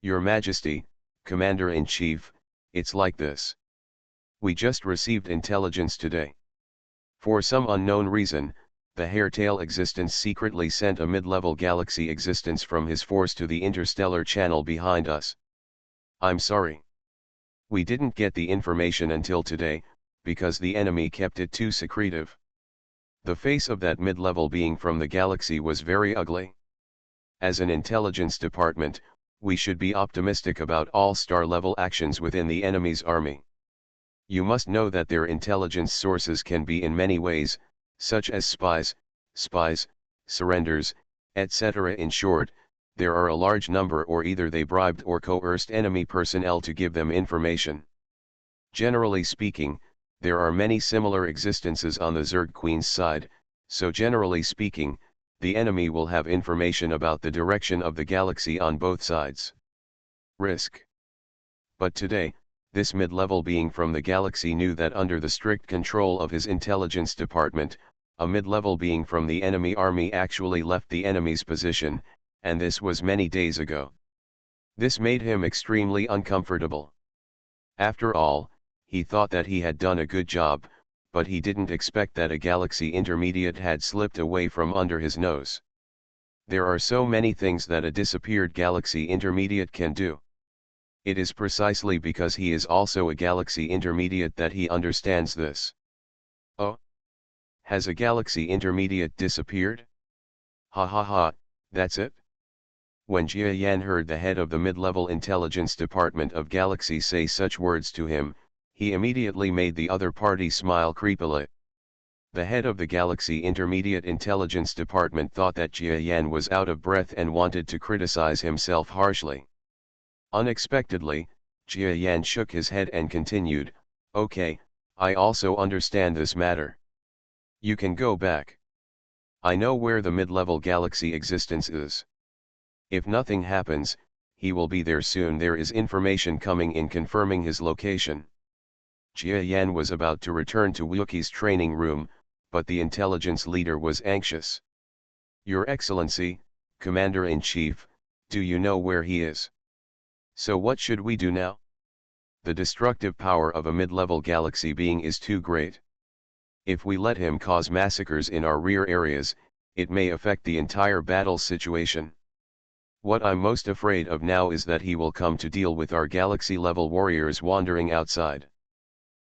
Your Majesty, Commander-in-Chief, it's like this. We just received intelligence today. For some unknown reason, the Hairtail Existence secretly sent a mid-level galaxy existence from his force to the interstellar channel behind us. I'm sorry. We didn't get the information until today, because the enemy kept it too secretive. The face of that mid-level being from the galaxy was very ugly. As an intelligence department, we should be optimistic about all star-level actions within the enemy's army. You must know that their intelligence sources can be in many ways, such as spies, surrenders, etc. In short, there are a large number, or either they bribed or coerced enemy personnel to give them information. Generally speaking, there are many similar existences on the Zerg Queen's side, so generally speaking, the enemy will have information about the direction of the galaxy on both sides. Risk. But today, this mid-level being from the galaxy knew that under the strict control of his intelligence department, a mid-level being from the enemy army actually left the enemy's position, and this was many days ago. This made him extremely uncomfortable. After all, he thought that he had done a good job, but he didn't expect that a galaxy intermediate had slipped away from under his nose. There are so many things that a disappeared galaxy intermediate can do. It is precisely because he is also a galaxy intermediate that he understands this. Oh. Has a galaxy intermediate disappeared? Ha ha ha, that's it? When Jia Yan heard the head of the mid-level intelligence department of Galaxy say such words to him, he immediately made the other party smile creepily. The head of the Galaxy Intermediate Intelligence Department thought that Jia Yan was out of breath and wanted to criticize himself harshly. Unexpectedly, Jia Yan shook his head and continued, "Okay, I also understand this matter. You can go back. I know where the mid-level galaxy existence is. If nothing happens, he will be there soon. There is information coming in confirming his location." Jia Yan was about to return to Wuki's training room, but the intelligence leader was anxious. "Your Excellency, Commander-in-Chief, do you know where he is? So what should we do now? The destructive power of a mid-level galaxy being is too great. If we let him cause massacres in our rear areas, it may affect the entire battle situation. What I'm most afraid of now is that he will come to deal with our galaxy-level warriors wandering outside.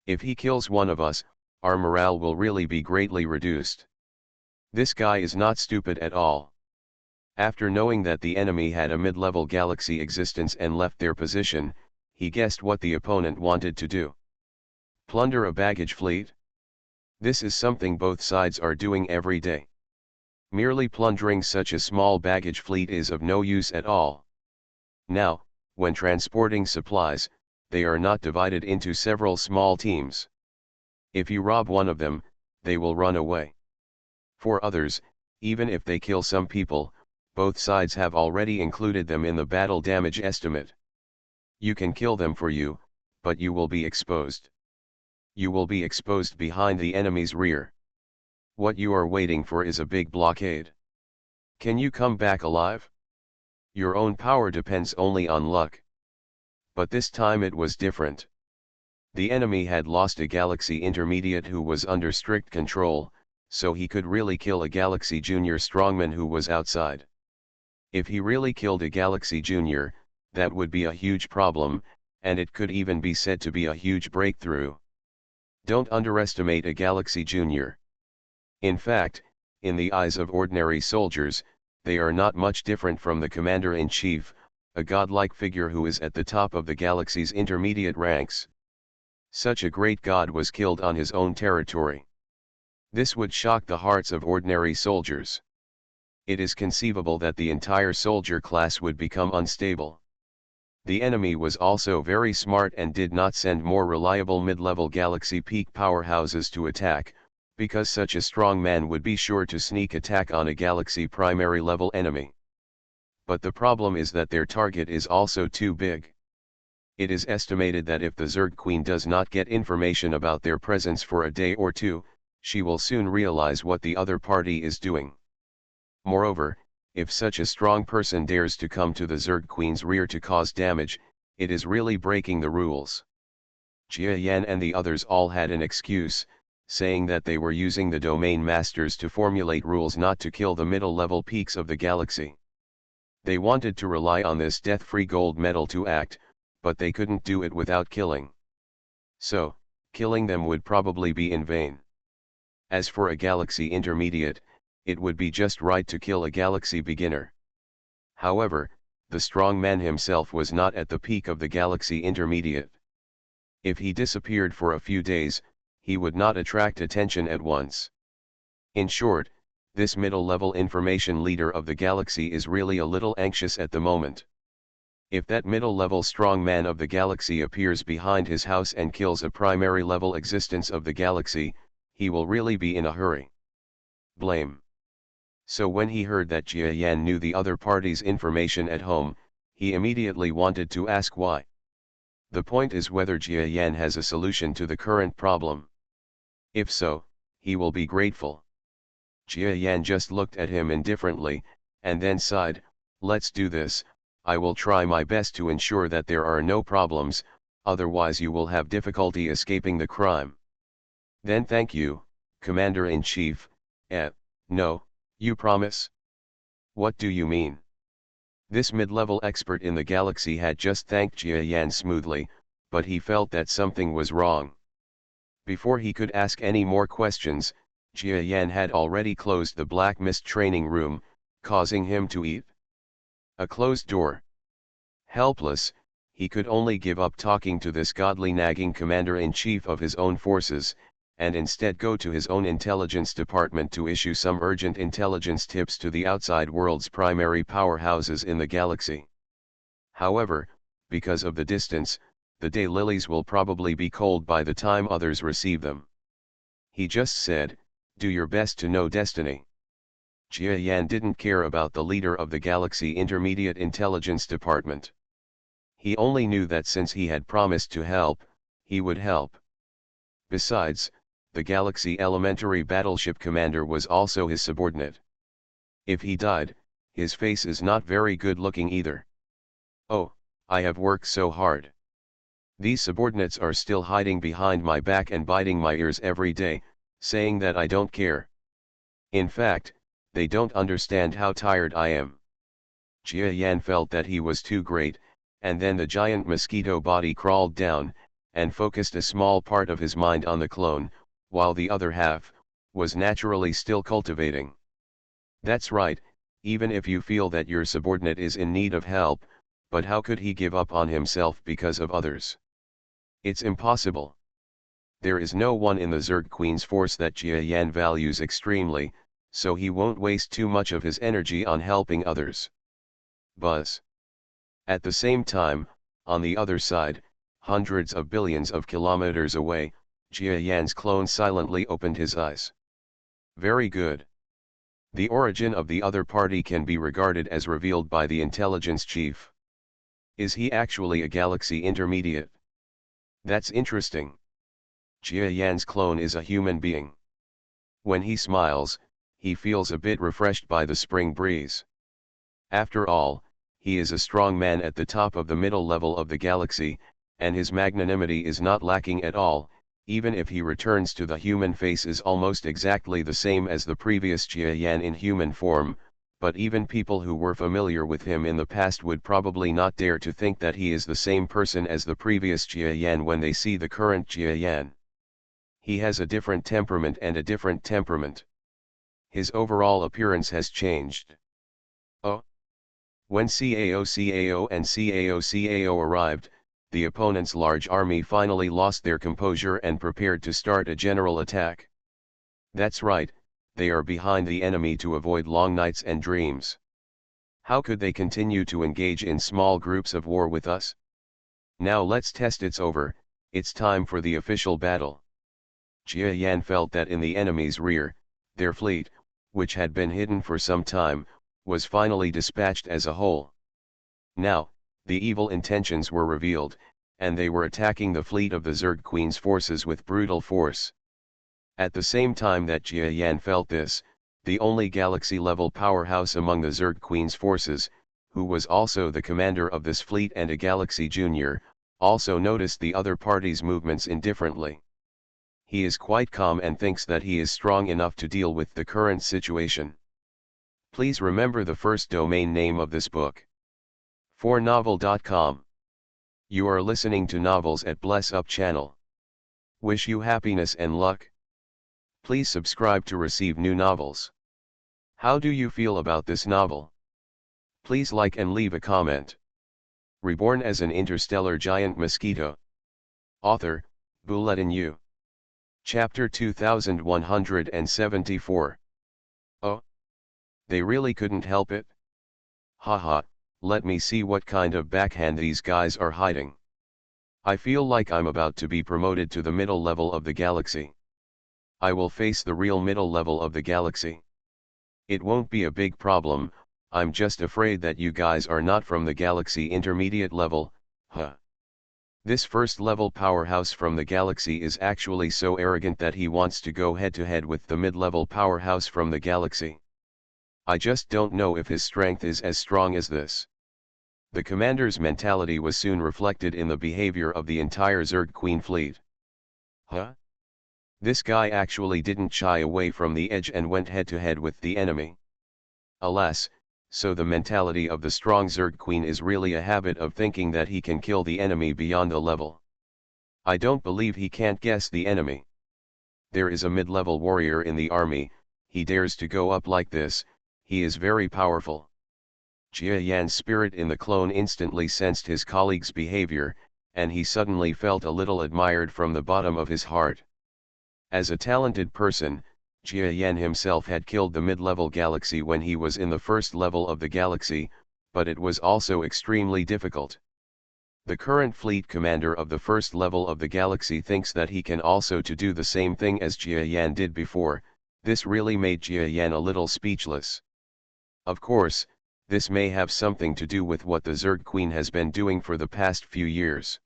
If he kills one of us, our morale will really be greatly reduced. This guy is not stupid at all." After knowing that the enemy had a mid-level galaxy existence and left their position, he guessed what the opponent wanted to do. Plunder a baggage fleet? This is something both sides are doing every day. Merely plundering such a small baggage fleet is of no use at all. Now, when transporting supplies, they are not divided into several small teams. If you rob one of them, they will run away. For others, even if they kill some people, both sides have already included them in the battle damage estimate. You can kill them for you, but you will be exposed. You will be exposed behind the enemy's rear. What you are waiting for is a big blockade. Can you come back alive? Your own power depends only on luck. But this time it was different. The enemy had lost a galaxy intermediate who was under strict control, so he could really kill a galaxy junior strongman who was outside. If he really killed a galaxy junior, that would be a huge problem, and it could even be said to be a huge breakthrough. Don't underestimate a galaxy junior. In fact, in the eyes of ordinary soldiers, they are not much different from the commander-in-chief, a godlike figure who is at the top of the galaxy's intermediate ranks. Such a great god was killed on his own territory. This would shock the hearts of ordinary soldiers. It is conceivable that the entire soldier class would become unstable. The enemy was also very smart and did not send more reliable mid-level galaxy peak powerhouses to attack, because such a strong man would be sure to sneak attack on a galaxy primary level enemy. But the problem is that their target is also too big. It is estimated that if the Zerg Queen does not get information about their presence for a day or two, she will soon realize what the other party is doing. Moreover, if such a strong person dares to come to the Zerg Queen's rear to cause damage, it is really breaking the rules. Jia Yan and the others all had an excuse, saying that they were using the domain masters to formulate rules not to kill the middle-level peaks of the galaxy. They wanted to rely on this death-free gold medal to act, but they couldn't do it without killing. So, killing them would probably be in vain. As for a galaxy intermediate, it would be just right to kill a galaxy beginner. However, the strong man himself was not at the peak of the galaxy intermediate. If he disappeared for a few days, he would not attract attention at once. In short, this middle-level information leader of the galaxy is really a little anxious at the moment. If that middle-level strong man of the galaxy appears behind his house and kills a primary level existence of the galaxy, he will really be in a hurry. Blame. So when he heard that Jia Yan knew the other party's information at home, he immediately wanted to ask why. The point is whether Jia Yan has a solution to the current problem. If so, he will be grateful. Jia Yan just looked at him indifferently, and then sighed, "Let's do this. I will try my best to ensure that there are no problems, otherwise you will have difficulty escaping the crime." "Then thank you, Commander-in-Chief. No, you promise?" "What do you mean?" This mid-level expert in the galaxy had just thanked Jia Yan smoothly, but he felt that something was wrong. Before he could ask any more questions, Jia Yan had already closed the Black Mist training room, causing him to eat. A closed door. Helpless, he could only give up talking to this godly nagging commander-in-chief of his own forces, and instead go to his own intelligence department to issue some urgent intelligence tips to the outside world's primary powerhouses in the galaxy. However, because of the distance, the daylilies will probably be cold by the time others receive them. He just said, "Do your best to know destiny." Jia Yan didn't care about the leader of the Galaxy Intermediate Intelligence Department. He only knew that since he had promised to help, he would help. Besides, the Galaxy Elementary Battleship Commander was also his subordinate. If he died, his face is not very good looking either. "Oh, I have worked so hard. These subordinates are still hiding behind my back and biting my ears every day, saying that I don't care. In fact, they don't understand how tired I am." Jia Yan felt that he was too great, and then the giant mosquito body crawled down, and focused a small part of his mind on the clone, while the other half was naturally still cultivating. That's right, even if you feel that your subordinate is in need of help, but how could he give up on himself because of others? It's impossible. There is no one in the Zerg Queen's force that Jia Yan values extremely, so he won't waste too much of his energy on helping others. Buzz. At the same time, on the other side, hundreds of billions of kilometers away, Jia Yan's clone silently opened his eyes. Very good. The origin of the other party can be regarded as revealed by the intelligence chief. Is he actually a galaxy intermediate? That's interesting. Jia Yan's clone is a human being. When he smiles, he feels a bit refreshed by the spring breeze. After all, he is a strong man at the top of the middle level of the galaxy, and his magnanimity is not lacking at all, even if he returns to the human face is almost exactly the same as the previous Jia Yan in human form, but even people who were familiar with him in the past would probably not dare to think that he is the same person as the previous Jia Yan when they see the current Jia Yan. He has a different temperament and a different temperament. His overall appearance has changed. Oh. When CAO and CAO arrived, the opponent's large army finally lost their composure and prepared to start a general attack. That's right, they are behind the enemy to avoid long nights and dreams. How could they continue to engage in small groups of war with us? Now let's test it's over, it's time for the official battle. Jia Yan felt that in the enemy's rear, their fleet, which had been hidden for some time, was finally dispatched as a whole. Now, the evil intentions were revealed, and they were attacking the fleet of the Zerg Queen's forces with brutal force. At the same time that Jia Yan felt this, the only galaxy-level powerhouse among the Zerg Queen's forces, who was also the commander of this fleet and a Galaxy Junior, also noticed the other party's movements indifferently. He is quite calm and thinks that he is strong enough to deal with the current situation. Please remember the first domain name of this book. 4novel.com. You are listening to Novels at Bless Up channel. Wish you happiness and luck. Please subscribe to receive new novels. How do you feel about this novel? Please like and leave a comment. Reborn as an interstellar giant mosquito. Author, Bulletin U. Chapter 2174. Oh. They really couldn't help it? Haha, let me see what kind of backhand these guys are hiding. I feel like I'm about to be promoted to the middle level of the galaxy. I will face the real middle level of the galaxy. It won't be a big problem, I'm just afraid that you guys are not from the galaxy intermediate level, huh. This first level powerhouse from the galaxy is actually so arrogant that he wants to go head to head with the mid-level powerhouse from the galaxy. I just don't know if his strength is as strong as this. The commander's mentality was soon reflected in the behavior of the entire Zerg Queen fleet. Huh? This guy actually didn't shy away from the edge and went head to head with the enemy. Alas, so the mentality of the strong Zerg Queen is really a habit of thinking that he can kill the enemy beyond the level. I don't believe he can't guess the enemy. There is a mid-level warrior in the army, he dares to go up like this, he is very powerful. Jia Yan's spirit in the clone instantly sensed his colleague's behavior, and he suddenly felt a little admired from the bottom of his heart. As a talented person, Jia Yan himself had killed the mid-level galaxy when he was in the first level of the galaxy, but it was also extremely difficult. The current fleet commander of the first level of the galaxy thinks that he can also to do the same thing as Jia Yan did before. This really made Jia Yan a little speechless. Of course, this may have something to do with what the Zerg Queen has been doing for the past few years.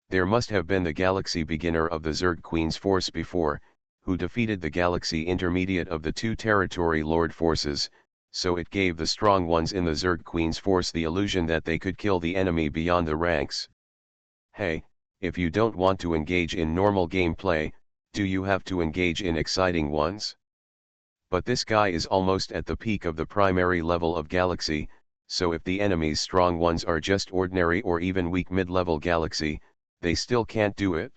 There must have been the galaxy beginner of the Zerg Queen's force before, who defeated the galaxy intermediate of the two territory lord forces, so it gave the strong ones in the Zerg Queen's force the illusion that they could kill the enemy beyond the ranks. Hey, if you don't want to engage in normal gameplay, do you have to engage in exciting ones? But this guy is almost at the peak of the primary level of galaxy, so if the enemy's strong ones are just ordinary or even weak mid-level galaxy, they still can't do it.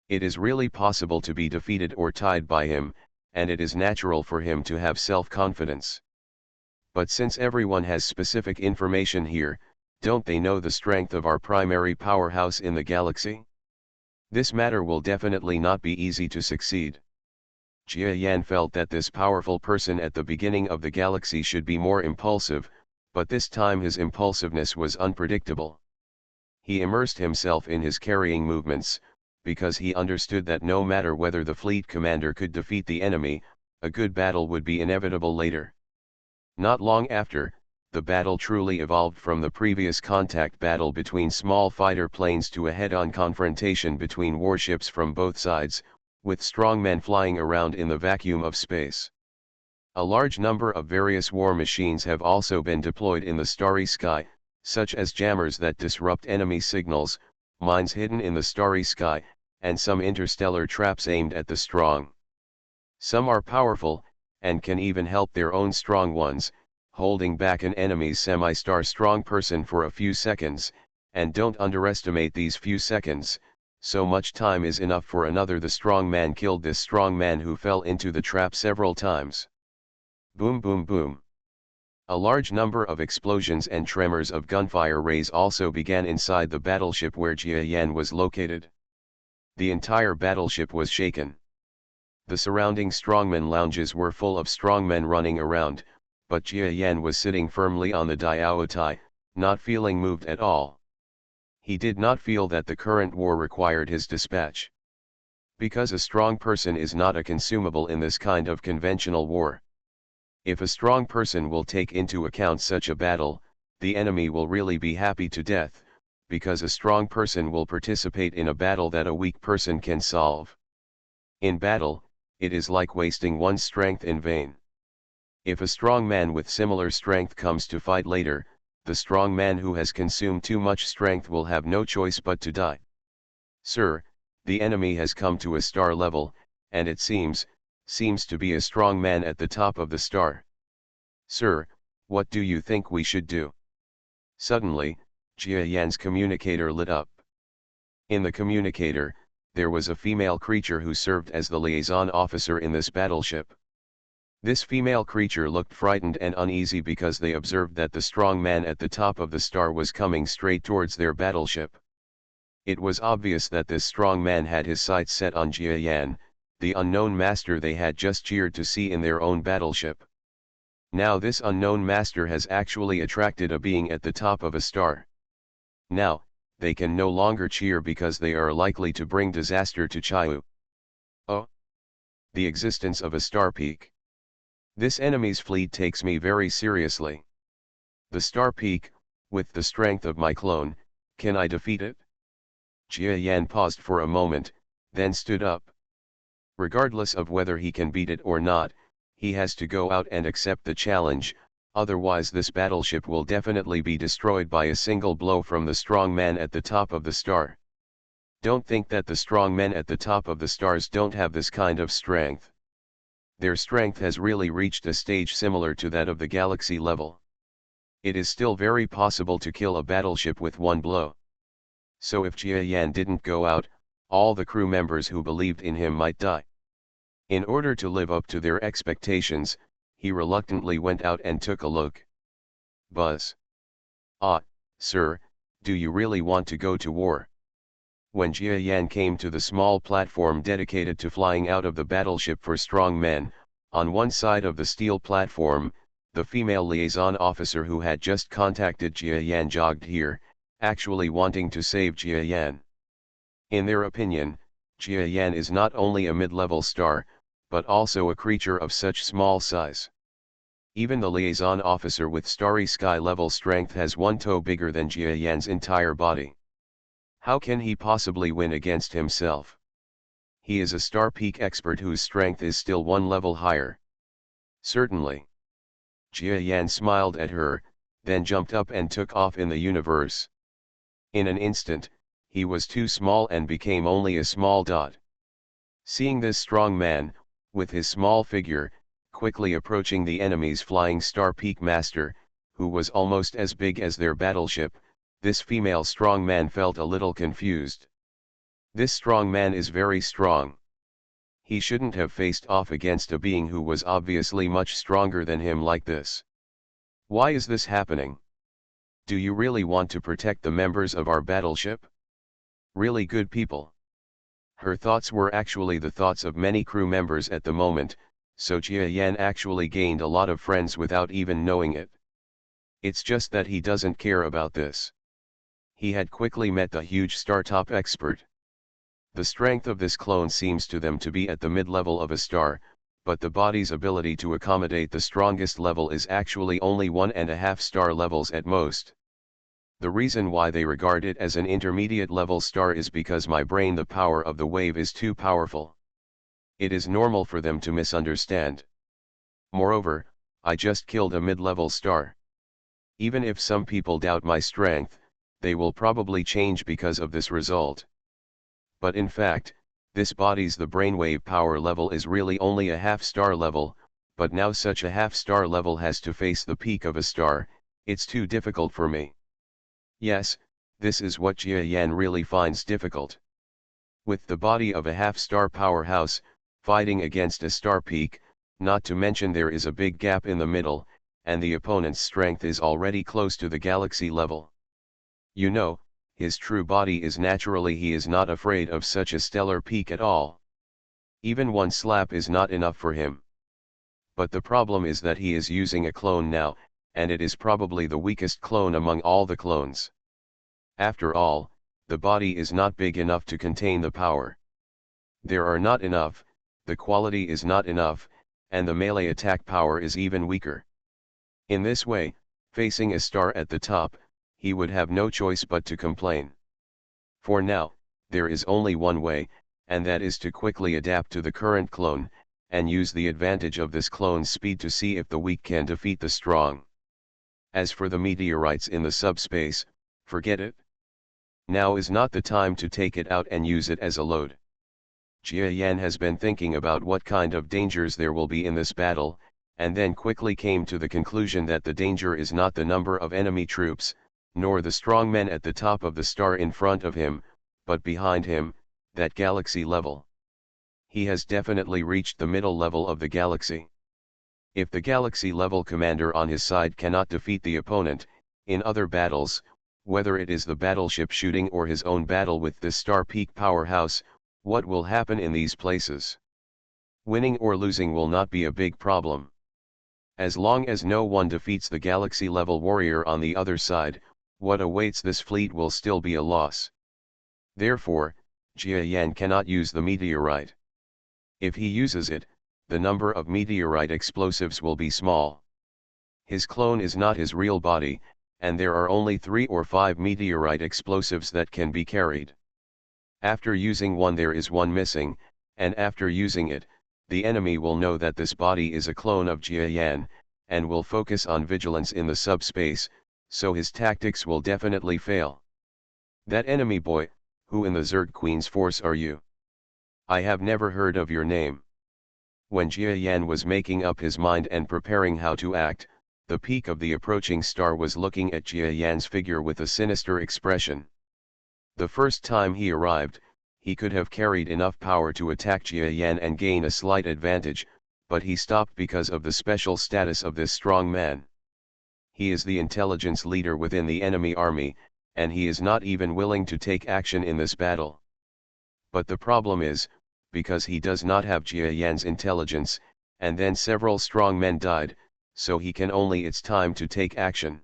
It is really possible to be defeated or tied by him, and it is natural for him to have self-confidence. But since everyone has specific information here, don't they know the strength of our primary powerhouse in the galaxy? This matter will definitely not be easy to succeed. Jia Yan felt that this powerful person at the beginning of the galaxy should be more impulsive, but this time his impulsiveness was unpredictable. He immersed himself in his carrying movements, because he understood that no matter whether the fleet commander could defeat the enemy, a good battle would be inevitable later. Not long after, the battle truly evolved from the previous contact battle between small fighter planes to a head-on confrontation between warships from both sides, with strong men flying around in the vacuum of space. A large number of various war machines have also been deployed in the starry sky, such as jammers that disrupt enemy signals, mines hidden in the starry sky, and some interstellar traps aimed at the strong. Some are powerful, and can even help their own strong ones, holding back an enemy's semi-star strong person for a few seconds, and don't underestimate these few seconds, so much time is enough for another. The strong man killed this strong man who fell into the trap several times. Boom boom boom. A large number of explosions and tremors of gunfire rays also began inside the battleship where Jia Yan was located. The entire battleship was shaken. The surrounding strongmen lounges were full of strongmen running around, but Jia Yan was sitting firmly on the Diaotai, not feeling moved at all. He did not feel that the current war required his dispatch. Because a strong person is not a consumable in this kind of conventional war. If a strong person will take into account such a battle, the enemy will really be happy to death, because a strong person will participate in a battle that a weak person can solve. In battle, it is like wasting one's strength in vain. If a strong man with similar strength comes to fight later, the strong man who has consumed too much strength will have no choice but to die. Sir, the enemy has come to a star level, and it seems to be a strong man at the top of the star. Sir, what do you think we should do? Suddenly, Jia Yan's communicator lit up. In the communicator, there was a female creature who served as the liaison officer in this battleship. This female creature looked frightened and uneasy because they observed that the strong man at the top of the star was coming straight towards their battleship. It was obvious that this strong man had his sights set on Jia Yan, the unknown master they had just cheered to see in their own battleship. Now this unknown master has actually attracted a being at the top of a star. Now, they can no longer cheer because they are likely to bring disaster to Chiu. Oh! The existence of a star peak. This enemy's fleet takes me very seriously. The star peak, with the strength of my clone, can I defeat it? Jia Yan paused for a moment, then stood up. Regardless of whether he can beat it or not, he has to go out and accept the challenge, otherwise this battleship will definitely be destroyed by a single blow from the strong man at the top of the star. Don't think that the strong men at the top of the stars don't have this kind of strength. Their strength has really reached a stage similar to that of the galaxy level. It is still very possible to kill a battleship with one blow. So if Jia Yan didn't go out, all the crew members who believed in him might die. In order to live up to their expectations, he reluctantly went out and took a look. Buzz. Ah, sir, do you really want to go to war? When Jia Yan came to the small platform dedicated to flying out of the battleship for strong men, on one side of the steel platform, the female liaison officer who had just contacted Jia Yan jogged here, actually wanting to save Jia Yan. In their opinion, Jia Yan is not only a mid-level star, but also a creature of such small size. Even the liaison officer with starry sky level strength has one toe bigger than Jia Yan's entire body. How can he possibly win against himself? He is a star peak expert whose strength is still one level higher. Certainly. Jia Yan smiled at her, then jumped up and took off in the universe. In an instant, he was too small and became only a small dot. Seeing this strong man, with his small figure, quickly approaching the enemy's flying star peak master, who was almost as big as their battleship, this female strong man felt a little confused. This strong man is very strong. He shouldn't have faced off against a being who was obviously much stronger than him like this. Why is this happening? Do you really want to protect the members of our battleship? Really good people. Her thoughts were actually the thoughts of many crew members at the moment, so Jia Yan actually gained a lot of friends without even knowing it. It's just that he doesn't care about this. He had quickly met the huge star-top expert. The strength of this clone seems to them to be at the mid-level of a star, but the body's ability to accommodate the strongest level is actually only 1.5 star levels at most. The reason why they regard it as an intermediate level star is because my brain, the power of the wave is too powerful. It is normal for them to misunderstand. Moreover, I just killed a mid-level star. Even if some people doubt my strength, they will probably change because of this result. But in fact, this body's the brainwave power level is really only a half-star level, but now such a half-star level has to face the peak of a star. It's too difficult for me. Yes, this is what Jia Yan really finds difficult. With the body of a half-star powerhouse, fighting against a star peak, not to mention there is a big gap in the middle, and the opponent's strength is already close to the galaxy level. You know, his true body is naturally he is not afraid of such a stellar peak at all. Even one slap is not enough for him. But the problem is that he is using a clone now, and it is probably the weakest clone among all the clones. After all, the body is not big enough to contain the power. There are not enough, the quality is not enough, and the melee attack power is even weaker. In this way, facing a star at the top, he would have no choice but to complain. For now, there is only one way, and that is to quickly adapt to the current clone, and use the advantage of this clone's speed to see if the weak can defeat the strong. As for the meteorites in the subspace, forget it. Now is not the time to take it out and use it as a load. Jia Yan has been thinking about what kind of dangers there will be in this battle, and then quickly came to the conclusion that the danger is not the number of enemy troops, nor the strong men at the top of the star in front of him, but behind him, that galaxy level. He has definitely reached the middle level of the galaxy. If the galaxy level commander on his side cannot defeat the opponent, in other battles, whether it is the battleship shooting or his own battle with this star peak powerhouse, what will happen in these places? Winning or losing will not be a big problem. As long as no one defeats the galaxy level warrior on the other side, what awaits this fleet will still be a loss. Therefore, Jia Yan cannot use the meteorite. If he uses it, the number of meteorite explosives will be small. His clone is not his real body, and there are only 3 or 5 meteorite explosives that can be carried. After using one there is one missing, and after using it, the enemy will know that this body is a clone of Jia Yan, and will focus on vigilance in the subspace, so his tactics will definitely fail. That enemy boy, who in the Zerg Queen's force are you? I have never heard of your name. When Jia Yan was making up his mind and preparing how to act, the peak of the approaching star was looking at Jia Yan's figure with a sinister expression. The first time he arrived, he could have carried enough power to attack Jia Yan and gain a slight advantage, but he stopped because of the special status of this strong man. He is the intelligence leader within the enemy army, and he is not even willing to take action in this battle. But the problem is, because he does not have Jia Yan's intelligence, and then several strong men died, so he can only it's time to take action.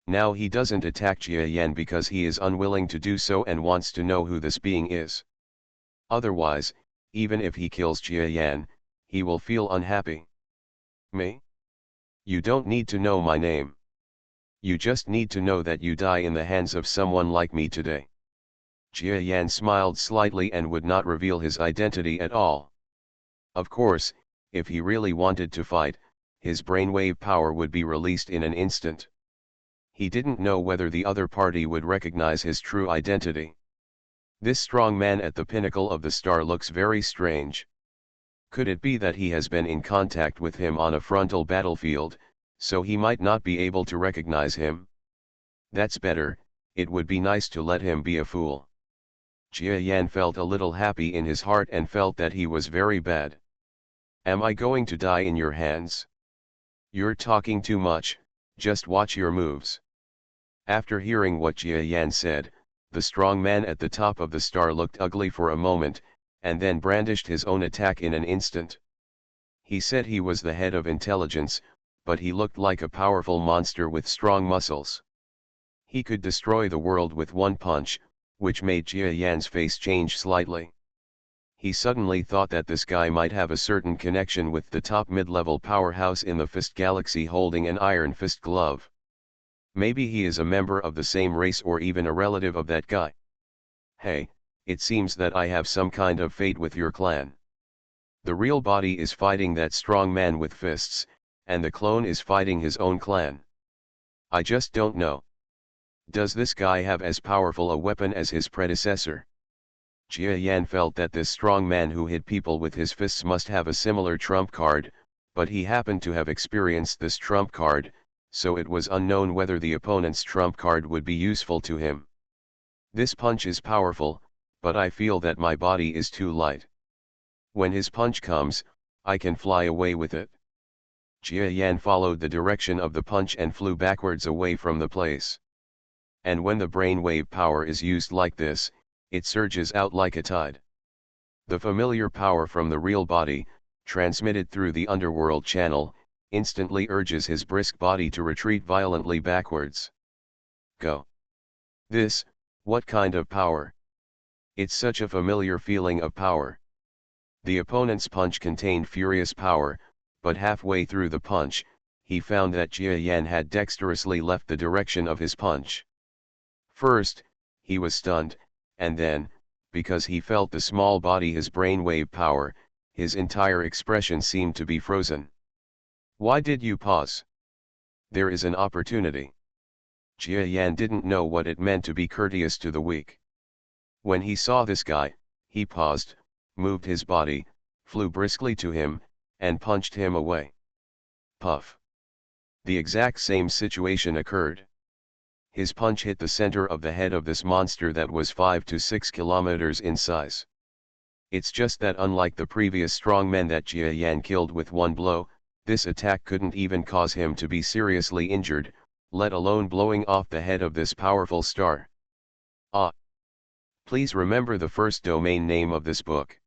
Now he doesn't attack Jia Yan because he is unwilling to do so and wants to know who this being is. Otherwise, even if he kills Jia Yan, he will feel unhappy. Me? You don't need to know my name. You just need to know that you die in the hands of someone like me today. Jia Yan smiled slightly and would not reveal his identity at all. Of course, if he really wanted to fight, his brainwave power would be released in an instant. He didn't know whether the other party would recognize his true identity. This strong man at the pinnacle of the star looks very strange. Could it be that he has been in contact with him on a frontal battlefield, so he might not be able to recognize him? That's better, it would be nice to let him be a fool. Jia Yan felt a little happy in his heart and felt that he was very bad. Am I going to die in your hands? You're talking too much, just watch your moves. After hearing what Jia Yan said, the strong man at the top of the star looked ugly for a moment, and then brandished his own attack in an instant. He said he was the head of intelligence, but he looked like a powerful monster with strong muscles. He could destroy the world with one punch, which made Jia Yan's face change slightly. He suddenly thought that this guy might have a certain connection with the top mid-level powerhouse in the Fist Galaxy holding an Iron Fist glove. Maybe he is a member of the same race or even a relative of that guy. Hey, it seems that I have some kind of fate with your clan. The real body is fighting that strong man with fists, and the clone is fighting his own clan. I just don't know. Does this guy have as powerful a weapon as his predecessor? Jia Yan felt that this strong man who hit people with his fists must have a similar trump card, but he happened to have experienced this trump card, so it was unknown whether the opponent's trump card would be useful to him. This punch is powerful, but I feel that my body is too light. When his punch comes, I can fly away with it. Jia Yan followed the direction of the punch and flew backwards away from the place. And when the brainwave power is used like this, it surges out like a tide. The familiar power from the real body, transmitted through the underworld channel, instantly urges his brisk body to retreat violently backwards. Go. What kind of power? It's such a familiar feeling of power. The opponent's punch contained furious power, but halfway through the punch, he found that Jia Yan had dexterously left the direction of his punch. First, he was stunned, and then, because he felt the small body his brainwave power, his entire expression seemed to be frozen. Why did you pause? There is an opportunity. Jia Yan didn't know what it meant to be courteous to the weak. When he saw this guy, he paused, moved his body, flew briskly to him, and punched him away. Puff. The exact same situation occurred. His punch hit the center of the head of this monster that was 5 to 6 kilometers in size. It's just that unlike the previous strongmen that Jia Yan killed with one blow, this attack couldn't even cause him to be seriously injured, let alone blowing off the head of this powerful star. Please remember the first domain name of this book.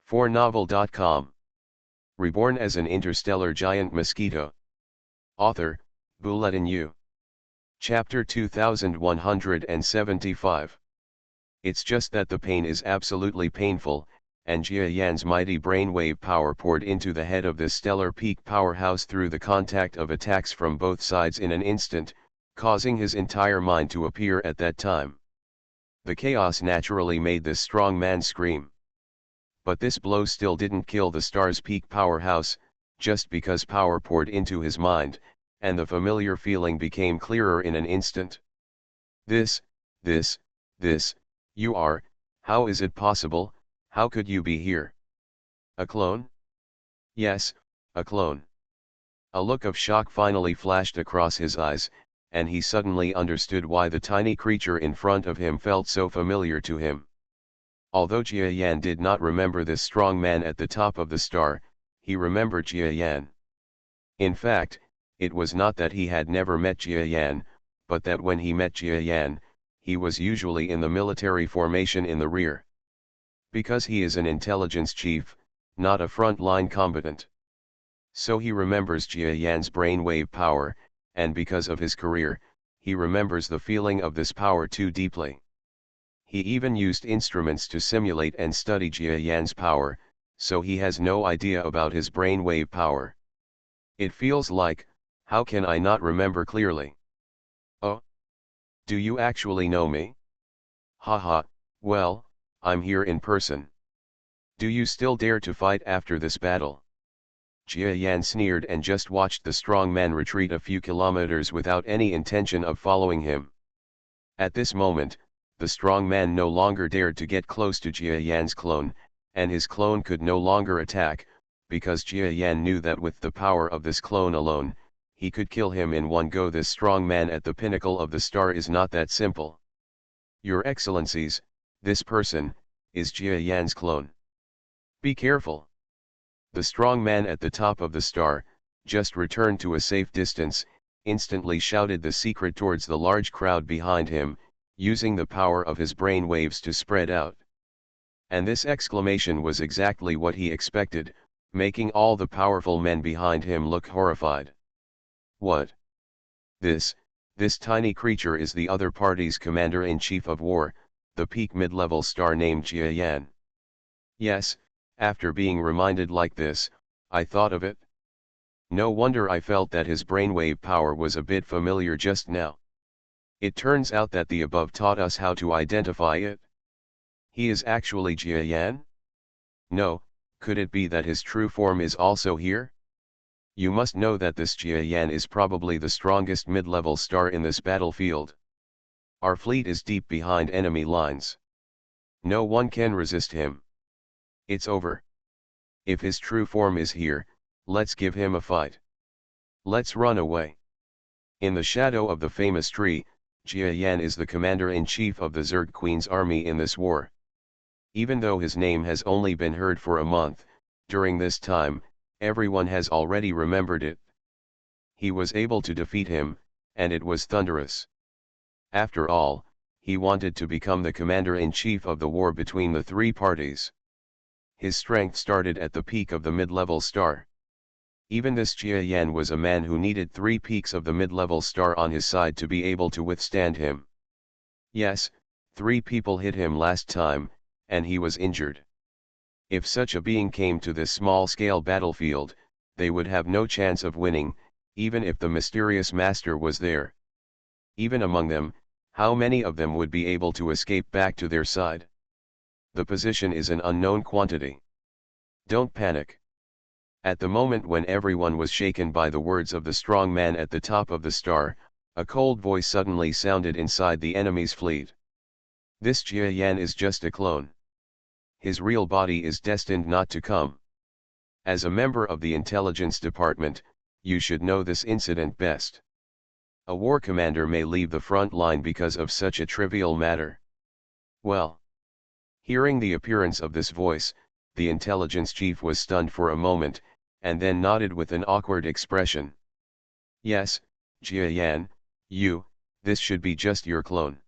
4novel.com. Reborn as an interstellar giant mosquito. Author, Bulletin U. Chapter 2175. It's just that the pain is absolutely painful, and Jia Yan's mighty brainwave power poured into the head of this stellar peak powerhouse through the contact of attacks from both sides in an instant, causing his entire mind to appear at that time. The chaos naturally made this strong man scream. But this blow still didn't kill the star's peak powerhouse, just because power poured into his mind, and the familiar feeling became clearer in an instant. You are, how is it possible, how could you be here? A clone? Yes, a clone. A look of shock finally flashed across his eyes, and he suddenly understood why the tiny creature in front of him felt so familiar to him. Although Jia Yan did not remember this strong man at the top of the star, he remembered Jia Yan. In fact, it was not that he had never met Jia Yan, but that when he met Jia Yan, he was usually in the military formation in the rear. Because he is an intelligence chief, not a front-line combatant. So he remembers Jia Yan's brainwave power, and because of his career, he remembers the feeling of this power too deeply. He even used instruments to simulate and study Jia Yan's power, so he has no idea about his brainwave power. It feels like, how can I not remember clearly? Oh? Do you actually know me? Haha, well, I'm here in person. Do you still dare to fight after this battle? Jia Yan sneered and just watched the strong man retreat a few kilometers without any intention of following him. At this moment, the strong man no longer dared to get close to Jia Yan's clone, and his clone could no longer attack, because Jia Yan knew that with the power of this clone alone, he could kill him in one go. This strong man at the pinnacle of the star is not that simple. Your Excellencies, this person is Jia Yan's clone. Be careful. The strong man at the top of the star, just returned to a safe distance, instantly shouted the secret towards the large crowd behind him, using the power of his brain waves to spread out. And this exclamation was exactly what he expected, making all the powerful men behind him look horrified. What? This tiny creature is the other party's commander-in-chief of war, the peak mid-level star named Jia Yan. Yes, after being reminded like this, I thought of it. No wonder I felt that his brainwave power was a bit familiar just now. It turns out that the above taught us how to identify it. He is actually Jia Yan? No, could it be that his true form is also here? You must know that this Jia Yan is probably the strongest mid-level star in this battlefield. Our fleet is deep behind enemy lines. No one can resist him. It's over. If his true form is here, let's give him a fight. Let's run away. In the shadow of the famous tree, Jia Yan is the commander-in-chief of the Zerg Queen's army in this war. Even though his name has only been heard for a month, during this time, everyone has already remembered it. He was able to defeat him, and it was thunderous. After all, he wanted to become the commander-in-chief of the war between the three parties. His strength started at the peak of the mid-level star. Even this Jia Yan was a man who needed 3 peaks of the mid-level star on his side to be able to withstand him. Yes, 3 people hit him last time, and he was injured. If such a being came to this small-scale battlefield, they would have no chance of winning, even if the mysterious master was there. Even among them, how many of them would be able to escape back to their side? The position is an unknown quantity. Don't panic. At the moment when everyone was shaken by the words of the strong man at the top of the star, a cold voice suddenly sounded inside the enemy's fleet. This Jia Yan is just a clone. His real body is destined not to come. As a member of the intelligence department, you should know this incident best. A war commander may leave the front line because of such a trivial matter. Well. Hearing the appearance of this voice, the intelligence chief was stunned for a moment, and then nodded with an awkward expression. Yes, Jia Yan, this should be just your clone.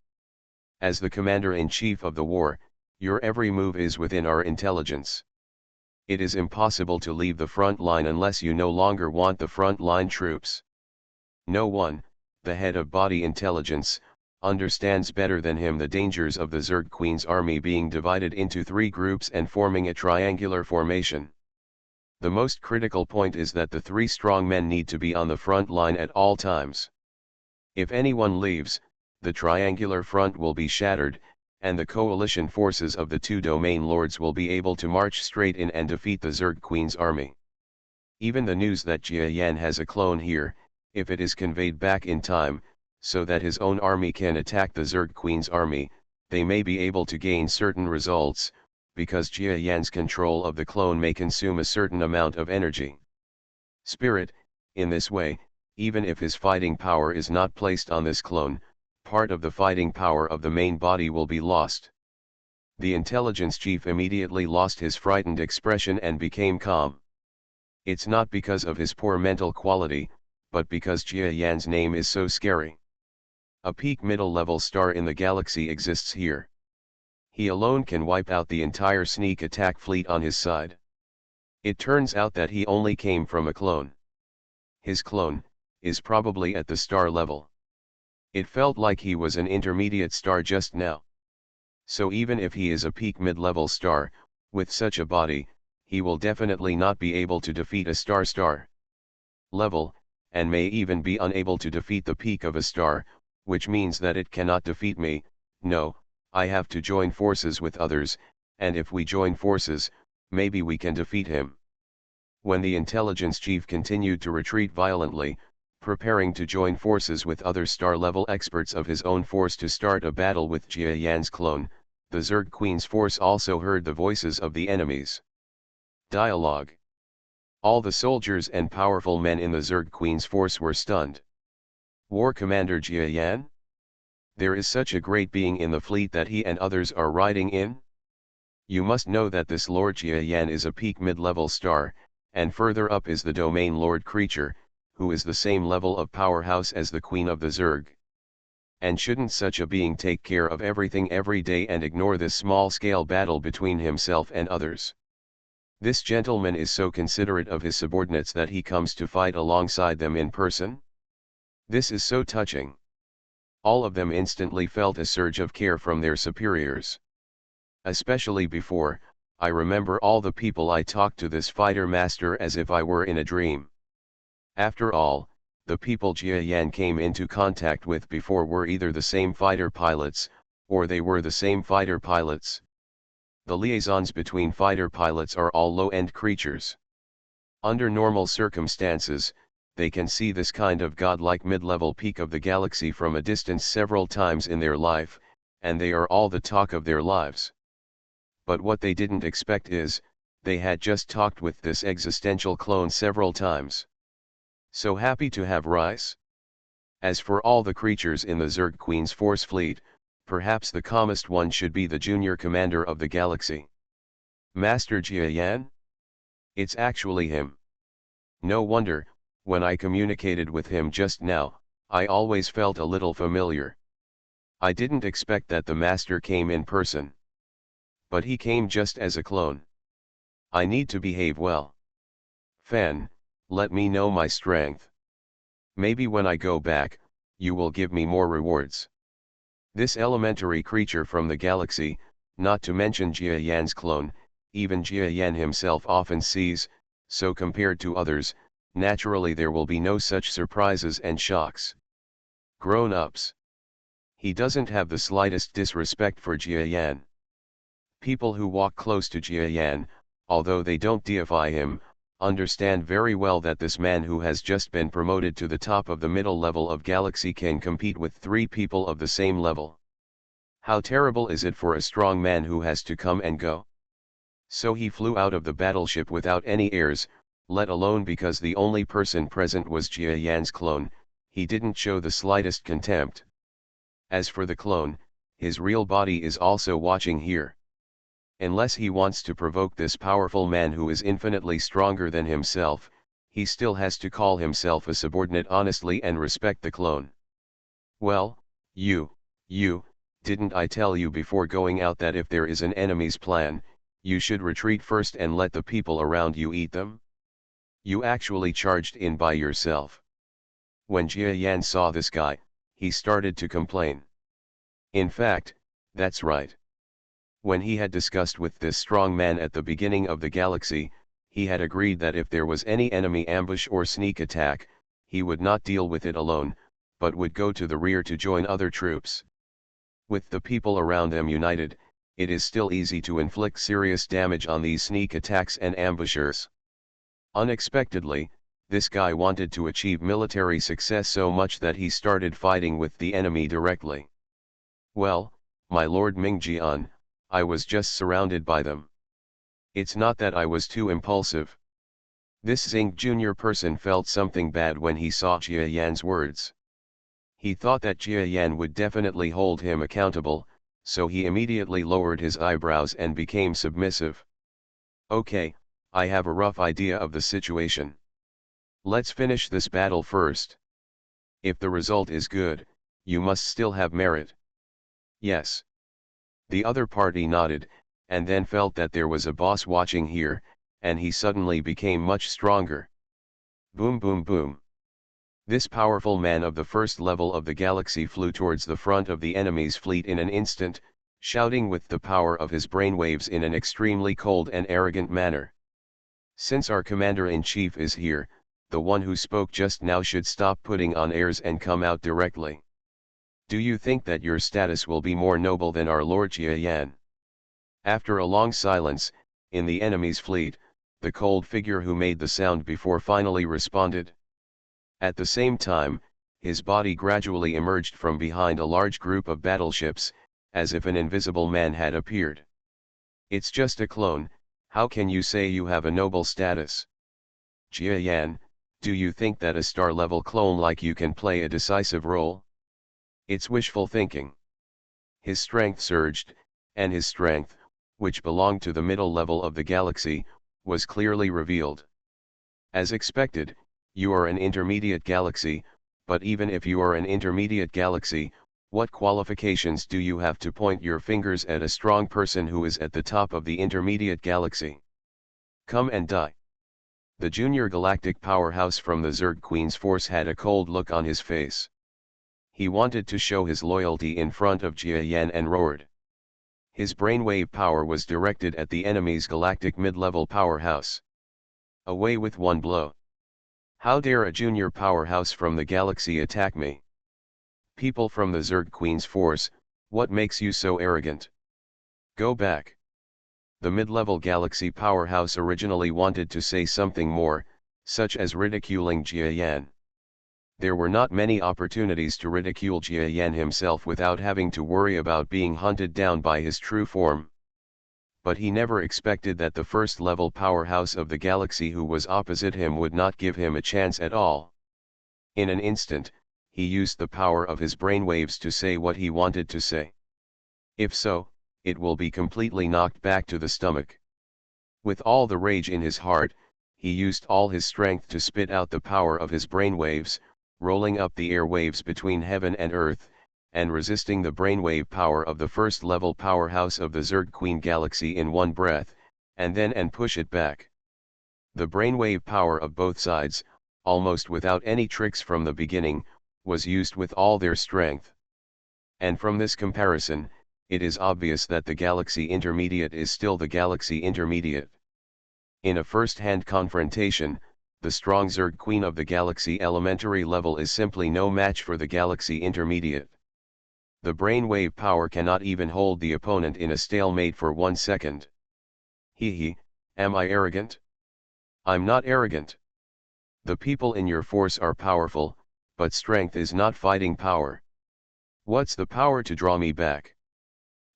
As the commander-in-chief of the war, your every move is within our intelligence. It is impossible to leave the front line unless you no longer want the front line troops. No one, the head of body intelligence, understands better than him the dangers of the Zerg Queen's army being divided into 3 groups and forming a triangular formation. The most critical point is that the 3 strong men need to be on the front line at all times. If anyone leaves, the triangular front will be shattered, and the coalition forces of the 2 domain lords will be able to march straight in and defeat the Zerg Queen's army. Even the news that Jia Yan has a clone here, if it is conveyed back in time, so that his own army can attack the Zerg Queen's army, they may be able to gain certain results, because Jia Yan's control of the clone may consume a certain amount of energy. Spirit, in this way, even if his fighting power is not placed on this clone, part of the fighting power of the main body will be lost. The intelligence chief immediately lost his frightened expression and became calm. It's not because of his poor mental quality, but because Jia Yan's name is so scary. A peak middle-level star in the galaxy exists here. He alone can wipe out the entire sneak attack fleet on his side. It turns out that he only came from a clone. His clone is probably at the star level. It felt like he was an intermediate star just now. So even if he is a peak mid-level star, with such a body, he will definitely not be able to defeat a star level, and may even be unable to defeat the peak of a star, which means that it cannot defeat me. No, I have to join forces with others, and if we join forces, maybe we can defeat him. When the intelligence chief continued to retreat violently, preparing to join forces with other star-level experts of his own force to start a battle with Jia Yan's clone, the Zerg Queen's force also heard the voices of the enemies. Dialogue. All the soldiers and powerful men in the Zerg Queen's force were stunned. War Commander Jia Yan? There is such a great being in the fleet that he and others are riding in? You must know that this Lord Jia Yan is a peak mid-level star, and further up is the Domain Lord creature, who is the same level of powerhouse as the Queen of the Zerg. And shouldn't such a being take care of everything every day and ignore this small-scale battle between himself and others? This gentleman is so considerate of his subordinates that he comes to fight alongside them in person? This is so touching. All of them instantly felt a surge of care from their superiors. Especially before, I remember all the people I talked to this fighter master as if I were in a dream. After all, the people Jia Yan came into contact with before were either the same fighter pilots, or they were the same fighter pilots. The liaisons between fighter pilots are all low-end creatures. Under normal circumstances, they can see this kind of godlike mid-level peak of the galaxy from a distance several times in their life, and they are all the talk of their lives. But what they didn't expect is, they had just talked with this existential clone several times. So happy to have rise. As for all the creatures in the Zerg Queen's force fleet, perhaps the calmest one should be the junior commander of the galaxy. Master Jia Yan? It's actually him. No wonder, when I communicated with him just now, I always felt a little familiar. I didn't expect that the master came in person. But he came just as a clone. I need to behave well. Fan, let me know my strength. Maybe when I go back, you will give me more rewards. This elementary creature from the galaxy, not to mention Jia Yan's clone, even Jia Yan himself often sees, so compared to others, naturally there will be no such surprises and shocks. Grown-ups. He doesn't have the slightest disrespect for Jia Yan. People who walk close to Jia Yan, although they don't deify him, understand very well that this man who has just been promoted to the top of the middle level of galaxy can compete with 3 people of the same level. How terrible is it for a strong man who has to come and go? So he flew out of the battleship without any airs, let alone because the only person present was Jia Yan's clone. He didn't show the slightest contempt. As for the clone, his real body is also watching here. Unless he wants to provoke this powerful man who is infinitely stronger than himself, he still has to call himself a subordinate honestly and respect the clone. Well, you, didn't I tell you before going out that if there is an enemy's plan, you should retreat first and let the people around you eat them? You actually charged in by yourself. When Jia Yan saw this guy, he started to complain. In fact, that's right. When he had discussed with this strong man at the beginning of the galaxy, he had agreed that if there was any enemy ambush or sneak attack, he would not deal with it alone, but would go to the rear to join other troops. With the people around them united, it is still easy to inflict serious damage on these sneak attacks and ambushers. Unexpectedly, this guy wanted to achieve military success so much that he started fighting with the enemy directly. Well, my lord Mingjian, I was just surrounded by them. It's not that I was too impulsive. This Xing Jr. person felt something bad when he saw Jia Yan's words. He thought that Jia Yan would definitely hold him accountable, so he immediately lowered his eyebrows and became submissive. Okay, I have a rough idea of the situation. Let's finish this battle first. If the result is good, you must still have merit. Yes. The other party nodded, and then felt that there was a boss watching here, and he suddenly became much stronger. Boom boom boom. This powerful man of the first level of the galaxy flew towards the front of the enemy's fleet in an instant, shouting with the power of his brainwaves in an extremely cold and arrogant manner. Since our commander-in-chief is here, the one who spoke just now should stop putting on airs and come out directly. Do you think that your status will be more noble than our Lord Jia Yan? After a long silence, in the enemy's fleet, the cold figure who made the sound before finally responded. At the same time, his body gradually emerged from behind a large group of battleships, as if an invisible man had appeared. It's just a clone, how can you say you have a noble status? Jia Yan, do you think that a star-level clone like you can play a decisive role? It's wishful thinking. His strength surged, and his strength, which belonged to the middle level of the galaxy, was clearly revealed. As expected, you are an intermediate galaxy, but even if you are an intermediate galaxy, what qualifications do you have to point your fingers at a strong person who is at the top of the intermediate galaxy? Come and die. The junior galactic powerhouse from the Zerg Queen's force had a cold look on his face. He wanted to show his loyalty in front of Jia Yan and roared. His brainwave power was directed at the enemy's galactic mid-level powerhouse. Away with one blow. How dare a junior powerhouse from the galaxy attack me? People from the Zerg Queen's force, what makes you so arrogant? Go back. The mid-level galaxy powerhouse originally wanted to say something more, such as ridiculing Jia Yan. There were not many opportunities to ridicule Jia Yan himself without having to worry about being hunted down by his true form. But he never expected that the first-level powerhouse of the galaxy who was opposite him would not give him a chance at all. In an instant, he used the power of his brainwaves to say what he wanted to say. If so, it will be completely knocked back to the stomach. With all the rage in his heart, he used all his strength to spit out the power of his brainwaves, rolling up the airwaves between heaven and earth, and resisting the brainwave power of the first-level powerhouse of the Zerg Queen galaxy in one breath, and then push it back. The brainwave power of both sides, almost without any tricks from the beginning, was used with all their strength. And from this comparison, it is obvious that the Galaxy Intermediate is still the Galaxy Intermediate. In a first-hand confrontation, the strong Zerg Queen of the Galaxy Elementary level is simply no match for the Galaxy Intermediate. The brainwave power cannot even hold the opponent in a stalemate for 1 second. Am I arrogant? I'm not arrogant. The people in your force are powerful, but strength is not fighting power. What's the power to draw me back?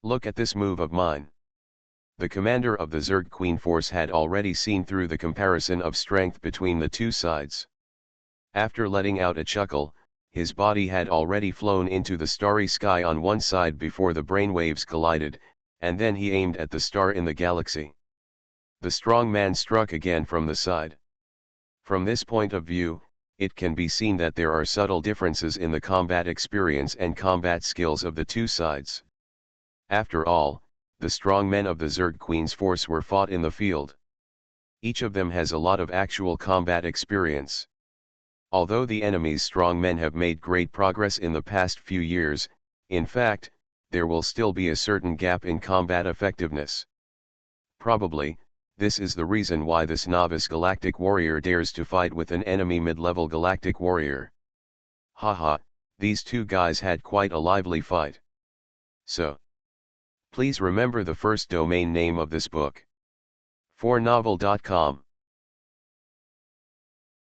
Look at this move of mine. The commander of the Zerg Queen force had already seen through the comparison of strength between the two sides. After letting out a chuckle, his body had already flown into the starry sky on one side before the brainwaves collided, and then he aimed at the star in the galaxy. The strong man struck again from the side. From this point of view, it can be seen that there are subtle differences in the combat experience and combat skills of the two sides. After all, the strong men of the Zerg Queen's force were fought in the field. Each of them has a lot of actual combat experience. Although the enemy's strong men have made great progress in the past few years, in fact, there will still be a certain gap in combat effectiveness. Probably, this is the reason why this novice galactic warrior dares to fight with an enemy mid-level galactic warrior. Haha, these two guys had quite a lively fight. So, please remember the first domain name of this book. 4novel.com